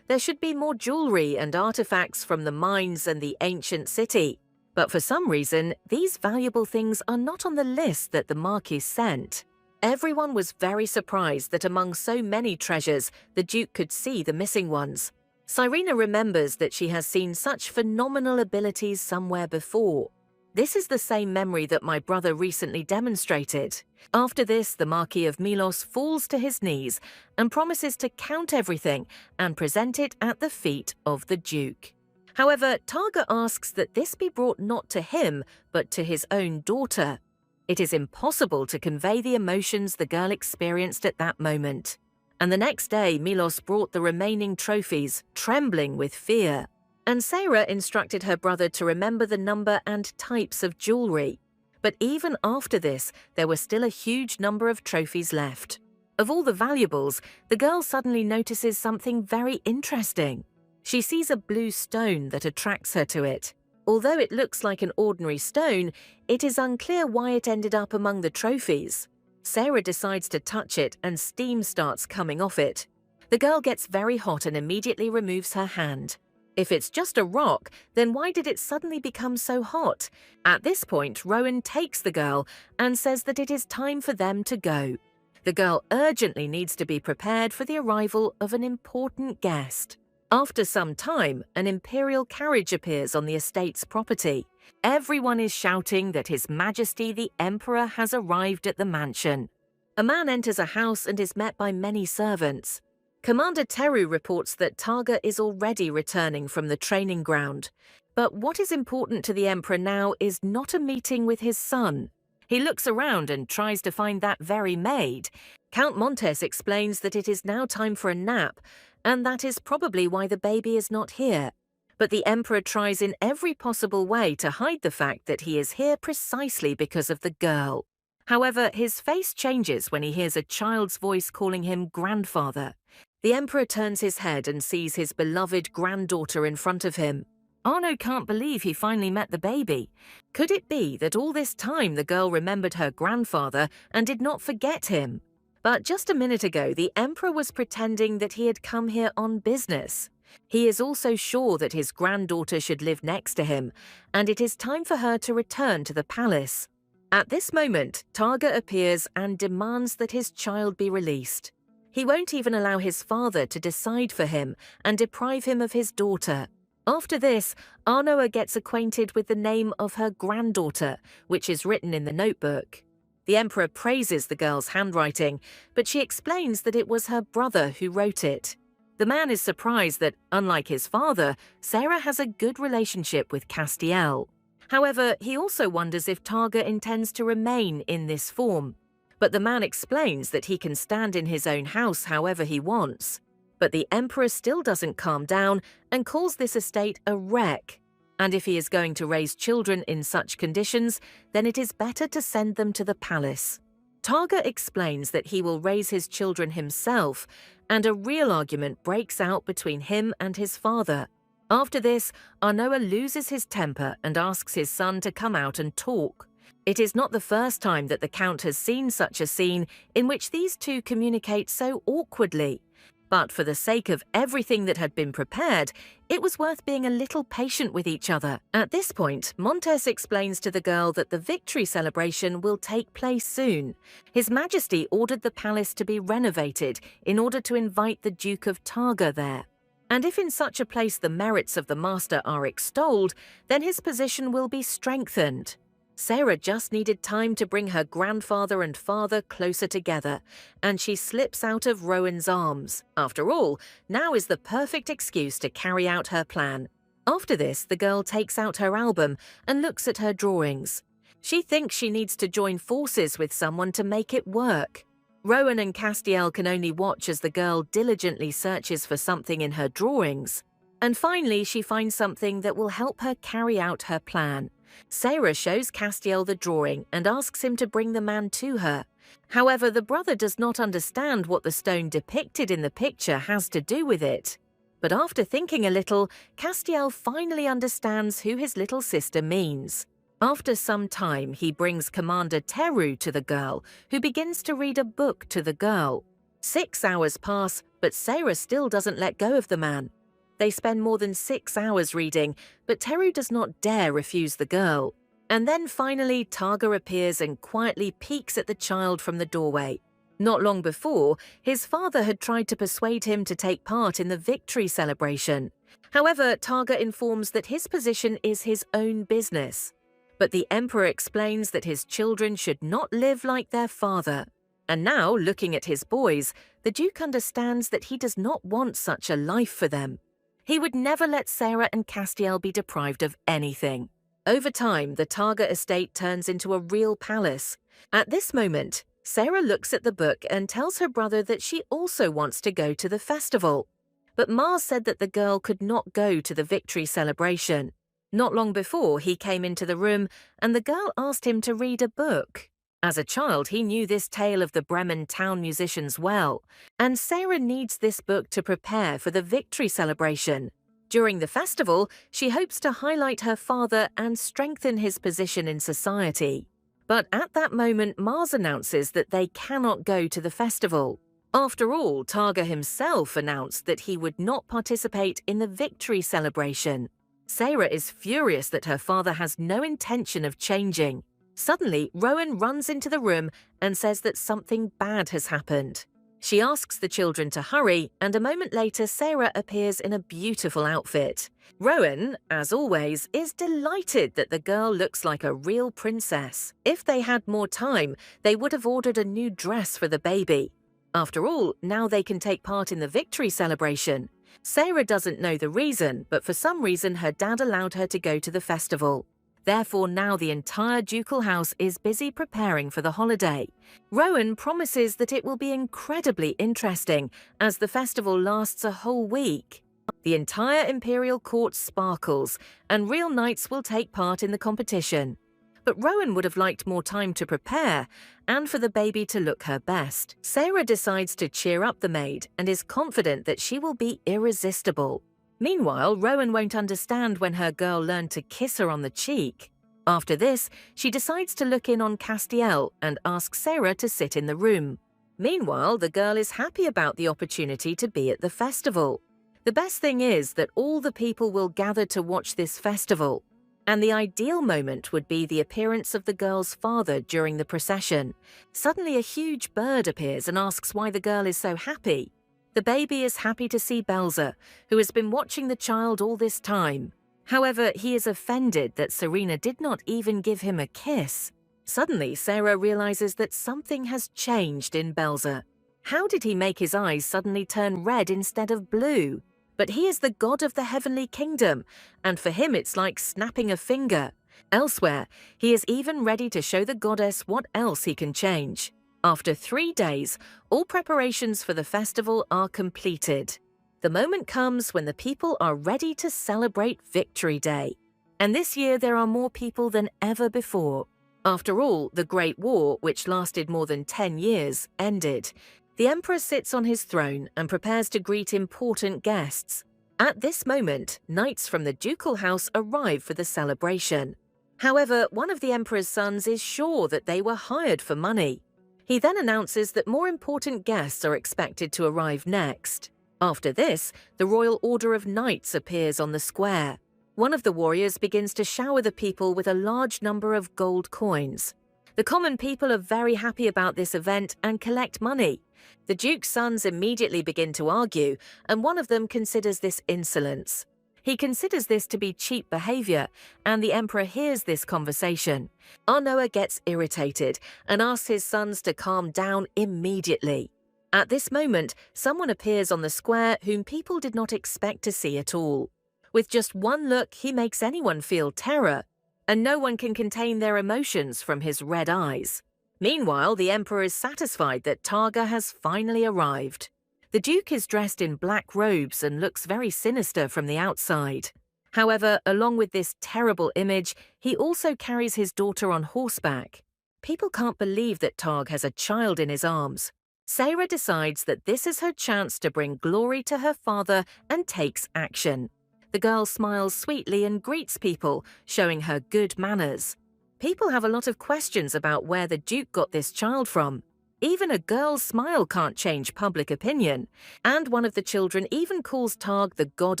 There should be more jewelry and artifacts from the mines and the ancient city. But for some reason, these valuable things are not on the list that the Marquis sent. Everyone was very surprised that among so many treasures, the Duke could see the missing ones. Cyrena remembers that she has seen such phenomenal abilities somewhere before. This is the same memory that my brother recently demonstrated. After this, the Marquis of Milos falls to his knees and promises to count everything and present it at the feet of the Duke. However, Targa asks that this be brought not to him, but to his own daughter. It is impossible to convey the emotions the girl experienced at that moment. And the next day, Milos brought the remaining trophies, trembling with fear. And Sarah instructed her brother to remember the number and types of jewelry. But even after this, there were still a huge number of trophies left. Of all the valuables, the girl suddenly notices something very interesting. She sees a blue stone that attracts her to it. Although it looks like an ordinary stone, it is unclear why it ended up among the trophies. Sarah decides to touch it and steam starts coming off it. The girl gets very hot and immediately removes her hand. If it's just a rock, then why did it suddenly become so hot? At this point, Rowan takes the girl and says that it is time for them to go. The girl urgently needs to be prepared for the arrival of an important guest. After some time, an imperial carriage appears on the estate's property. Everyone is shouting that His Majesty the Emperor has arrived at the mansion. A man enters a house and is met by many servants. Commander Teru reports that Targa is already returning from the training ground. But what is important to the emperor now is not a meeting with his son. He looks around and tries to find that very maid. Count Montes explains that it is now time for a nap, and that is probably why the baby is not here. But the emperor tries in every possible way to hide the fact that he is here precisely because of the girl. However, his face changes when he hears a child's voice calling him grandfather. The emperor turns his head and sees his beloved granddaughter in front of him. Arno can't believe he finally met the baby. Could it be that all this time the girl remembered her grandfather and did not forget him? But just a minute ago, the emperor was pretending that he had come here on business. He is also sure that his granddaughter should live next to him, and it is time for her to return to the palace. At this moment, Targa appears and demands that his child be released. He won't even allow his father to decide for him and deprive him of his daughter. After this, Arnoa gets acquainted with the name of her granddaughter, which is written in the notebook. The emperor praises the girl's handwriting, but she explains that it was her brother who wrote it. The man is surprised that, unlike his father, Sarah has a good relationship with Castiel. However, he also wonders if Targa intends to remain in this form. But the man explains that he can stand in his own house however he wants. But the emperor still doesn't calm down and calls this estate a wreck. And if he is going to raise children in such conditions, then it is better to send them to the palace. Targa explains that he will raise his children himself, and a real argument breaks out between him and his father. After this, Arnoa loses his temper and asks his son to come out and talk. It is not the first time that the Count has seen such a scene in which these two communicate so awkwardly. But for the sake of everything that had been prepared, it was worth being a little patient with each other. At this point, Montes explains to the girl that the victory celebration will take place soon. His Majesty ordered the palace to be renovated in order to invite the Duke of Targa there. And if in such a place the merits of the master are extolled, then his position will be strengthened. Sarah just needed time to bring her grandfather and father closer together, and she slips out of Rowan's arms. After all, now is the perfect excuse to carry out her plan. After this, the girl takes out her album and looks at her drawings. She thinks she needs to join forces with someone to make it work. Rowan and Castiel can only watch as the girl diligently searches for something in her drawings. And finally, she finds something that will help her carry out her plan. Sarah shows Castiel the drawing and asks him to bring the man to her. However, the brother does not understand what the stone depicted in the picture has to do with it. But after thinking a little, Castiel finally understands who his little sister means. After some time, he brings Commander Teru to the girl, who begins to read a book to the girl. 6 hours pass, but Sarah still doesn't let go of the man. They spend more than 6 hours reading, but Teru does not dare refuse the girl. And then finally, Targa appears and quietly peeks at the child from the doorway. Not long before, his father had tried to persuade him to take part in the victory celebration. However, Targa informs that his position is his own business. But the emperor explains that his children should not live like their father. And now, looking at his boys, the Duke understands that he does not want such a life for them. He would never let Sarah and Castiel be deprived of anything. Over time, the Targa estate turns into a real palace. At this moment, Sarah looks at the book and tells her brother that she also wants to go to the festival. But Mars said that the girl could not go to the victory celebration. Not long before, he came into the room and the girl asked him to read a book. As a child, he knew this tale of the Bremen town musicians well, and Sarah needs this book to prepare for the victory celebration. During the festival, she hopes to highlight her father and strengthen his position in society. But at that moment, Mars announces that they cannot go to the festival. After all, Targa himself announced that he would not participate in the victory celebration. Sarah is furious that her father has no intention of changing. Suddenly, Rowan runs into the room and says that something bad has happened. She asks the children to hurry, and a moment later, Sarah appears in a beautiful outfit. Rowan, as always, is delighted that the girl looks like a real princess. If they had more time, they would have ordered a new dress for the baby. After all, now they can take part in the victory celebration. Sarah doesn't know the reason, but for some reason her dad allowed her to go to the festival. Therefore, now the entire ducal house is busy preparing for the holiday. Rowan promises that it will be incredibly interesting, as the festival lasts a whole week. The entire imperial court sparkles, and real knights will take part in the competition. But Rowan would have liked more time to prepare, and for the baby to look her best. Sarah decides to cheer up the maid, and is confident that she will be irresistible. Meanwhile, Rowan won't understand when her girl learned to kiss her on the cheek. After this, she decides to look in on Castiel and asks Sarah to sit in the room. Meanwhile, the girl is happy about the opportunity to be at the festival. The best thing is that all the people will gather to watch this festival, and the ideal moment would be the appearance of the girl's father during the procession. Suddenly, a huge bird appears and asks why the girl is so happy. The baby is happy to see Belzer, who has been watching the child all this time. However, he is offended that Serena did not even give him a kiss. Suddenly, Sarah realizes that something has changed in Belzer. How did he make his eyes suddenly turn red instead of blue? But he is the god of the heavenly kingdom, and for him it's like snapping a finger. Elsewhere, he is even ready to show the goddess what else he can change. After 3 days, all preparations for the festival are completed. The moment comes when the people are ready to celebrate Victory Day. And this year there are more people than ever before. After all, the Great War, which lasted more than 10 years, ended. The emperor sits on his throne and prepares to greet important guests. At this moment, knights from the ducal house arrive for the celebration. However, one of the emperor's sons is sure that they were hired for money. He then announces that more important guests are expected to arrive next. After this, the Royal Order of Knights appears on the square. One of the warriors begins to shower the people with a large number of gold coins. The common people are very happy about this event and collect money. The Duke's sons immediately begin to argue, and one of them considers this insolence. He considers this to be cheap behavior, and the emperor hears this conversation. Arnoa gets irritated and asks his sons to calm down immediately. At this moment, someone appears on the square whom people did not expect to see at all. With just one look, he makes anyone feel terror, and no one can contain their emotions from his red eyes. Meanwhile, the emperor is satisfied that Targa has finally arrived. The Duke is dressed in black robes and looks very sinister from the outside. However, along with this terrible image, he also carries his daughter on horseback. People can't believe that Targ has a child in his arms. Sarah decides that this is her chance to bring glory to her father and takes action. The girl smiles sweetly and greets people, showing her good manners. People have a lot of questions about where the Duke got this child from. Even a girl's smile can't change public opinion, and one of the children even calls Targ the god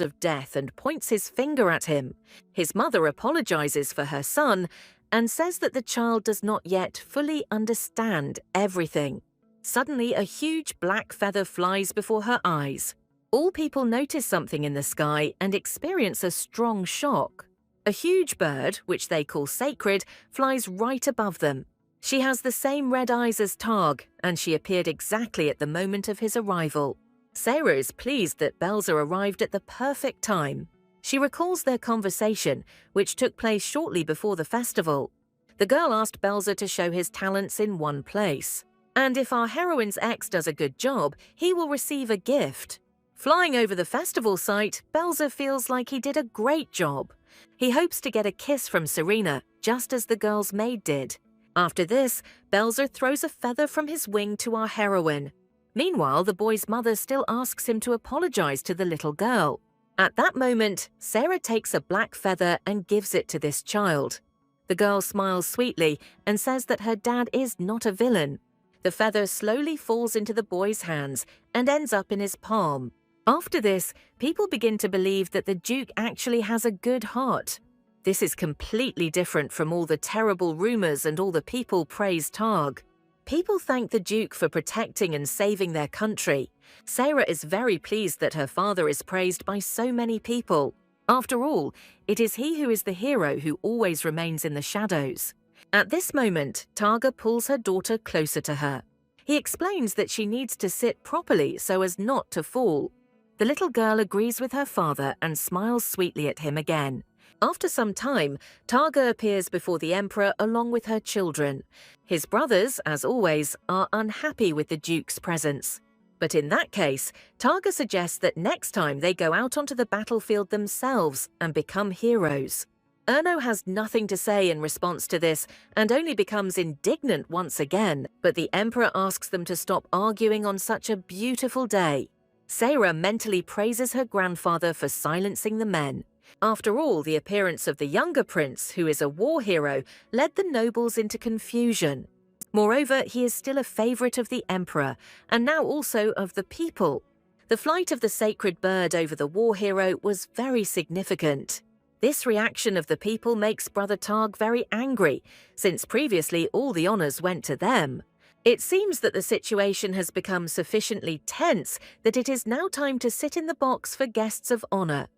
of death and points his finger at him. His mother apologizes for her son and says that the child does not yet fully understand everything. Suddenly, a huge black feather flies before her eyes. All people notice something in the sky and experience a strong shock. A huge bird, which they call sacred, flies right above them. She has the same red eyes as Targ, and she appeared exactly at the moment of his arrival. Sarah is pleased that Belzer arrived at the perfect time. She recalls their conversation, which took place shortly before the festival. The girl asked Belzer to show his talents in one place. And if our heroine's ex does a good job, he will receive a gift. Flying over the festival site, Belzer feels like he did a great job. He hopes to get a kiss from Serena, just as the girl's maid did. After this, Belzer throws a feather from his wing to our heroine. Meanwhile, the boy's mother still asks him to apologize to the little girl. At that moment, Sarah takes a black feather and gives it to this child. The girl smiles sweetly and says that her dad is not a villain. The feather slowly falls into the boy's hands and ends up in his palm. After this, people begin to believe that the Duke actually has a good heart. This is completely different from all the terrible rumors and all the people praise Targ. People thank the Duke for protecting and saving their country. Sarah is very pleased that her father is praised by so many people. After all, it is he who is the hero who always remains in the shadows. At this moment, Targa pulls her daughter closer to her. He explains that she needs to sit properly so as not to fall. The little girl agrees with her father and smiles sweetly at him again. After some time, Targa appears before the emperor along with her children. His brothers, as always, are unhappy with the duke's presence. But in that case, Targa suggests that next time they go out onto the battlefield themselves and become heroes. Erno has nothing to say in response to this and only becomes indignant once again, but the emperor asks them to stop arguing on such a beautiful day. Sarah mentally praises her grandfather for silencing the men. After all, the appearance of the younger prince, who is a war hero, led the nobles into confusion. Moreover, he is still a favorite of the emperor, and now also of the people. The flight of the sacred bird over the war hero was very significant. This reaction of the people makes Brother Targ very angry, since previously all the honors went to them. It seems that the situation has become sufficiently tense that it is now time to sit in the box for guests of honor.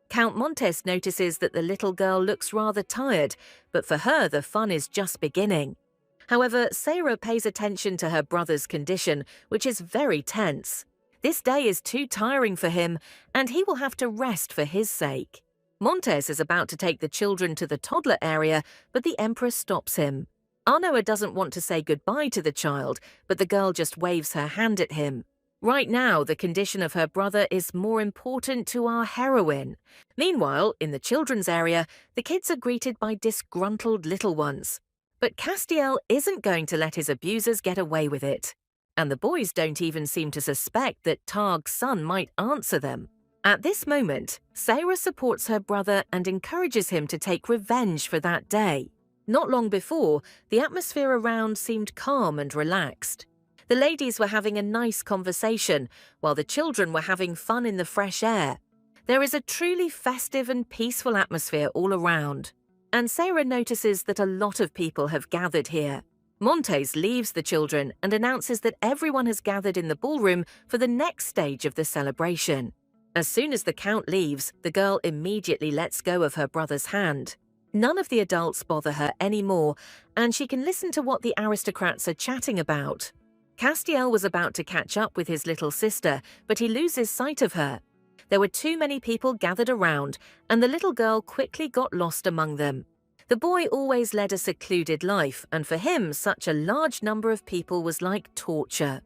Count Montes notices that the little girl looks rather tired, but for her the fun is just beginning. However, Sarah pays attention to her brother's condition, which is very tense. This day is too tiring for him, and he will have to rest for his sake. Montes is about to take the children to the toddler area, but the emperor stops him. Arnoa doesn't want to say goodbye to the child, but the girl just waves her hand at him. Right now, the condition of her brother is more important to our heroine. Meanwhile, in the children's area, the kids are greeted by disgruntled little ones. But Castiel isn't going to let his abusers get away with it. And the boys don't even seem to suspect that Targ's son might answer them. At this moment, Sarah supports her brother and encourages him to take revenge for that day. Not long before, the atmosphere around seemed calm and relaxed. The ladies were having a nice conversation, while the children were having fun in the fresh air. There is a truly festive and peaceful atmosphere all around. And Sarah notices that a lot of people have gathered here. Montes leaves the children and announces that everyone has gathered in the ballroom for the next stage of the celebration. As soon as the count leaves, the girl immediately lets go of her brother's hand. None of the adults bother her anymore, and she can listen to what the aristocrats are chatting about. Castiel was about to catch up with his little sister, but he loses sight of her. There were too many people gathered around, and the little girl quickly got lost among them. The boy always led a secluded life, and for him such a large number of people was like torture.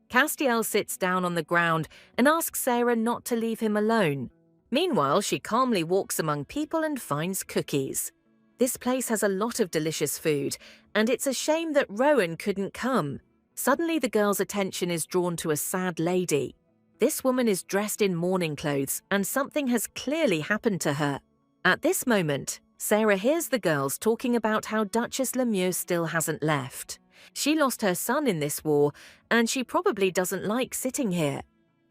Castiel sits down on the ground and asks Sarah not to leave him alone. Meanwhile, she calmly walks among people and finds cookies. This place has a lot of delicious food, and it's a shame that Rowan couldn't come. Suddenly, the girl's attention is drawn to a sad lady. This woman is dressed in mourning clothes, and something has clearly happened to her. At this moment, Sarah hears the girls talking about how Duchess Lemieux still hasn't left. She lost her son in this war, and she probably doesn't like sitting here.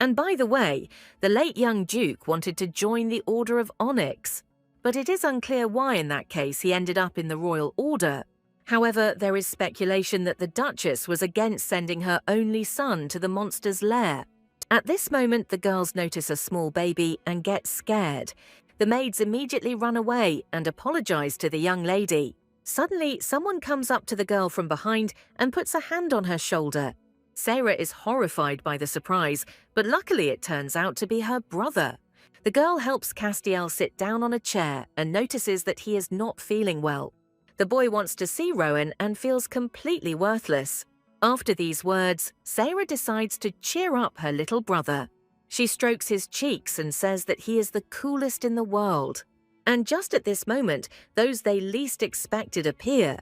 And by the way, the late young Duke wanted to join the Order of Onyx, but it is unclear why in that case he ended up in the Royal Order. However, there is speculation that the Duchess was against sending her only son to the monster's lair. At this moment, the girls notice a small baby and get scared. The maids immediately run away and apologize to the young lady. Suddenly, someone comes up to the girl from behind and puts a hand on her shoulder. Sarah is horrified by the surprise, but luckily it turns out to be her brother. The girl helps Castiel sit down on a chair and notices that he is not feeling well. The boy wants to see Rowan and feels completely worthless. After these words, Sarah decides to cheer up her little brother. She strokes his cheeks and says that he is the coolest in the world. And just at this moment, those they least expected appear.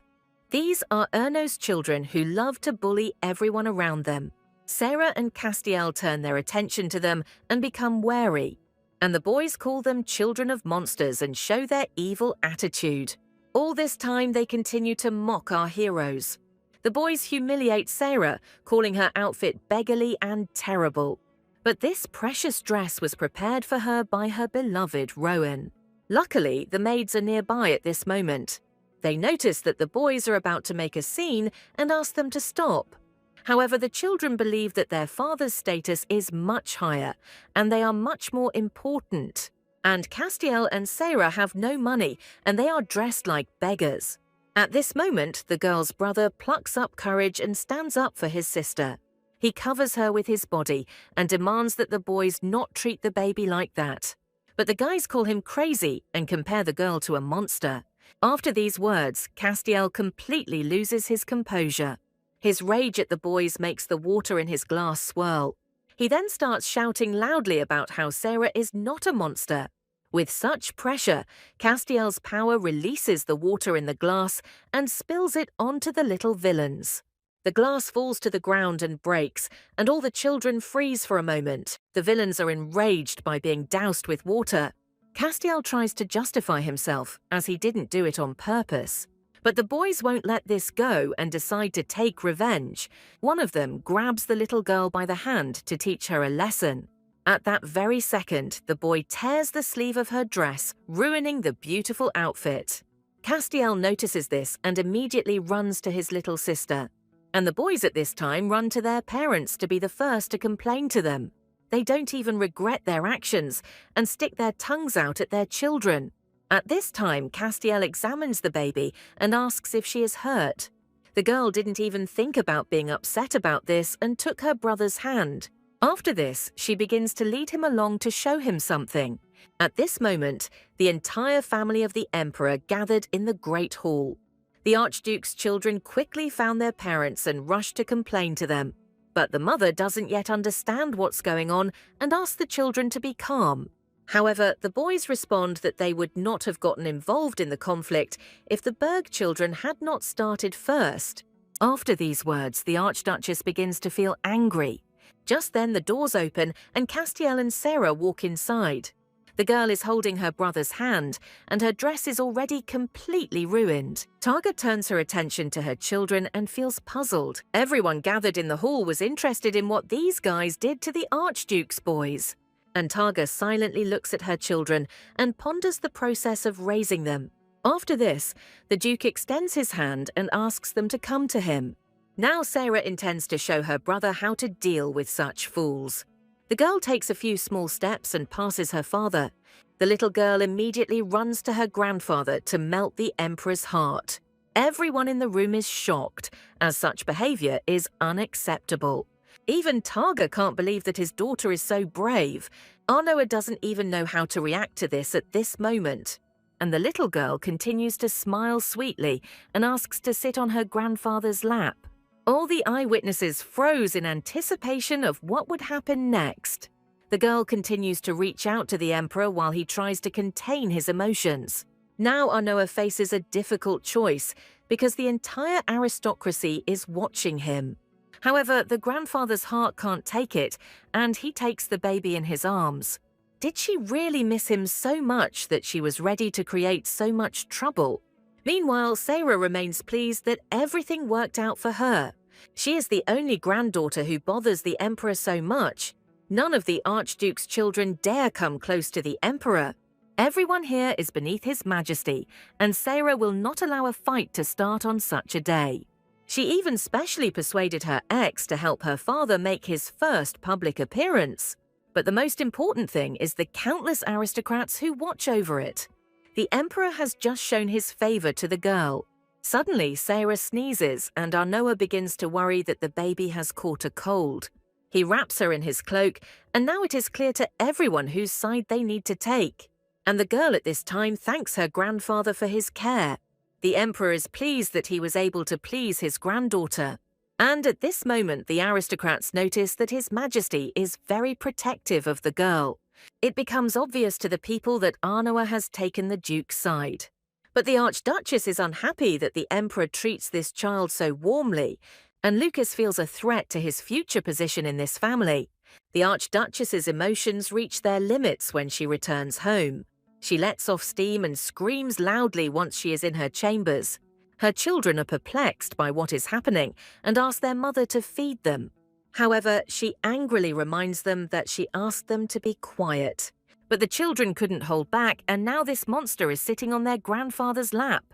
These are Erno's children who love to bully everyone around them. Sarah and Castiel turn their attention to them and become wary. And the boys call them children of monsters and show their evil attitude. All this time, they continue to mock our heroes. The boys humiliate Sarah, calling her outfit beggarly and terrible. But this precious dress was prepared for her by her beloved Rowan. Luckily, the maids are nearby at this moment. They notice that the boys are about to make a scene and ask them to stop. However, the children believe that their father's status is much higher, and they are much more important. And Castiel and Sarah have no money, and they are dressed like beggars. At this moment, the girl's brother plucks up courage and stands up for his sister. He covers her with his body and demands that the boys not treat the baby like that. But the guys call him crazy and compare the girl to a monster. After these words, Castiel completely loses his composure. His rage at the boys makes the water in his glass swirl. He then starts shouting loudly about how Sarah is not a monster. With such pressure, Castiel's power releases the water in the glass and spills it onto the little villains. The glass falls to the ground and breaks, and all the children freeze for a moment. The villains are enraged by being doused with water. Castiel tries to justify himself, as he didn't do it on purpose. But the boys won't let this go and decide to take revenge. One of them grabs the little girl by the hand to teach her a lesson. At that very second, the boy tears the sleeve of her dress, ruining the beautiful outfit. Castiel notices this and immediately runs to his little sister. And the boys at this time run to their parents to be the first to complain to them. They don't even regret their actions and stick their tongues out at their children. At this time, Castiel examines the baby and asks if she is hurt. The girl didn't even think about being upset about this and took her brother's hand. After this, she begins to lead him along to show him something. At this moment, the entire family of the emperor gathered in the Great Hall. The Archduke's children quickly found their parents and rushed to complain to them. But the mother doesn't yet understand what's going on and asks the children to be calm. However, the boys respond that they would not have gotten involved in the conflict if the Berg children had not started first. After these words, the Archduchess begins to feel angry. Just then the doors open and Castiel and Sarah walk inside. The girl is holding her brother's hand, and her dress is already completely ruined. Targa turns her attention to her children and feels puzzled. Everyone gathered in the hall was interested in what these guys did to the Archduke's boys. And Targa silently looks at her children and ponders the process of raising them. After this, the Duke extends his hand and asks them to come to him. Now Sarah intends to show her brother how to deal with such fools. The girl takes a few small steps and passes her father. The little girl immediately runs to her grandfather to melt the emperor's heart. Everyone in the room is shocked, as such behavior is unacceptable. Even Targa can't believe that his daughter is so brave. Arnoa doesn't even know how to react to this at this moment. And the little girl continues to smile sweetly and asks to sit on her grandfather's lap. All the eyewitnesses froze in anticipation of what would happen next. The girl continues to reach out to the emperor while he tries to contain his emotions. Now Arnoa faces a difficult choice because the entire aristocracy is watching him. However, the grandfather's heart can't take it, and he takes the baby in his arms. Did she really miss him so much that she was ready to create so much trouble? Meanwhile, Sarah remains pleased that everything worked out for her. She is the only granddaughter who bothers the emperor so much. None of the Archduke's children dare come close to the emperor. Everyone here is beneath his majesty, and Sarah will not allow a fight to start on such a day. She even specially persuaded her ex to help her father make his first public appearance. But the most important thing is the countless aristocrats who watch over it. The emperor has just shown his favor to the girl. Suddenly, Sarah sneezes, and Arnoa begins to worry that the baby has caught a cold. He wraps her in his cloak, and now it is clear to everyone whose side they need to take. And the girl at this time thanks her grandfather for his care. The emperor is pleased that he was able to please his granddaughter. And at this moment, the aristocrats notice that His Majesty is very protective of the girl. It becomes obvious to the people that Arnoa has taken the Duke's side. But the Archduchess is unhappy that the Emperor treats this child so warmly, and Lucas feels a threat to his future position in this family. The Archduchess's emotions reach their limits when she returns home. She lets off steam and screams loudly once she is in her chambers. Her children are perplexed by what is happening and ask their mother to feed them. However, she angrily reminds them that she asked them to be quiet. But the children couldn't hold back, and now this monster is sitting on their grandfather's lap.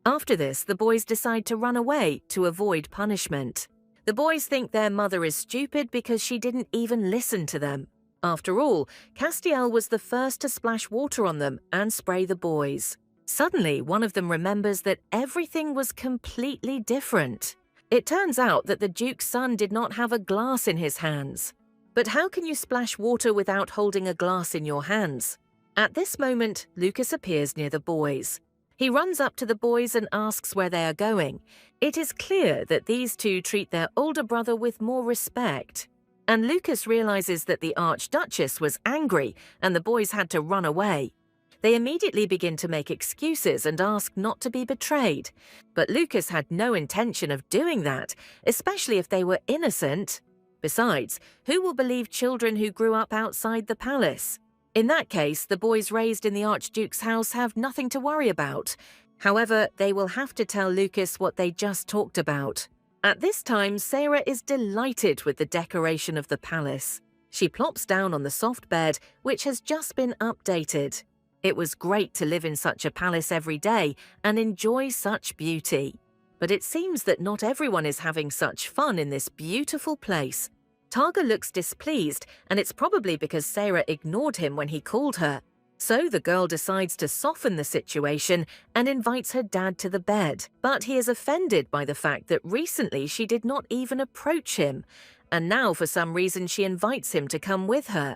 After this, the boys decide to run away to avoid punishment. The boys think their mother is stupid because she didn't even listen to them. After all, Castiel was the first to splash water on them and spray the boys. Suddenly, one of them remembers that everything was completely different. It turns out that the Duke's son did not have a glass in his hands. But how can you splash water without holding a glass in your hands? At this moment, Lucas appears near the boys. He runs up to the boys and asks where they are going. It is clear that these two treat their older brother with more respect. And Lucas realizes that the Archduchess was angry and the boys had to run away. They immediately begin to make excuses and ask not to be betrayed. But Lucas had no intention of doing that, especially if they were innocent. Besides, who will believe children who grew up outside the palace? In that case, the boys raised in the Archduke's house have nothing to worry about. However, they will have to tell Lucas what they just talked about. At this time, Sarah is delighted with the decoration of the palace. She plops down on the soft bed, which has just been updated. It was great to live in such a palace every day and enjoy such beauty. But it seems that not everyone is having such fun in this beautiful place. Targa looks displeased, and it's probably because Sarah ignored him when he called her. So the girl decides to soften the situation and invites her dad to the bed. But he is offended by the fact that recently she did not even approach him, and now for some reason she invites him to come with her.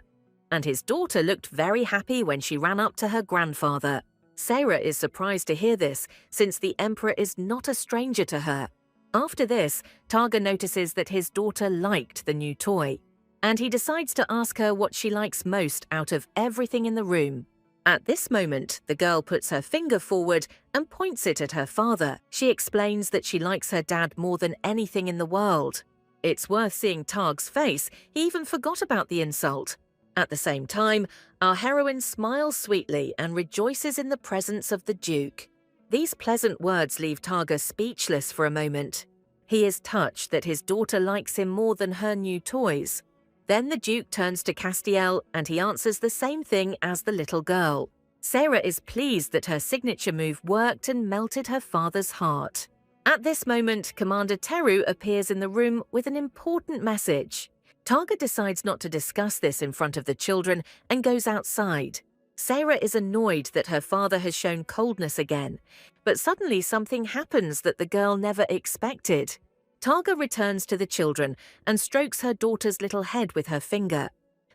And his daughter looked very happy when she ran up to her grandfather. Sarah is surprised to hear this, since the emperor is not a stranger to her. After this, Targa notices that his daughter liked the new toy, and he decides to ask her what she likes most out of everything in the room. At this moment, the girl puts her finger forward and points it at her father. She explains that she likes her dad more than anything in the world. It's worth seeing Targ's face. He even forgot about the insult. At the same time, our heroine smiles sweetly and rejoices in the presence of the Duke. These pleasant words leave Targa speechless for a moment. He is touched that his daughter likes him more than her new toys. Then the Duke turns to Castiel and he answers the same thing as the little girl. Sarah is pleased that her signature move worked and melted her father's heart. At this moment, Commander Teru appears in the room with an important message. Targa decides not to discuss this in front of the children and goes outside. Sarah is annoyed that her father has shown coldness again, but suddenly something happens that the girl never expected. Targa returns to the children and strokes her daughter's little head with her finger.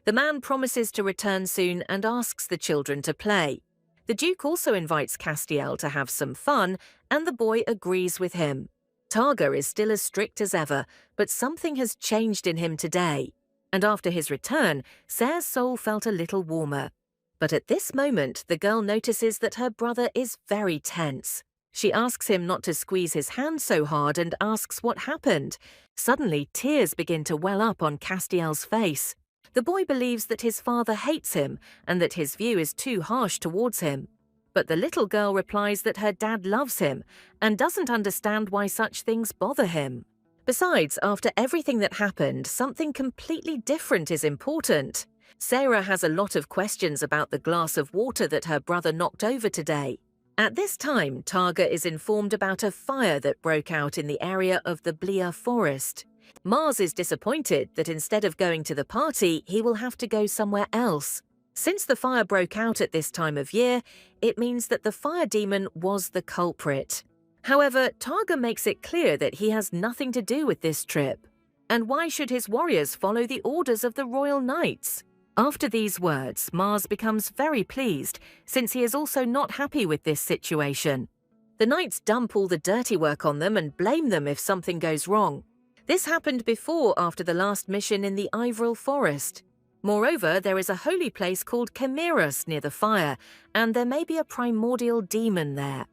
The man promises to return soon and asks the children to play. The Duke also invites Castiel to have some fun, and the boy agrees with him. Targa is still as strict as ever, but something has changed in him today. And after his return, Sarah's soul felt a little warmer. But at this moment, the girl notices that her brother is very tense. She asks him not to squeeze his hand so hard and asks what happened. Suddenly, tears begin to well up on Castiel's face. The boy believes that his father hates him and that his view is too harsh towards him. But the little girl replies that her dad loves him and doesn't understand why such things bother him. Besides, after everything that happened, something completely different is important. Sarah has a lot of questions about the glass of water that her brother knocked over today. At this time, Targa is informed about a fire that broke out in the area of the Blia forest. Mars is disappointed that instead of going to the party, he will have to go somewhere else. Since the fire broke out at this time of year, it means that the fire demon was the culprit. However, Targa makes it clear that he has nothing to do with this trip. And why should his warriors follow the orders of the royal knights? After these words, Mars becomes very pleased, since he is also not happy with this situation. The knights dump all the dirty work on them and blame them if something goes wrong. This happened before after the last mission in the Ivoril Forest. Moreover, there is a holy place called Chimeras near the fire, and there may be a primordial demon there.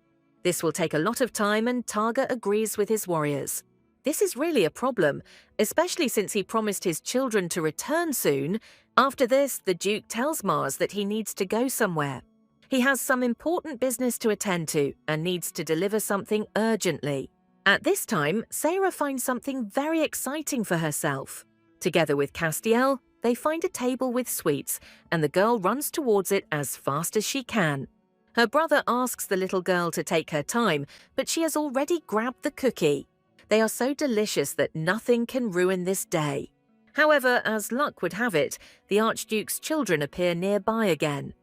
This will take a lot of time, and Targa agrees with his warriors. This is really a problem, especially since he promised his children to return soon. After this, the Duke tells Mars that he needs to go somewhere. He has some important business to attend to and needs to deliver something urgently. At this time, Sarah finds something very exciting for herself. Together with Castiel, they find a table with sweets, and the girl runs towards it as fast as she can. Her brother asks the little girl to take her time, but she has already grabbed the cookie. They are so delicious that nothing can ruin this day. However, as luck would have it, the Archduke's children appear nearby again.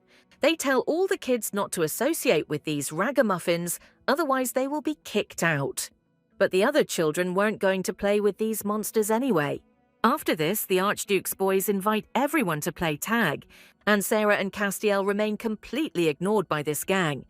They tell all the kids not to associate with these ragamuffins, otherwise they will be kicked out. But the other children weren't going to play with these monsters anyway. After this, the Archduke's boys invite everyone to play tag, and Sarah and Castiel remain completely ignored by this gang.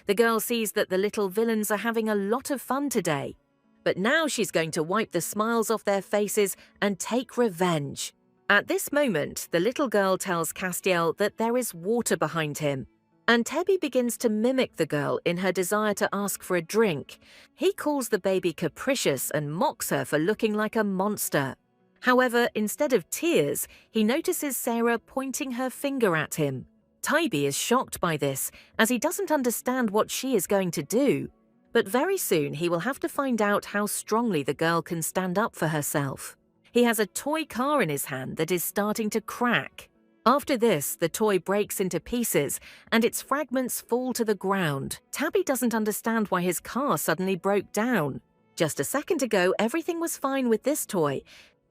The girl sees that the little villains are having a lot of fun today. But now she's going to wipe the smiles off their faces and take revenge. At this moment, the little girl tells Castiel that there is water behind him, and Tebby begins to mimic the girl in her desire to ask for a drink. He calls the baby capricious and mocks her for looking like a monster. However, instead of tears, he notices Sarah pointing her finger at him. Tybee is shocked by this, as he doesn't understand what she is going to do. But very soon he will have to find out how strongly the girl can stand up for herself. He has a toy car in his hand that is starting to crack. After this, the toy breaks into pieces and its fragments fall to the ground. Tabby doesn't understand why his car suddenly broke down. Just a second ago, everything was fine with this toy.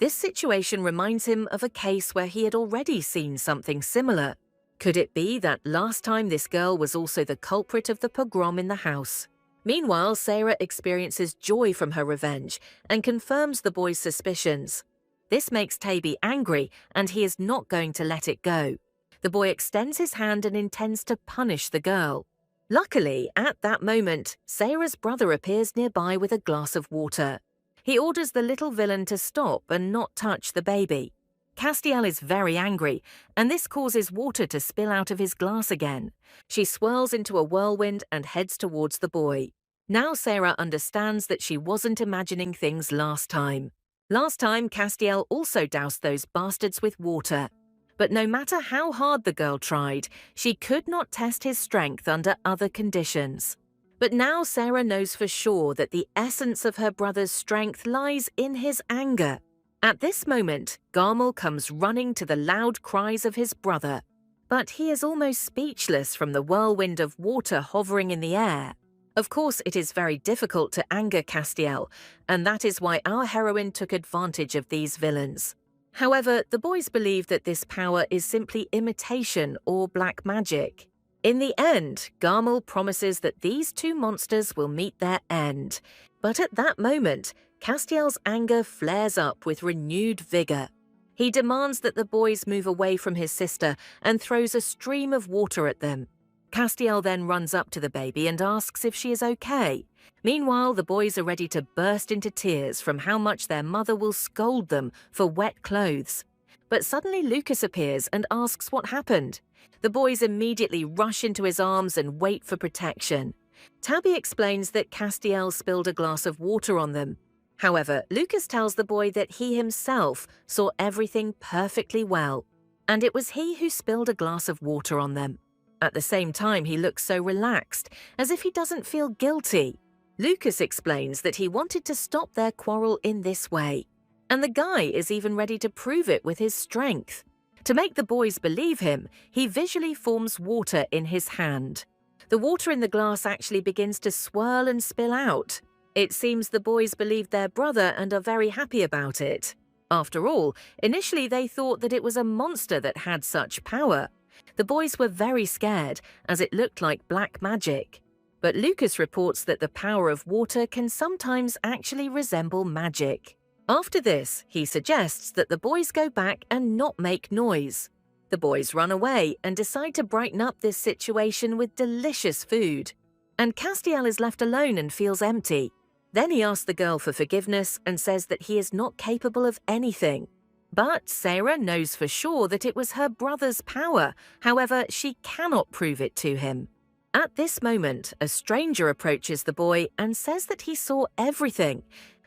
This situation reminds him of a case where he had already seen something similar. Could it be that last time this girl was also the culprit of the pogrom in the house? Meanwhile, Sarah experiences joy from her revenge and confirms the boy's suspicions. This makes Tebby angry, and he is not going to let it go. The boy extends his hand and intends to punish the girl. Luckily, at that moment, Sarah's brother appears nearby with a glass of water. He orders the little villain to stop and not touch the baby. Castiel is very angry, and this causes water to spill out of his glass again. She swirls into a whirlwind and heads towards the boy. Now Sarah understands that she wasn't imagining things last time. Last time, Castiel also doused those bastards with water. But no matter how hard the girl tried, she could not test his strength under other conditions. But now Sarah knows for sure that the essence of her brother's strength lies in his anger. At this moment, Garmel comes running to the loud cries of his brother. But he is almost speechless from the whirlwind of water hovering in the air. Of course, it is very difficult to anger Castiel, and that is why our heroine took advantage of these villains. However, the boys believe that this power is simply imitation or black magic. In the end, Garmel promises that these two monsters will meet their end. But at that moment, Castiel's anger flares up with renewed vigor. He demands that the boys move away from his sister and throws a stream of water at them. Castiel then runs up to the baby and asks if she is okay. Meanwhile, the boys are ready to burst into tears from how much their mother will scold them for wet clothes. But suddenly Lucas appears and asks what happened. The boys immediately rush into his arms and wait for protection. Tabby explains that Castiel spilled a glass of water on them. However, Lucas tells the boy that he himself saw everything perfectly well, and it was he who spilled a glass of water on them. At the same time, he looks so relaxed, as if he doesn't feel guilty. Lucas explains that he wanted to stop their quarrel in this way, and the guy is even ready to prove it with his strength. To make the boys believe him, he visually forms water in his hand. The water in the glass actually begins to swirl and spill out. It seems the boys believed their brother and are very happy about it. After all, initially they thought that it was a monster that had such power. The boys were very scared, as it looked like black magic. But Lucas reports that the power of water can sometimes actually resemble magic. After this, he suggests that the boys go back and not make noise. The boys run away and decide to brighten up this situation with delicious food. And Castiel is left alone and feels empty. Then he asks the girl for forgiveness and says that he is not capable of anything. But Sarah knows for sure that it was her brother's power. However, she cannot prove it to him. At this moment, a stranger approaches the boy and says that he saw everything.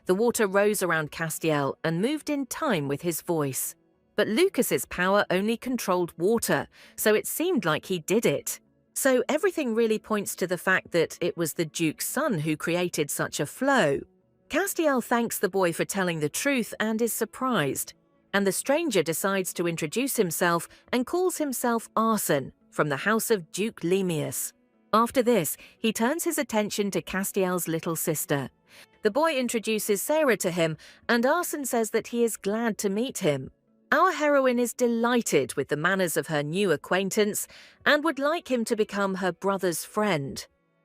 The water rose around Castiel and moved in time with his voice. But Lucas's power only controlled water, so it seemed like he did it. So everything really points to the fact that it was the Duke's son who created such a flow. Castiel thanks the boy for telling the truth and is surprised. And the stranger decides to introduce himself and calls himself Arson, from the house of Duke Lemius. After this, he turns his attention to Castiel's little sister. The boy introduces Sarah to him, and Arson says that he is glad to meet him. Our heroine is delighted with the manners of her new acquaintance and would like him to become her brother's friend.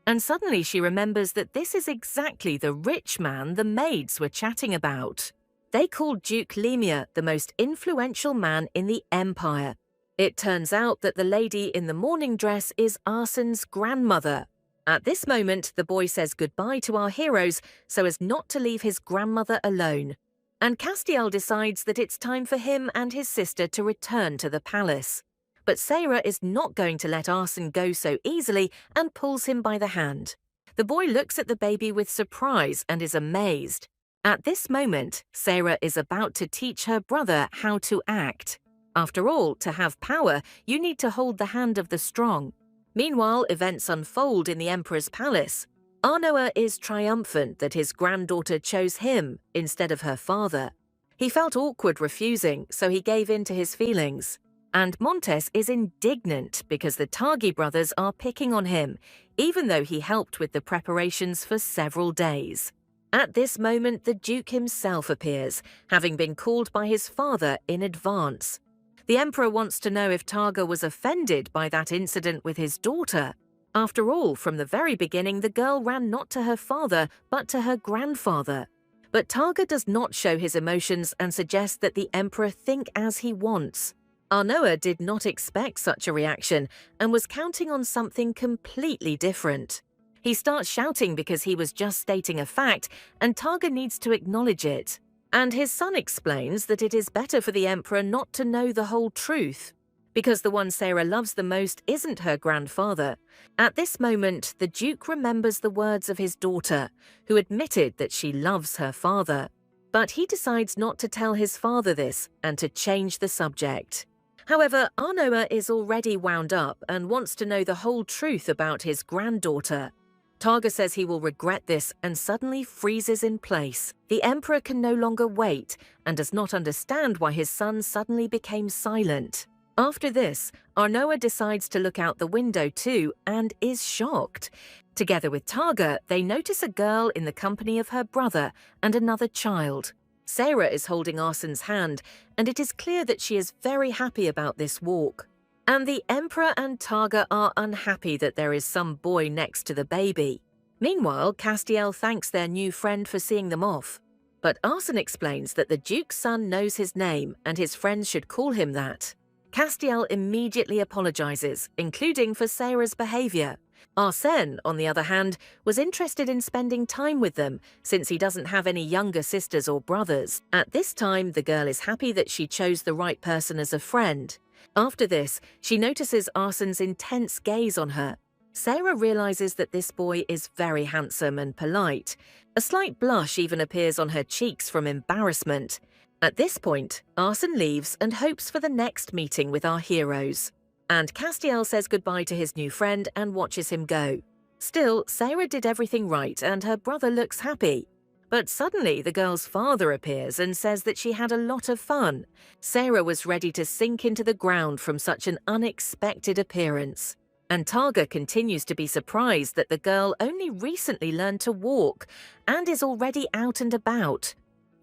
And suddenly she remembers that this is exactly the rich man the maids were chatting about. They called Duke Lemia the most influential man in the empire. It turns out that the lady in the morning dress is Arsen's grandmother. At this moment, the boy says goodbye to our heroes so as not to leave his grandmother alone. And Castiel decides that it's time for him and his sister to return to the palace. But Sarah is not going to let Arsen go so easily and pulls him by the hand. The boy looks at the baby with surprise and is amazed. At this moment, Sarah is about to teach her brother how to act. After all, to have power, you need to hold the hand of the strong. Meanwhile, events unfold in the Emperor's palace. Arnoa is triumphant that his granddaughter chose him instead of her father. He felt awkward refusing, so he gave in to his feelings. And Montes is indignant because the Tagi brothers are picking on him, even though he helped with the preparations for several days. At this moment, the Duke himself appears, having been called by his father in advance. The Emperor wants to know if Targa was offended by that incident with his daughter. After all, from the very beginning, the girl ran not to her father, but to her grandfather. But Targa does not show his emotions and suggests that the Emperor think as he wants. Arnoa did not expect such a reaction and was counting on something completely different. He starts shouting because he was just stating a fact, and Targa needs to acknowledge it. And his son explains that it is better for the Emperor not to know the whole truth, because the one Sarah loves the most isn't her grandfather. At this moment, the Duke remembers the words of his daughter, who admitted that she loves her father. But he decides not to tell his father this and to change the subject. However, Arnoa is already wound up and wants to know the whole truth about his granddaughter. Targa says he will regret this and suddenly freezes in place. The Emperor can no longer wait and does not understand why his son suddenly became silent. After this, Arnoa decides to look out the window too and is shocked. Together with Targa, they notice a girl in the company of her brother and another child. Sarah is holding Arsen's hand, and it is clear that she is very happy about this walk. And the Emperor and Targa are unhappy that there is some boy next to the baby. Meanwhile, Castiel thanks their new friend for seeing them off. But Arsen explains that the Duke's son knows his name and his friends should call him that. Castiel immediately apologizes, including for Sarah's behavior. Arsène, on the other hand, was interested in spending time with them since he doesn't have any younger sisters or brothers. At this time, the girl is happy that she chose the right person as a friend. After this, she notices Arsen's intense gaze on her. Sarah realizes that this boy is very handsome and polite. A slight blush even appears on her cheeks from embarrassment. At this point, Arsen leaves and hopes for the next meeting with our heroes. And Castiel says goodbye to his new friend and watches him go. Still, Sarah did everything right and her brother looks happy. But suddenly the girl's father appears and says that she had a lot of fun. Sarah was ready to sink into the ground from such an unexpected appearance. And Targa continues to be surprised that the girl only recently learned to walk and is already out and about.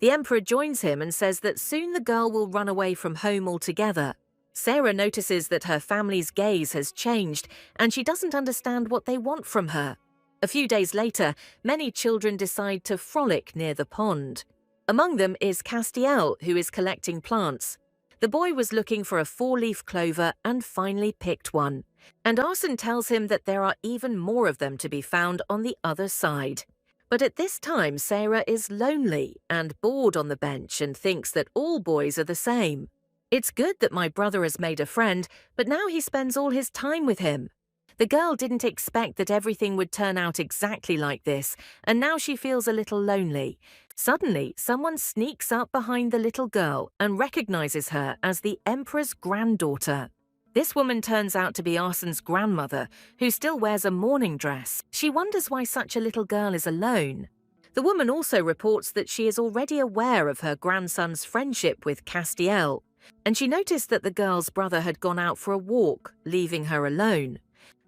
The Emperor joins him and says that soon the girl will run away from home altogether. Sarah notices that her family's gaze has changed and she doesn't understand what they want from her. A few days later, many children decide to frolic near the pond. Among them is Castiel, who is collecting plants. The boy was looking for a four-leaf clover and finally picked one. And Arsen tells him that there are even more of them to be found on the other side. But at this time, Sarah is lonely and bored on the bench and thinks that all boys are the same. It's good that my brother has made a friend, but now he spends all his time with him. The girl didn't expect that everything would turn out exactly like this, and now she feels a little lonely. Suddenly, someone sneaks up behind the little girl and recognizes her as the Emperor's granddaughter. This woman turns out to be Arsen's grandmother, who still wears a mourning dress. She wonders why such a little girl is alone. The woman also reports that she is already aware of her grandson's friendship with Castiel, and she noticed that the girl's brother had gone out for a walk, leaving her alone.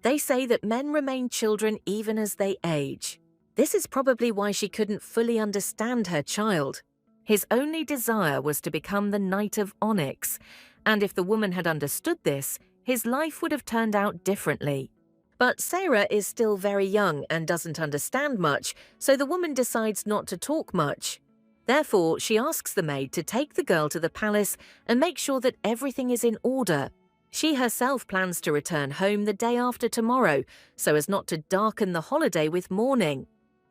They say that men remain children even as they age. This is probably why she couldn't fully understand her child. His only desire was to become the Knight of Onyx, and if the woman had understood this, his life would have turned out differently. But Sarah is still very young and doesn't understand much, so the woman decides not to talk much. Therefore, she asks the maid to take the girl to the palace and make sure that everything is in order. She herself plans to return home the day after tomorrow, so as not to darken the holiday with mourning.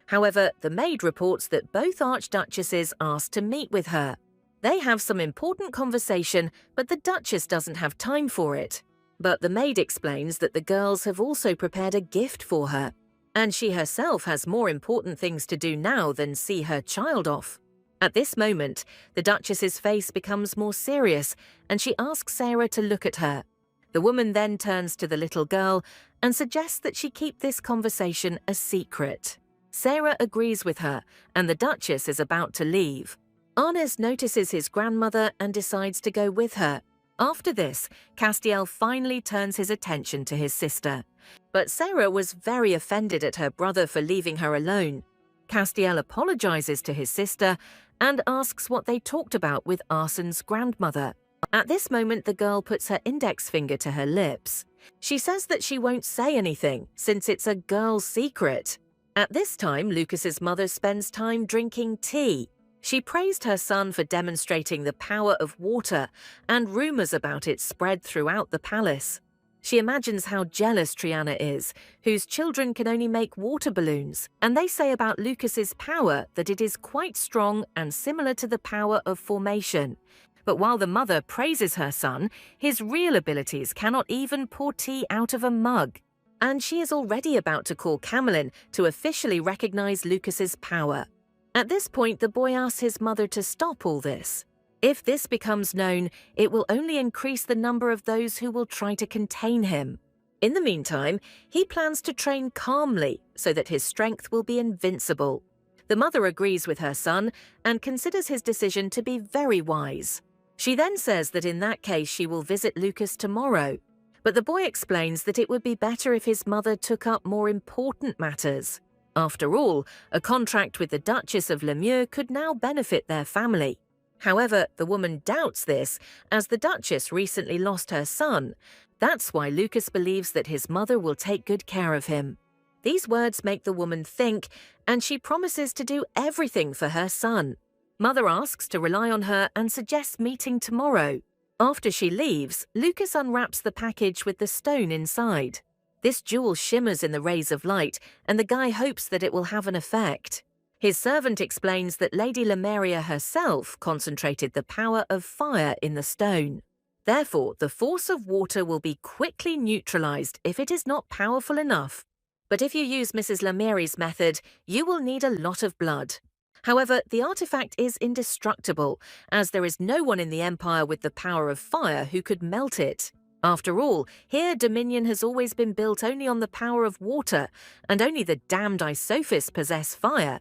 However, the maid reports that both archduchesses asked to meet with her. They have some important conversation, but the Duchess doesn't have time for it. But the maid explains that the girls have also prepared a gift for her, and she herself has more important things to do now than see her child off. At this moment, the Duchess's face becomes more serious, and she asks Sarah to look at her. The woman then turns to the little girl and suggests that she keep this conversation a secret. Sarah agrees with her, and the Duchess is about to leave. Arnes notices his grandmother and decides to go with her. After this, Castiel finally turns his attention to his sister. But Sarah was very offended at her brother for leaving her alone. Castiel apologizes to his sister and asks what they talked about with Arsen's grandmother. At this moment, the girl puts her index finger to her lips. She says that she won't say anything, since it's a girl's secret. At this time, Lucas's mother spends time drinking tea. She praised her son for demonstrating the power of water, and rumors about it spread throughout the palace. She imagines how jealous Triana is, whose children can only make water balloons, and they say about Lucas's power that it is quite strong and similar to the power of formation. But while the mother praises her son, his real abilities cannot even pour tea out of a mug. And she is already about to call Camelin to officially recognize Lucas's power. At this point, the boy asks his mother to stop all this. If this becomes known, it will only increase the number of those who will try to contain him. In the meantime, he plans to train calmly so that his strength will be invincible. The mother agrees with her son and considers his decision to be very wise. She then says that in that case she will visit Lucas tomorrow. But the boy explains that it would be better if his mother took up more important matters. After all, a contract with the Duchess of Lemieux could now benefit their family. However, the woman doubts this, as the Duchess recently lost her son. That's why Lucas believes that his mother will take good care of him. These words make the woman think, and she promises to do everything for her son. Mother asks to rely on her and suggests meeting tomorrow. After she leaves, Lucas unwraps the package with the stone inside. This jewel shimmers in the rays of light, and the guy hopes that it will have an effect. His servant explains that Lady Lemeria herself concentrated the power of fire in the stone. Therefore, the force of water will be quickly neutralized if it is not powerful enough. But if you use Mrs. Lemeria's method, you will need a lot of blood. However, the artifact is indestructible, as there is no one in the Empire with the power of fire who could melt it. After all, here Dominion has always been built only on the power of water, and only the damned Isophists possess fire.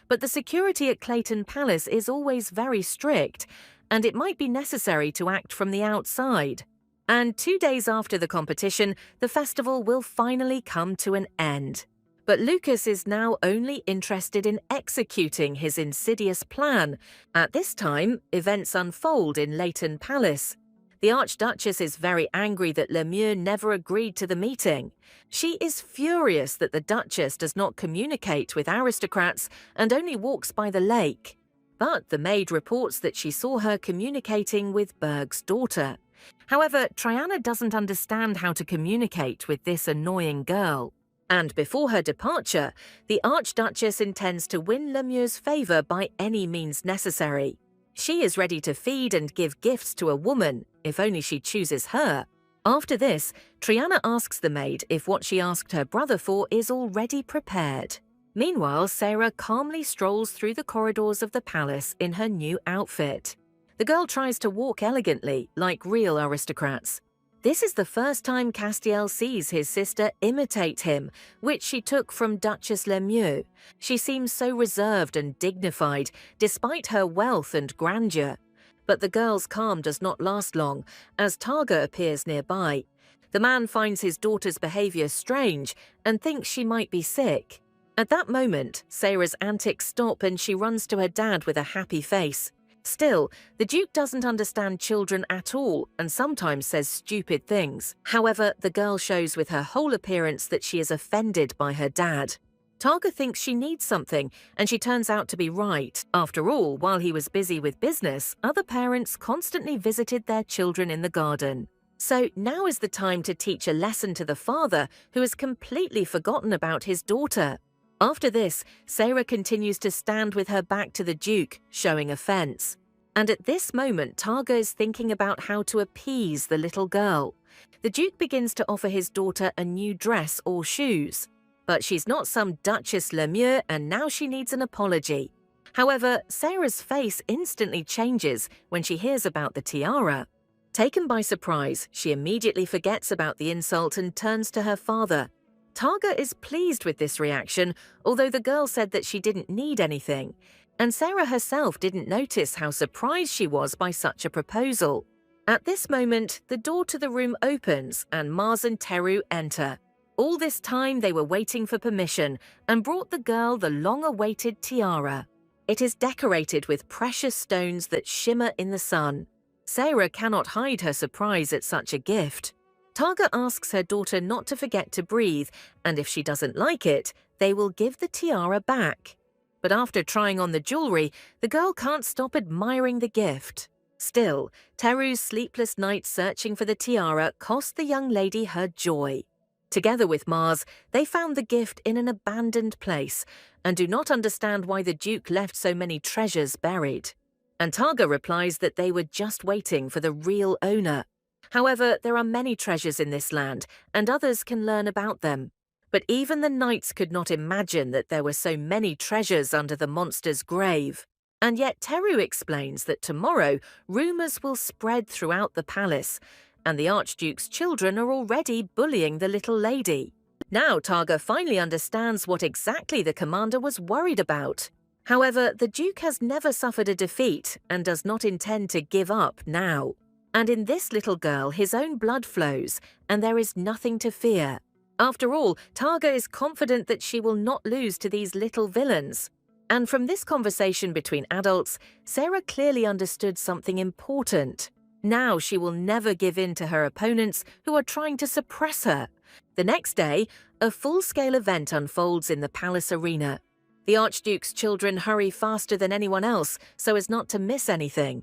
But the security at Clayton Palace is always very strict, and it might be necessary to act from the outside. And 2 days after the competition, the festival will finally come to an end. But Lucas is now only interested in executing his insidious plan. At this time, events unfold in Leighton Palace. The Archduchess is very angry that Lemieux never agreed to the meeting. She is furious that the Duchess does not communicate with aristocrats and only walks by the lake. But the maid reports that she saw her communicating with Berg's daughter. However, Triana doesn't understand how to communicate with this annoying girl. And before her departure, the Archduchess intends to win Lemieux's favour by any means necessary. She is ready to feed and give gifts to a woman, if only she chooses her. After this, Triana asks the maid if what she asked her brother for is already prepared. Meanwhile, Sarah calmly strolls through the corridors of the palace in her new outfit. The girl tries to walk elegantly, like real aristocrats. This is the first time Castiel sees his sister imitate him, which she took from Duchess Lemieux. She seems so reserved and dignified, despite her wealth and grandeur. But the girl's calm does not last long, as Targa appears nearby. The man finds his daughter's behavior strange and thinks she might be sick. At that moment, Sarah's antics stop and she runs to her dad with a happy face. Still, the Duke doesn't understand children at all and sometimes says stupid things. However, the girl shows with her whole appearance that she is offended by her dad. Targa thinks she needs something, and she turns out to be right. After all, while he was busy with business, other parents constantly visited their children in the garden. So now is the time to teach a lesson to the father, who has completely forgotten about his daughter. After this, Sarah continues to stand with her back to the Duke, showing offense. And at this moment, Targa is thinking about how to appease the little girl. The Duke begins to offer his daughter a new dress or shoes. But she's not some Duchess Lemieux, and now she needs an apology. However, Sarah's face instantly changes when she hears about the tiara. Taken by surprise, she immediately forgets about the insult and turns to her father. Targa is pleased with this reaction, although the girl said that she didn't need anything. And Sarah herself didn't notice how surprised she was by such a proposal. At this moment, the door to the room opens and Mars and Teru enter. All this time they were waiting for permission and brought the girl the long-awaited tiara. It is decorated with precious stones that shimmer in the sun. Sarah cannot hide her surprise at such a gift. Targa asks her daughter not to forget to breathe, and if she doesn't like it, they will give the tiara back. But after trying on the jewelry, the girl can't stop admiring the gift. Still, Teru's sleepless nights searching for the tiara cost the young lady her joy. Together with Mars, they found the gift in an abandoned place and do not understand why the Duke left so many treasures buried. And Targa replies that they were just waiting for the real owner. However, there are many treasures in this land, and others can learn about them. But even the knights could not imagine that there were so many treasures under the monster's grave. And yet Teru explains that tomorrow rumors will spread throughout the palace, and the Archduke's children are already bullying the little lady. Now Targa finally understands what exactly the commander was worried about. However, the Duke has never suffered a defeat and does not intend to give up now. And in this little girl, his own blood flows, and there is nothing to fear. After all, Targa is confident that she will not lose to these little villains. And from this conversation between adults, Sarah clearly understood something important. Now she will never give in to her opponents who are trying to suppress her. The next day, a full-scale event unfolds in the palace arena. The Archduke's children hurry faster than anyone else so as not to miss anything.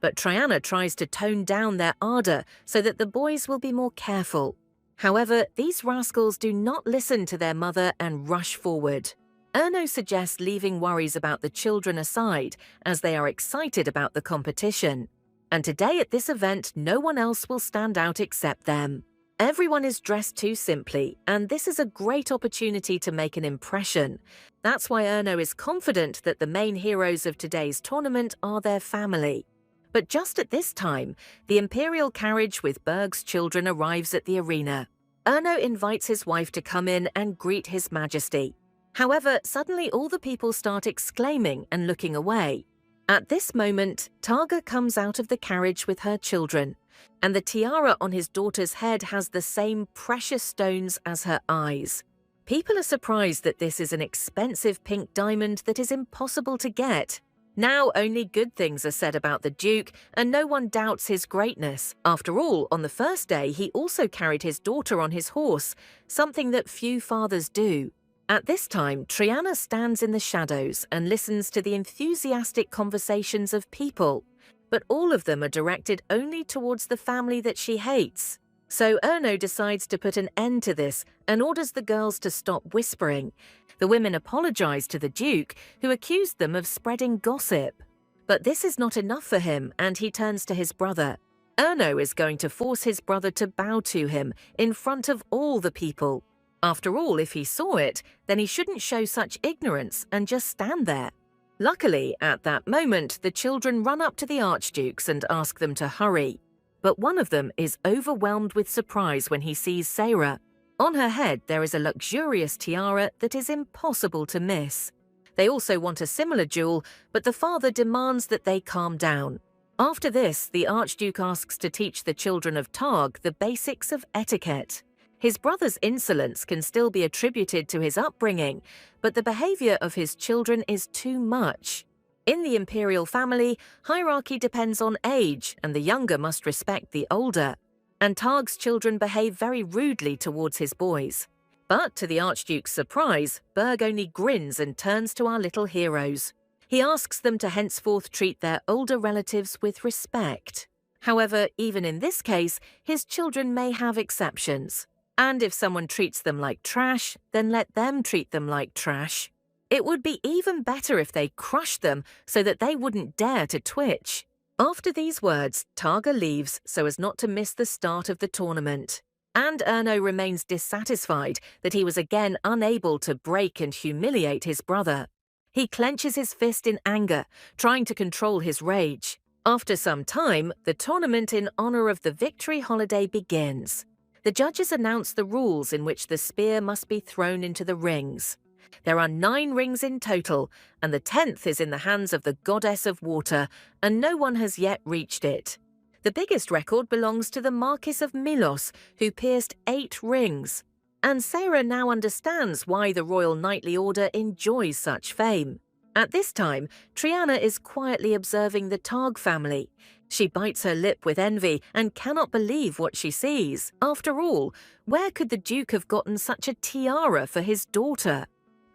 But Triana tries to tone down their ardor so that the boys will be more careful. However, these rascals do not listen to their mother and rush forward. Erno suggests leaving worries about the children aside as they are excited about the competition. And today at this event, no one else will stand out except them. Everyone is dressed too simply, and this is a great opportunity to make an impression. That's why Erno is confident that the main heroes of today's tournament are their family. But just at this time, the imperial carriage with Berg's children arrives at the arena. Erno invites his wife to come in and greet His Majesty. However, suddenly all the people start exclaiming and looking away. At this moment, Targa comes out of the carriage with her children, and the tiara on his daughter's head has the same precious stones as her eyes. People are surprised that this is an expensive pink diamond that is impossible to get. Now only good things are said about the Duke, and no one doubts his greatness. After all, on the first day, he also carried his daughter on his horse, something that few fathers do. At this time, Triana stands in the shadows and listens to the enthusiastic conversations of people, but all of them are directed only towards the family that she hates. So Erno decides to put an end to this and orders the girls to stop whispering. The women apologize to the Duke, who accused them of spreading gossip. But this is not enough for him, and he turns to his brother. Erno is going to force his brother to bow to him in front of all the people. After all, if he saw it, then he shouldn't show such ignorance and just stand there. Luckily, at that moment, the children run up to the archdukes and ask them to hurry. But one of them is overwhelmed with surprise when he sees Sarah. On her head, there is a luxurious tiara that is impossible to miss. They also want a similar jewel, but the father demands that they calm down. After this, the archduke asks to teach the children of Targ the basics of etiquette. His brother's insolence can still be attributed to his upbringing, but the behavior of his children is too much. In the imperial family, hierarchy depends on age, and the younger must respect the older. And Targ's children behave very rudely towards his boys. But to the Archduke's surprise, Berg only grins and turns to our little heroes. He asks them to henceforth treat their older relatives with respect. However, even in this case, his children may have exceptions. And if someone treats them like trash, then let them treat them like trash. It would be even better if they crushed them so that they wouldn't dare to twitch. After these words, Targa leaves so as not to miss the start of the tournament. And Erno remains dissatisfied that he was again unable to break and humiliate his brother. He clenches his fist in anger, trying to control his rage. After some time, the tournament in honor of the victory holiday begins. The judges announce the rules in which the spear must be thrown into the rings. There are 9 rings in total, and the 10th is in the hands of the goddess of water, and no one has yet reached it. The biggest record belongs to the Marquis of Milos, who pierced 8 rings. And Sarah now understands why the Royal Knightly Order enjoys such fame. At this time, Triana is quietly observing the Targ family. She bites her lip with envy and cannot believe what she sees. After all, where could the Duke have gotten such a tiara for his daughter?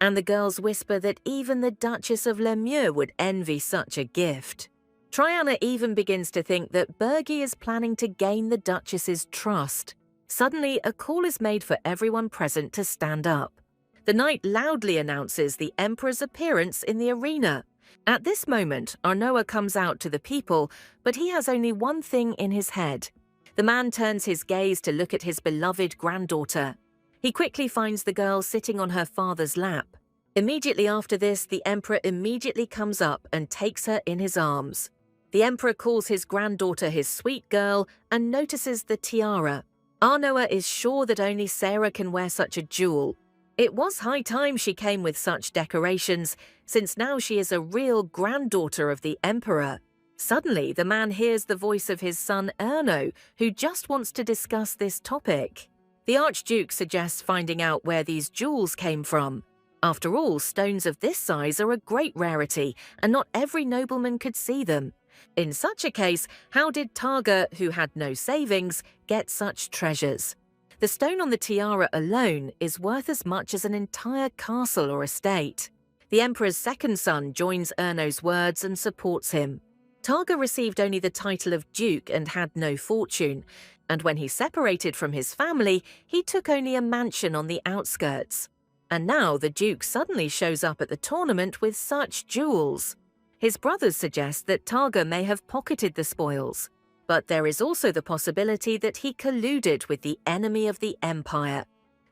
And the girls whisper that even the Duchess of Lemieux would envy such a gift. Triana even begins to think that Bergie is planning to gain the Duchess's trust. Suddenly, a call is made for everyone present to stand up. The knight loudly announces the Emperor's appearance in the arena. At this moment, Arnoa comes out to the people, but he has only one thing in his head. The man turns his gaze to look at his beloved granddaughter. He quickly finds the girl sitting on her father's lap. Immediately after this, the Emperor immediately comes up and takes her in his arms. The Emperor calls his granddaughter his sweet girl and notices the tiara. Arnoa is sure that only Sarah can wear such a jewel. It was high time she came with such decorations, since now she is a real granddaughter of the Emperor. Suddenly, the man hears the voice of his son Erno, who just wants to discuss this topic. The Archduke suggests finding out where these jewels came from. After all, stones of this size are a great rarity, and not every nobleman could see them. In such a case, how did Targa, who had no savings, get such treasures? The stone on the tiara alone is worth as much as an entire castle or estate. The Emperor's second son joins Erno's words and supports him. Targa received only the title of Duke and had no fortune, and when he separated from his family, he took only a mansion on the outskirts. And now the Duke suddenly shows up at the tournament with such jewels. His brothers suggest that Targa may have pocketed the spoils, but there is also the possibility that he colluded with the enemy of the Empire.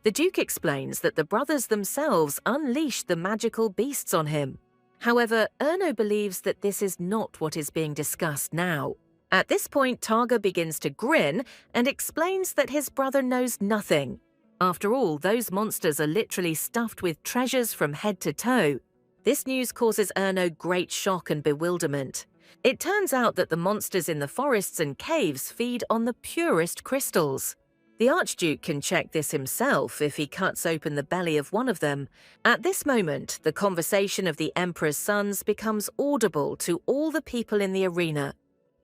The Duke explains that the brothers themselves unleashed the magical beasts on him. However, Erno believes that this is not what is being discussed now. At this point, Targa begins to grin and explains that his brother knows nothing. After all, those monsters are literally stuffed with treasures from head to toe. This news causes Erno great shock and bewilderment. It turns out that the monsters in the forests and caves feed on the purest crystals. The Archduke can check this himself if he cuts open the belly of one of them. At this moment, the conversation of the Emperor's sons becomes audible to all the people in the arena,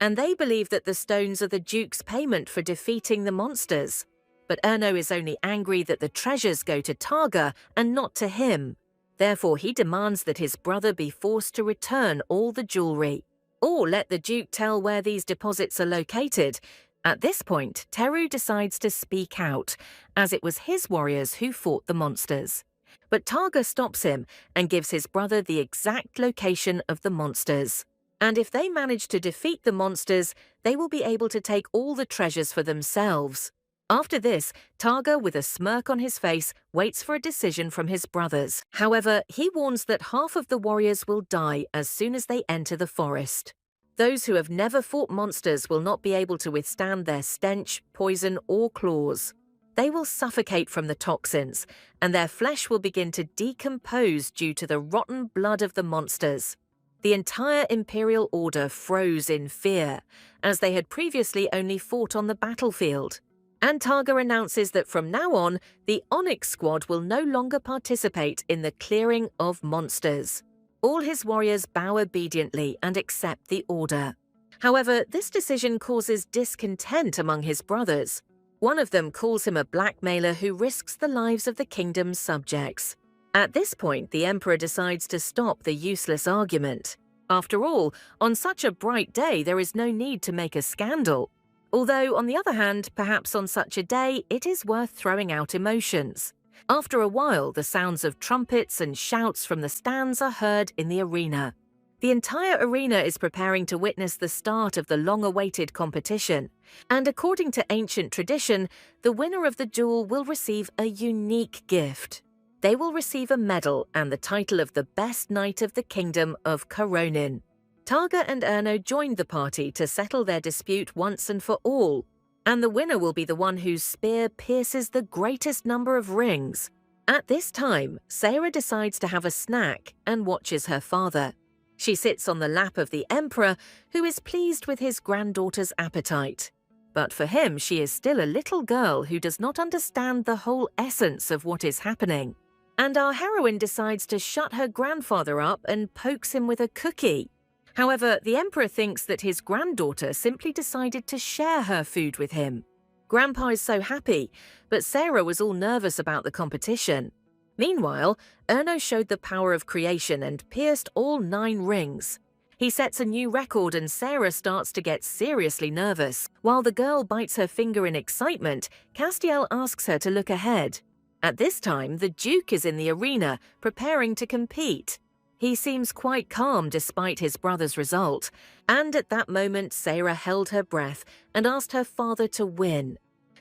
and they believe that the stones are the Duke's payment for defeating the monsters. But Erno is only angry that the treasures go to Targa and not to him. Therefore, he demands that his brother be forced to return all the jewelry, or let the Duke tell where these deposits are located. At this point, Teru decides to speak out, as it was his warriors who fought the monsters. But Targa stops him and gives his brother the exact location of the monsters. And if they manage to defeat the monsters, they will be able to take all the treasures for themselves. After this, Targa, with a smirk on his face, waits for a decision from his brothers. However, he warns that half of the warriors will die as soon as they enter the forest. Those who have never fought monsters will not be able to withstand their stench, poison, or claws. They will suffocate from the toxins, and their flesh will begin to decompose due to the rotten blood of the monsters. The entire Imperial Order froze in fear, as they had previously only fought on the battlefield. And Targa announces that from now on, the Onyx Squad will no longer participate in the clearing of monsters. All his warriors bow obediently and accept the order. However, this decision causes discontent among his brothers. One of them calls him a blackmailer who risks the lives of the kingdom's subjects. At this point, the emperor decides to stop the useless argument. After all, on such a bright day, there is no need to make a scandal. Although, on the other hand, perhaps on such a day, it is worth throwing out emotions. After a while, the sounds of trumpets and shouts from the stands are heard in the arena. The entire arena is preparing to witness the start of the long-awaited competition, and according to ancient tradition, the winner of the duel will receive a unique gift. They will receive a medal and the title of the best knight of the kingdom of Koronin. Targa and Erno joined the party to settle their dispute once and for all, and the winner will be the one whose spear pierces the greatest number of rings. At this time, Sarah decides to have a snack and watches her father. She sits on the lap of the emperor, who is pleased with his granddaughter's appetite. But for him, she is still a little girl who does not understand the whole essence of what is happening. And our heroine decides to shut her grandfather up and pokes him with a cookie. However, the emperor thinks that his granddaughter simply decided to share her food with him. Grandpa is so happy, but Sarah was all nervous about the competition. Meanwhile, Erno showed the power of creation and pierced all 9 rings. He sets a new record and Sarah starts to get seriously nervous. While the girl bites her finger in excitement, Castiel asks her to look ahead. At this time, the Duke is in the arena, preparing to compete. He seems quite calm despite his brother's result, and at that moment Sarah held her breath and asked her father to win.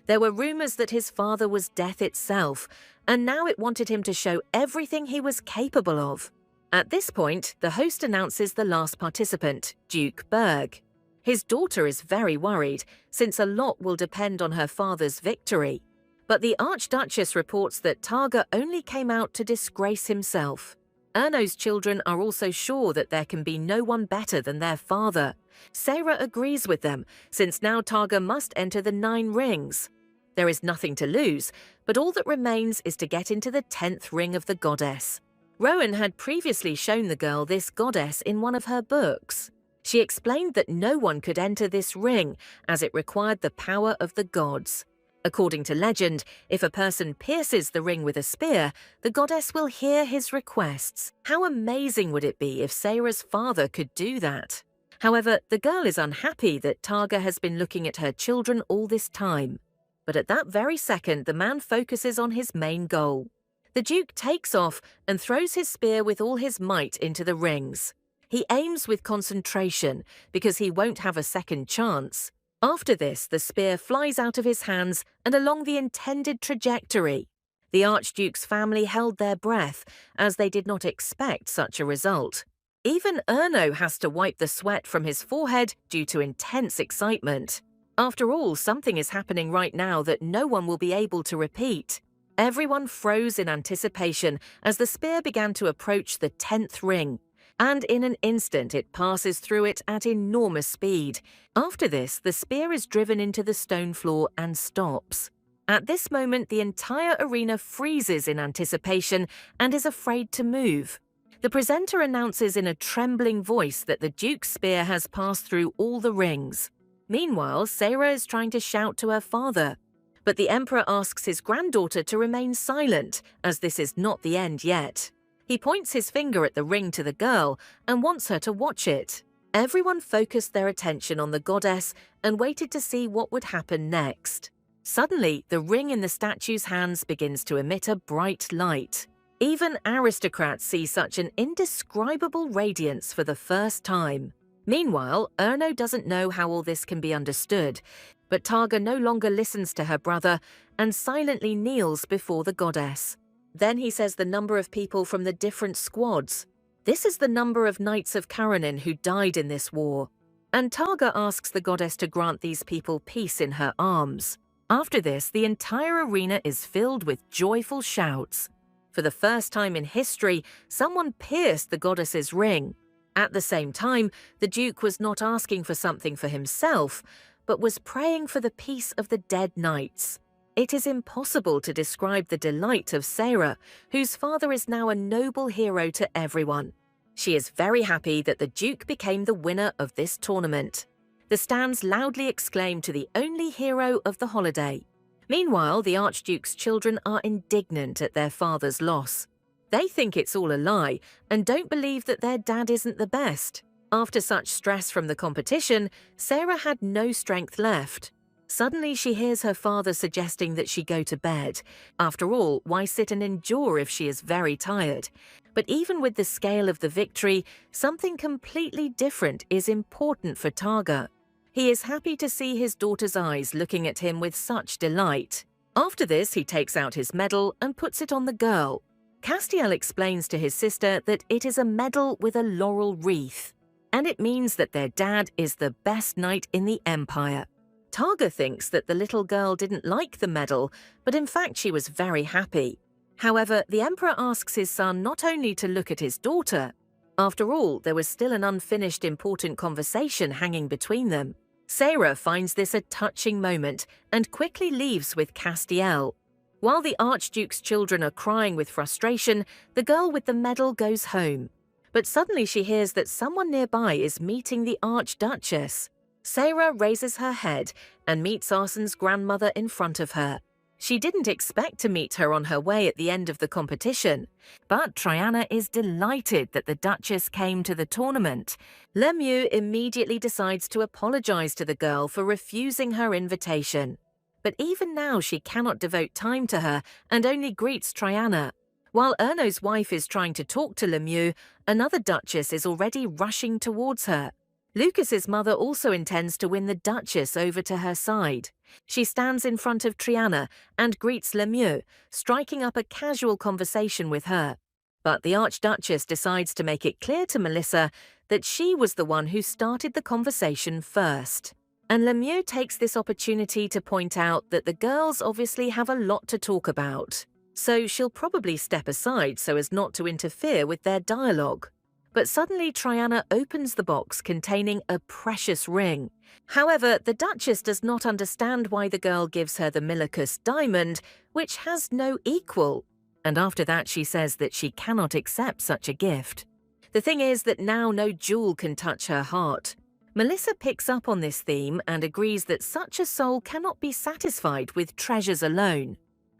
There were rumors that his father was death itself, and now it wanted him to show everything he was capable of. At this point, the host announces the last participant, Duke Berg. His daughter is very worried, since a lot will depend on her father's victory. But the Archduchess reports that Targa only came out to disgrace himself. Erno's children are also sure that there can be no one better than their father. Sarah agrees with them, since now Targa must enter the 9 rings. There is nothing to lose, but all that remains is to get into the 10th ring of the goddess. Rowan had previously shown the girl this goddess in one of her books. She explained that no one could enter this ring, as it required the power of the gods. According to legend, if a person pierces the ring with a spear, the goddess will hear his requests. How amazing would it be if Sarah's father could do that? However, the girl is unhappy that Targa has been looking at her children all this time. But at that very second, the man focuses on his main goal. The Duke takes off and throws his spear with all his might into the rings. He aims with concentration, because he won't have a second chance. After this, the spear flies out of his hands and along the intended trajectory. The Archduke's family held their breath, as they did not expect such a result. Even Erno has to wipe the sweat from his forehead due to intense excitement. After all, something is happening right now that no one will be able to repeat. Everyone froze in anticipation as the spear began to approach the 10th ring. And in an instant it passes through it at enormous speed. After this, the spear is driven into the stone floor and stops. At this moment, the entire arena freezes in anticipation and is afraid to move. The presenter announces in a trembling voice that the Duke's spear has passed through all the rings. Meanwhile, Sarah is trying to shout to her father. But the Emperor asks his granddaughter to remain silent, as this is not the end yet. He points his finger at the ring to the girl and wants her to watch it. Everyone focused their attention on the goddess and waited to see what would happen next. Suddenly, the ring in the statue's hands begins to emit a bright light. Even aristocrats see such an indescribable radiance for the first time. Meanwhile, Erno doesn't know how all this can be understood, but Targa no longer listens to her brother and silently kneels before the goddess. Then he says the number of people from the different squads. This is the number of knights of Koronin who died in this war. And Targa asks the goddess to grant these people peace in her arms. After this, the entire arena is filled with joyful shouts. For the first time in history, someone pierced the goddess's ring. At the same time, the Duke was not asking for something for himself, but was praying for the peace of the dead knights. It is impossible to describe the delight of Sarah, whose father is now a noble hero to everyone. She is very happy that the Duke became the winner of this tournament. The stands loudly exclaim to the only hero of the holiday. Meanwhile, the Archduke's children are indignant at their father's loss. They think it's all a lie and don't believe that their dad isn't the best. After such stress from the competition, Sarah had no strength left. Suddenly, she hears her father suggesting that she go to bed. After all, why sit and endure if she is very tired? But even with the scale of the victory, something completely different is important for Targa. He is happy to see his daughter's eyes looking at him with such delight. After this, he takes out his medal and puts it on the girl. Castiel explains to his sister that it is a medal with a laurel wreath, and it means that their dad is the best knight in the Empire. Targa thinks that the little girl didn't like the medal, but in fact she was very happy. However, the Emperor asks his son not only to look at his daughter. After all, there was still an unfinished important conversation hanging between them. Sarah finds this a touching moment and quickly leaves with Castiel. While the Archduke's children are crying with frustration, the girl with the medal goes home. But suddenly she hears that someone nearby is meeting the Archduchess. Sarah raises her head and meets Arsen's grandmother in front of her. She didn't expect to meet her on her way at the end of the competition, but Triana is delighted that the Duchess came to the tournament. Lemieux immediately decides to apologize to the girl for refusing her invitation. But even now she cannot devote time to her and only greets Triana. While Erno's wife is trying to talk to Lemieux, another Duchess is already rushing towards her. Lucas's mother also intends to win the Duchess over to her side. She stands in front of Triana and greets Lemieux, striking up a casual conversation with her. But the Archduchess decides to make it clear to Melissa that she was the one who started the conversation first. And Lemieux takes this opportunity to point out that the girls obviously have a lot to talk about. So she'll probably step aside so as not to interfere with their dialogue. But suddenly Triana opens the box containing a precious ring. However, the Duchess does not understand why the girl gives her the Milicus diamond, which has no equal. And after that she says that she cannot accept such a gift. The thing is that now no jewel can touch her heart. Melissa picks up on this theme and agrees that such a soul cannot be satisfied with treasures alone.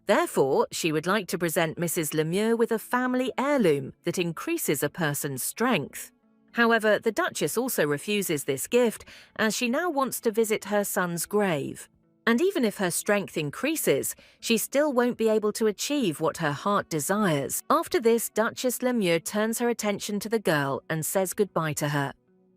Therefore, she would like to present Mrs. Lemieux with a family heirloom that increases a person's strength. However, the Duchess also refuses this gift as she now wants to visit her son's grave. And even if her strength increases, she still won't be able to achieve what her heart desires. After this, Duchess Lemieux turns her attention to the girl and says goodbye to her.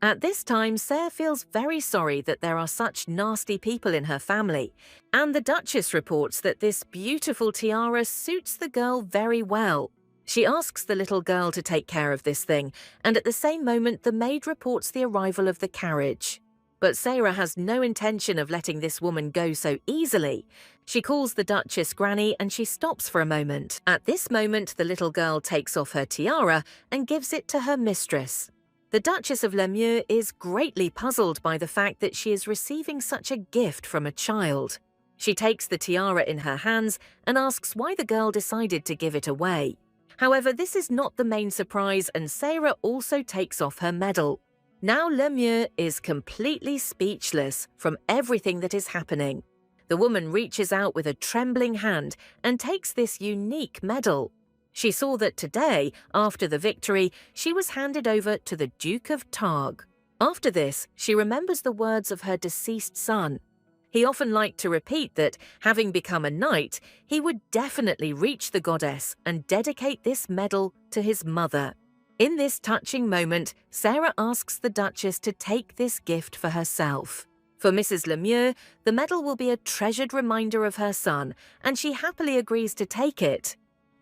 At this time, Sarah feels very sorry that there are such nasty people in her family, and the Duchess reports that this beautiful tiara suits the girl very well. She asks the little girl to take care of this thing, and at the same moment the maid reports the arrival of the carriage. But Sarah has no intention of letting this woman go so easily. She calls the Duchess Granny and she stops for a moment. At this moment, the little girl takes off her tiara and gives it to her mistress. The Duchess of Lemieux is greatly puzzled by the fact that she is receiving such a gift from a child. She takes the tiara in her hands and asks why the girl decided to give it away. However, this is not the main surprise, and Sarah also takes off her medal. Now Lemieux is completely speechless from everything that is happening. The woman reaches out with a trembling hand and takes this unique medal. She saw that today, after the victory, she was handed over to the Duke of Targ. After this, she remembers the words of her deceased son. He often liked to repeat that, having become a knight, he would definitely reach the goddess and dedicate this medal to his mother. In this touching moment, Sarah asks the Duchess to take this gift for herself. For Mrs. Lemieux, the medal will be a treasured reminder of her son, and she happily agrees to take it.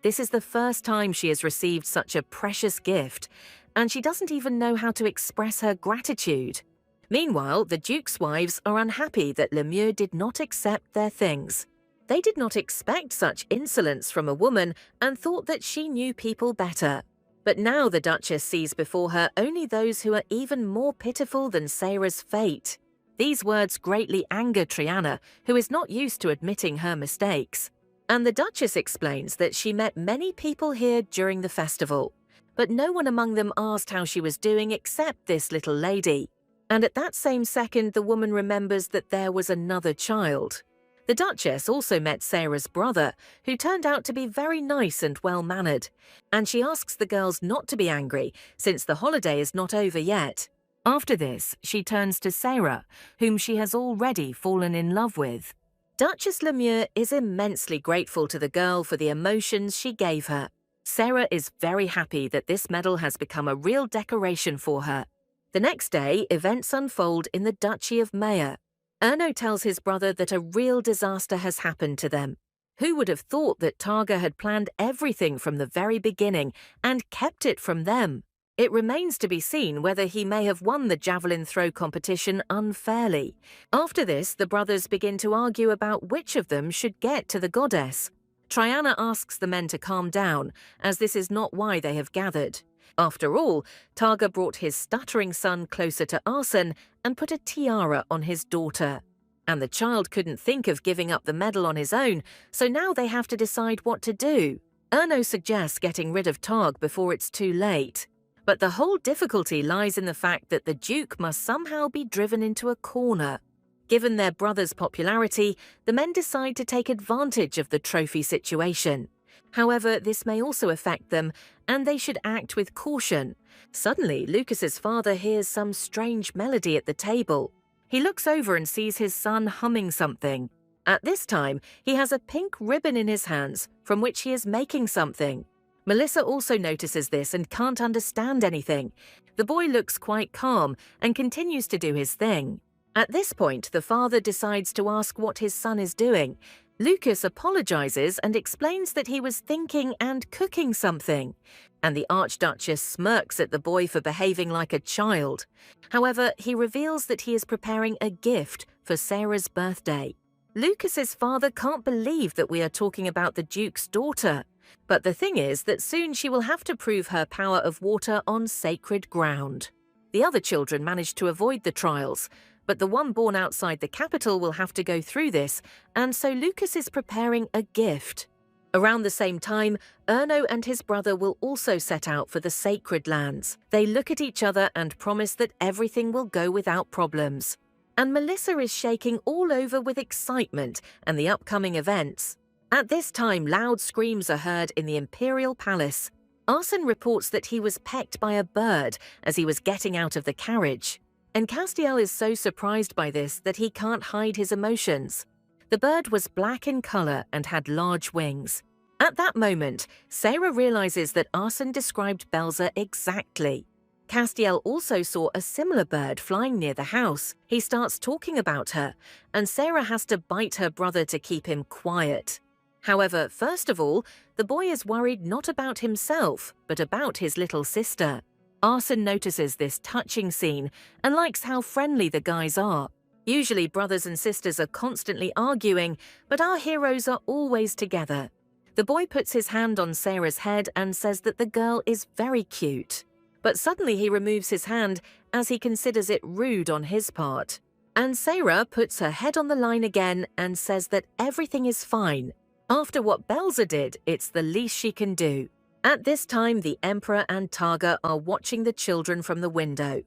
This is the first time she has received such a precious gift, and she doesn't even know how to express her gratitude. Meanwhile, the Duke's wives are unhappy that Lemieux did not accept their things. They did not expect such insolence from a woman and thought that she knew people better. But now the Duchess sees before her only those who are even more pitiful than Sarah's fate. These words greatly anger Triana, who is not used to admitting her mistakes. And the Duchess explains that she met many people here during the festival. but no one among them asked how she was doing except this little lady. And at that same second, the woman remembers that there was another child. The Duchess also met Sarah's brother, who turned out to be very nice and well-mannered, and she asks the girls not to be angry since the holiday is not over yet. After this, she turns to Sarah, whom she has already fallen in love with. Duchess Lemure is immensely grateful to the girl for the emotions she gave her. Sarah is very happy that this medal has become a real decoration for her. The next day, events unfold in the Duchy of Mayer. Erno tells his brother that a real disaster has happened to them. Who would have thought that Targa had planned everything from the very beginning and kept it from them? It remains to be seen whether he may have won the javelin throw competition unfairly. After this, the brothers begin to argue about which of them should get to the goddess. Triana asks the men to calm down, as this is not why they have gathered. After all, Targa brought his stuttering son closer to Arsene and put a tiara on his daughter. And the child couldn't think of giving up the medal on his own, so now they have to decide what to do. Erno suggests getting rid of Targ before it's too late. But the whole difficulty lies in the fact that the Duke must somehow be driven into a corner. Given their brother's popularity, the men decide to take advantage of the trophy situation. However, this may also affect them, and they should act with caution. Suddenly, Lucas's father hears some strange melody at the table. He looks over and sees his son humming something. At this time, he has a pink ribbon in his hands, from which he is making something. Melissa also notices this and can't understand anything. The boy looks quite calm and continues to do his thing. At this point, the father decides to ask what his son is doing. Lucas apologizes and explains that he was thinking and cooking something. And the Archduchess smirks at the boy for behaving like a child. However, he reveals that he is preparing a gift for Sarah's birthday. Lucas's father can't believe that we are talking about the Duke's daughter. But the thing is that soon she will have to prove her power of water on sacred ground. The other children manage to avoid the trials, but the one born outside the capital will have to go through this, and so Lucas is preparing a gift. Around the same time, Erno and his brother will also set out for the sacred lands. They look at each other and promise that everything will go without problems. And Melissa is shaking all over with excitement and the upcoming events. At this time, loud screams are heard in the Imperial Palace. Arsene reports that he was pecked by a bird as he was getting out of the carriage. And Castiel is so surprised by this that he can't hide his emotions. The bird was black in color and had large wings. At that moment, Sarah realizes that Arsene described Belza exactly. Castiel also saw a similar bird flying near the house. He starts talking about her, and Sarah has to bite her brother to keep him quiet. However, first of all, the boy is worried not about himself, but about his little sister. Arsene notices this touching scene and likes how friendly the guys are. Usually brothers and sisters are constantly arguing, but our heroes are always together. The boy puts his hand on Sarah's head and says that the girl is very cute. But suddenly he removes his hand as he considers it rude on his part. And Sarah puts her head on the line again and says that everything is fine. After what Belza did, it's the least she can do. At this time, the Emperor and Targa are watching the children from the window.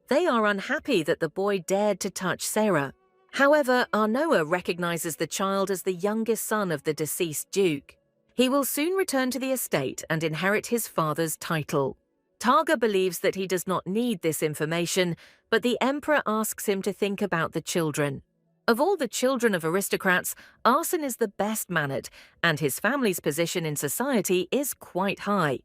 They are unhappy that the boy dared to touch Sarah. However, Arnoa recognizes the child as the youngest son of the deceased Duke. He will soon return to the estate and inherit his father's title. Targa believes that he does not need this information, but the Emperor asks him to think about the children. Of all the children of aristocrats, Arsene is the best-mannered, and his family's position in society is quite high.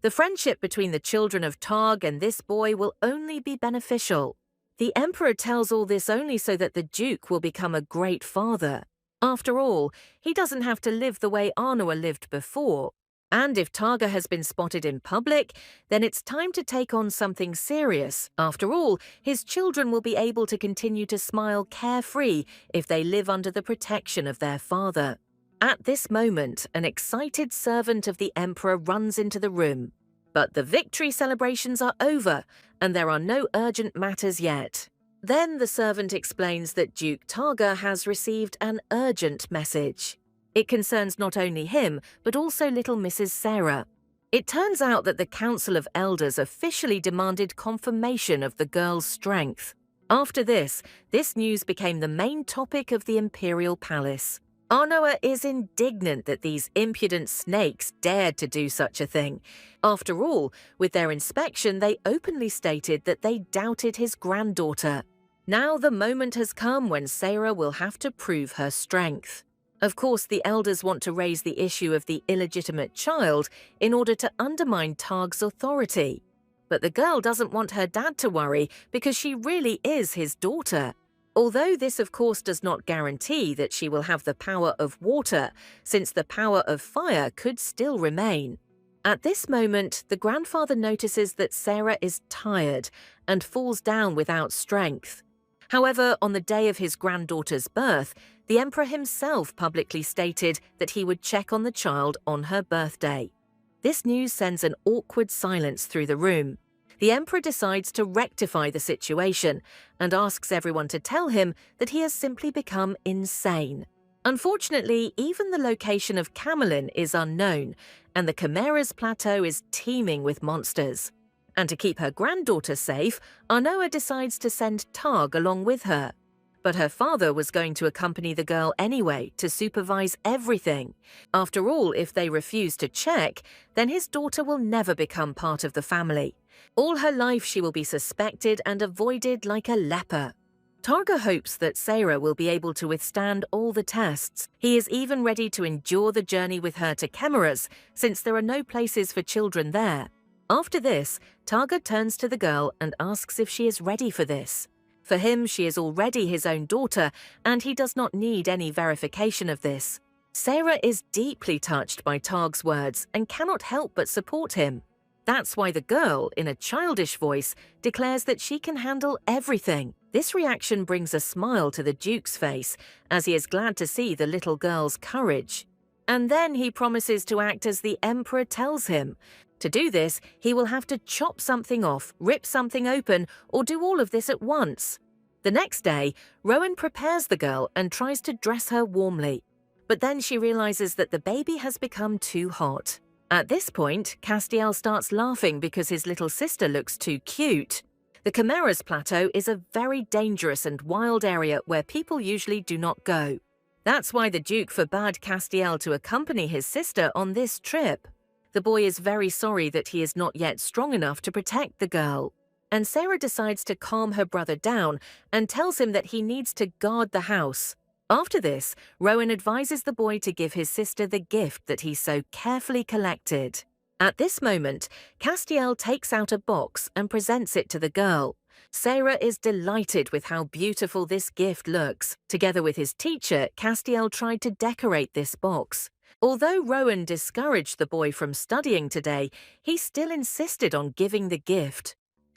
The friendship between the children of Targ and this boy will only be beneficial. The Emperor tells all this only so that the Duke will become a great father. After all, he doesn't have to live the way Arnoa lived before. And if Targa has been spotted in public, then it's time to take on something serious. After all, his children will be able to continue to smile carefree if they live under the protection of their father. At this moment, an excited servant of the Emperor runs into the room. But the victory celebrations are over, and there are no urgent matters yet. Then the servant explains that Duke Targa has received an urgent message. It concerns not only him, but also little Mrs. Sarah. It turns out that the Council of Elders officially demanded confirmation of the girl's strength. After this news became the main topic of the imperial palace. MANHWA is indignant that these impudent snakes dared to do such a thing. After all, with their inspection, they openly stated that they doubted his granddaughter. Now the moment has come when Sarah will have to prove her strength. Of course, the elders want to raise the issue of the illegitimate child in order to undermine Targ's authority. But the girl doesn't want her dad to worry because she really is his daughter. Although this of course does not guarantee that she will have the power of water, since the power of fire could still remain. At this moment, the grandfather notices that Sarah is tired and falls down without strength. However, on the day of his granddaughter's birth, the emperor himself publicly stated that he would check on the child on her birthday. This news sends an awkward silence through the room. The emperor decides to rectify the situation and asks everyone to tell him that he has simply become insane. Unfortunately, even the location of Camelin is unknown, and the Chimera's plateau is teeming with monsters. And to keep her granddaughter safe, MANHWA decides to send Targ along with her. But her father was going to accompany the girl anyway to supervise everything. After all, if they refuse to check, then his daughter will never become part of the family. All her life she will be suspected and avoided like a leper. Targa hopes that Sarah will be able to withstand all the tests. He is even ready to endure the journey with her to Chimeras, since there are no places for children there. After this, Targa turns to the girl and asks if she is ready for this. For him, she is already his own daughter, and he does not need any verification of this. Sarah is deeply touched by Targ's words and cannot help but support him. That's why the girl, in a childish voice, declares that she can handle everything. This reaction brings a smile to the Duke's face, as he is glad to see the little girl's courage. And then he promises to act as the Emperor tells him. To do this, he will have to chop something off, rip something open, or do all of this at once. The next day, Rowan prepares the girl and tries to dress her warmly. But then she realizes that the baby has become too hot. At this point, Castiel starts laughing because his little sister looks too cute. The Chimera's plateau is a very dangerous and wild area where people usually do not go. That's why the Duke forbade Castiel to accompany his sister on this trip. The boy is very sorry that he is not yet strong enough to protect the girl. And Sarah decides to calm her brother down and tells him that he needs to guard the house. After this, Rowan advises the boy to give his sister the gift that he so carefully collected. At this moment, Castiel takes out a box and presents it to the girl. Sarah is delighted with how beautiful this gift looks. Together with his teacher, Castiel tried to decorate this box. Although Rowan discouraged the boy from studying today, he still insisted on giving the gift.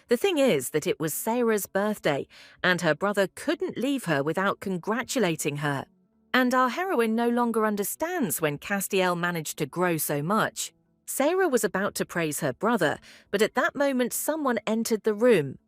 The thing is that it was Sarah's birthday, and her brother couldn't leave her without congratulating her. And our heroine no longer understands when Castiel managed to grow so much. Sarah was about to praise her brother, but at that moment someone entered the room.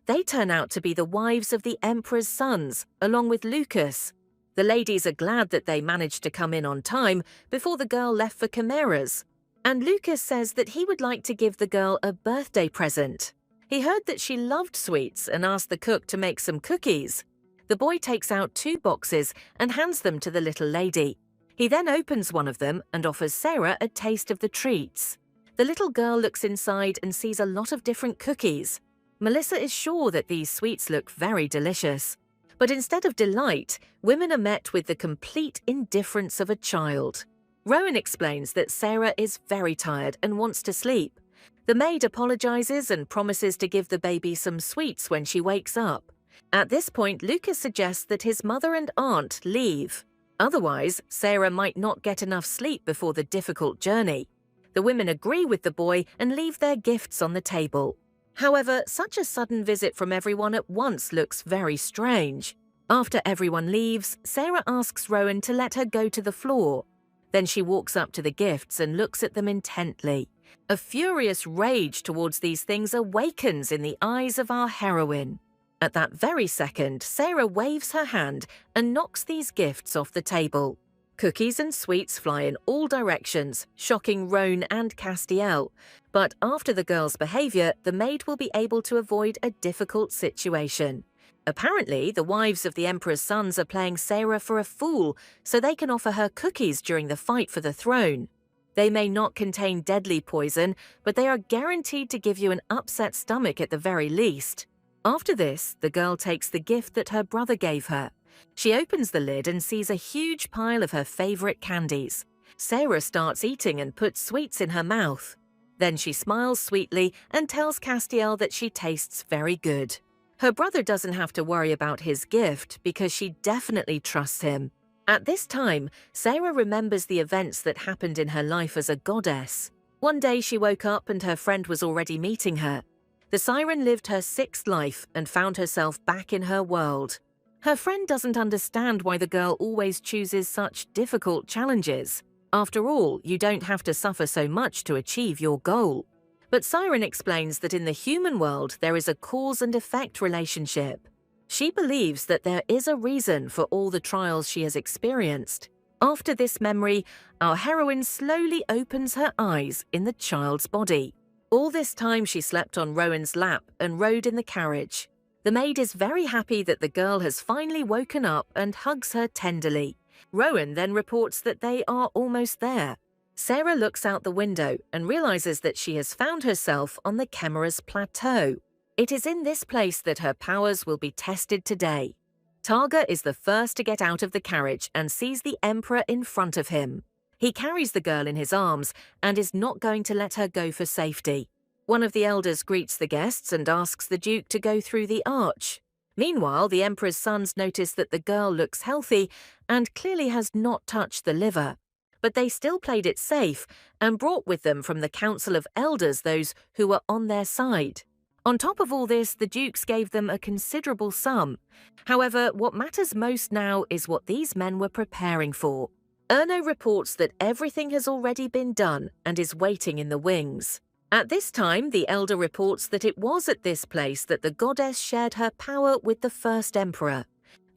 They turn out to be the wives of the Emperor's sons, along with Lucas. The ladies are glad that they managed to come in on time before the girl left for Chimeras. And Lucas says that he would like to give the girl a birthday present. He heard that she loved sweets and asked the cook to make some cookies. The boy takes out 2 boxes and hands them to the little lady. He then opens one of them and offers Sarah a taste of the treats. The little girl looks inside and sees a lot of different cookies. Melissa is sure that these sweets look very delicious. But instead of delight, women are met with the complete indifference of a child. Rowan explains that Sarah is very tired and wants to sleep. The maid apologizes and promises to give the baby some sweets when she wakes up. At this point, Lucas suggests that his mother and aunt leave. Otherwise, Sarah might not get enough sleep before the difficult journey. The women agree with the boy and leave their gifts on the table. However, such a sudden visit from everyone at once looks very strange. After everyone leaves, Sarah asks Rowan to let her go to the floor. Then she walks up to the gifts and looks at them intently. A furious rage towards these things awakens in the eyes of our heroine. At that very second, Sarah waves her hand and knocks these gifts off the table. Cookies and sweets fly in all directions, shocking Roan and Castiel. But after the girl's behavior, the maid will be able to avoid a difficult situation. Apparently, the wives of the Emperor's sons are playing Sarah for a fool, so they can offer her cookies during the fight for the throne. They may not contain deadly poison, but they are guaranteed to give you an upset stomach at the very least. After this, the girl takes the gift that her brother gave her. She opens the lid and sees a huge pile of her favorite candies. Sarah starts eating and puts sweets in her mouth. Then she smiles sweetly and tells Castiel that she tastes very good. Her brother doesn't have to worry about his gift because she definitely trusts him. At this time, Sarah remembers the events that happened in her life as a goddess. One day she woke up and her friend was already meeting her. The siren lived her sixth life and found herself back in her world. Her friend doesn't understand why the girl always chooses such difficult challenges. After all, you don't have to suffer so much to achieve your goal. But Siren explains that in the human world there is a cause and effect relationship. She believes that there is a reason for all the trials she has experienced. After this memory, our heroine slowly opens her eyes in the child's body. All this time she slept on Rowan's lap and rode in the carriage. The maid is very happy that the girl has finally woken up and hugs her tenderly. Rowan then reports that they are almost there. Sarah looks out the window and realizes that she has found herself on the Chimera's plateau. It is in this place that her powers will be tested today. Targa is the first to get out of the carriage and sees the Emperor in front of him. He carries the girl in his arms and is not going to let her go for safety. One of the elders greets the guests and asks the Duke to go through the arch. Meanwhile, the Emperor's sons notice that the girl looks healthy and clearly has not touched the liver. But they still played it safe and brought with them from the Council of Elders those who were on their side. On top of all this, the dukes gave them a considerable sum. However, what matters most now is what these men were preparing for. Erno reports that everything has already been done and is waiting in the wings. At this time, the elder reports that it was at this place that the goddess shared her power with the first emperor.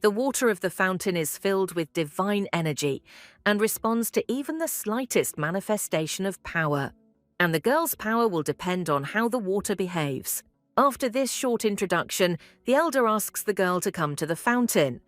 The water of the fountain is filled with divine energy and responds to even the slightest manifestation of power. And the girl's power will depend on how the water behaves. After this short introduction, the elder asks the girl to come to the fountain.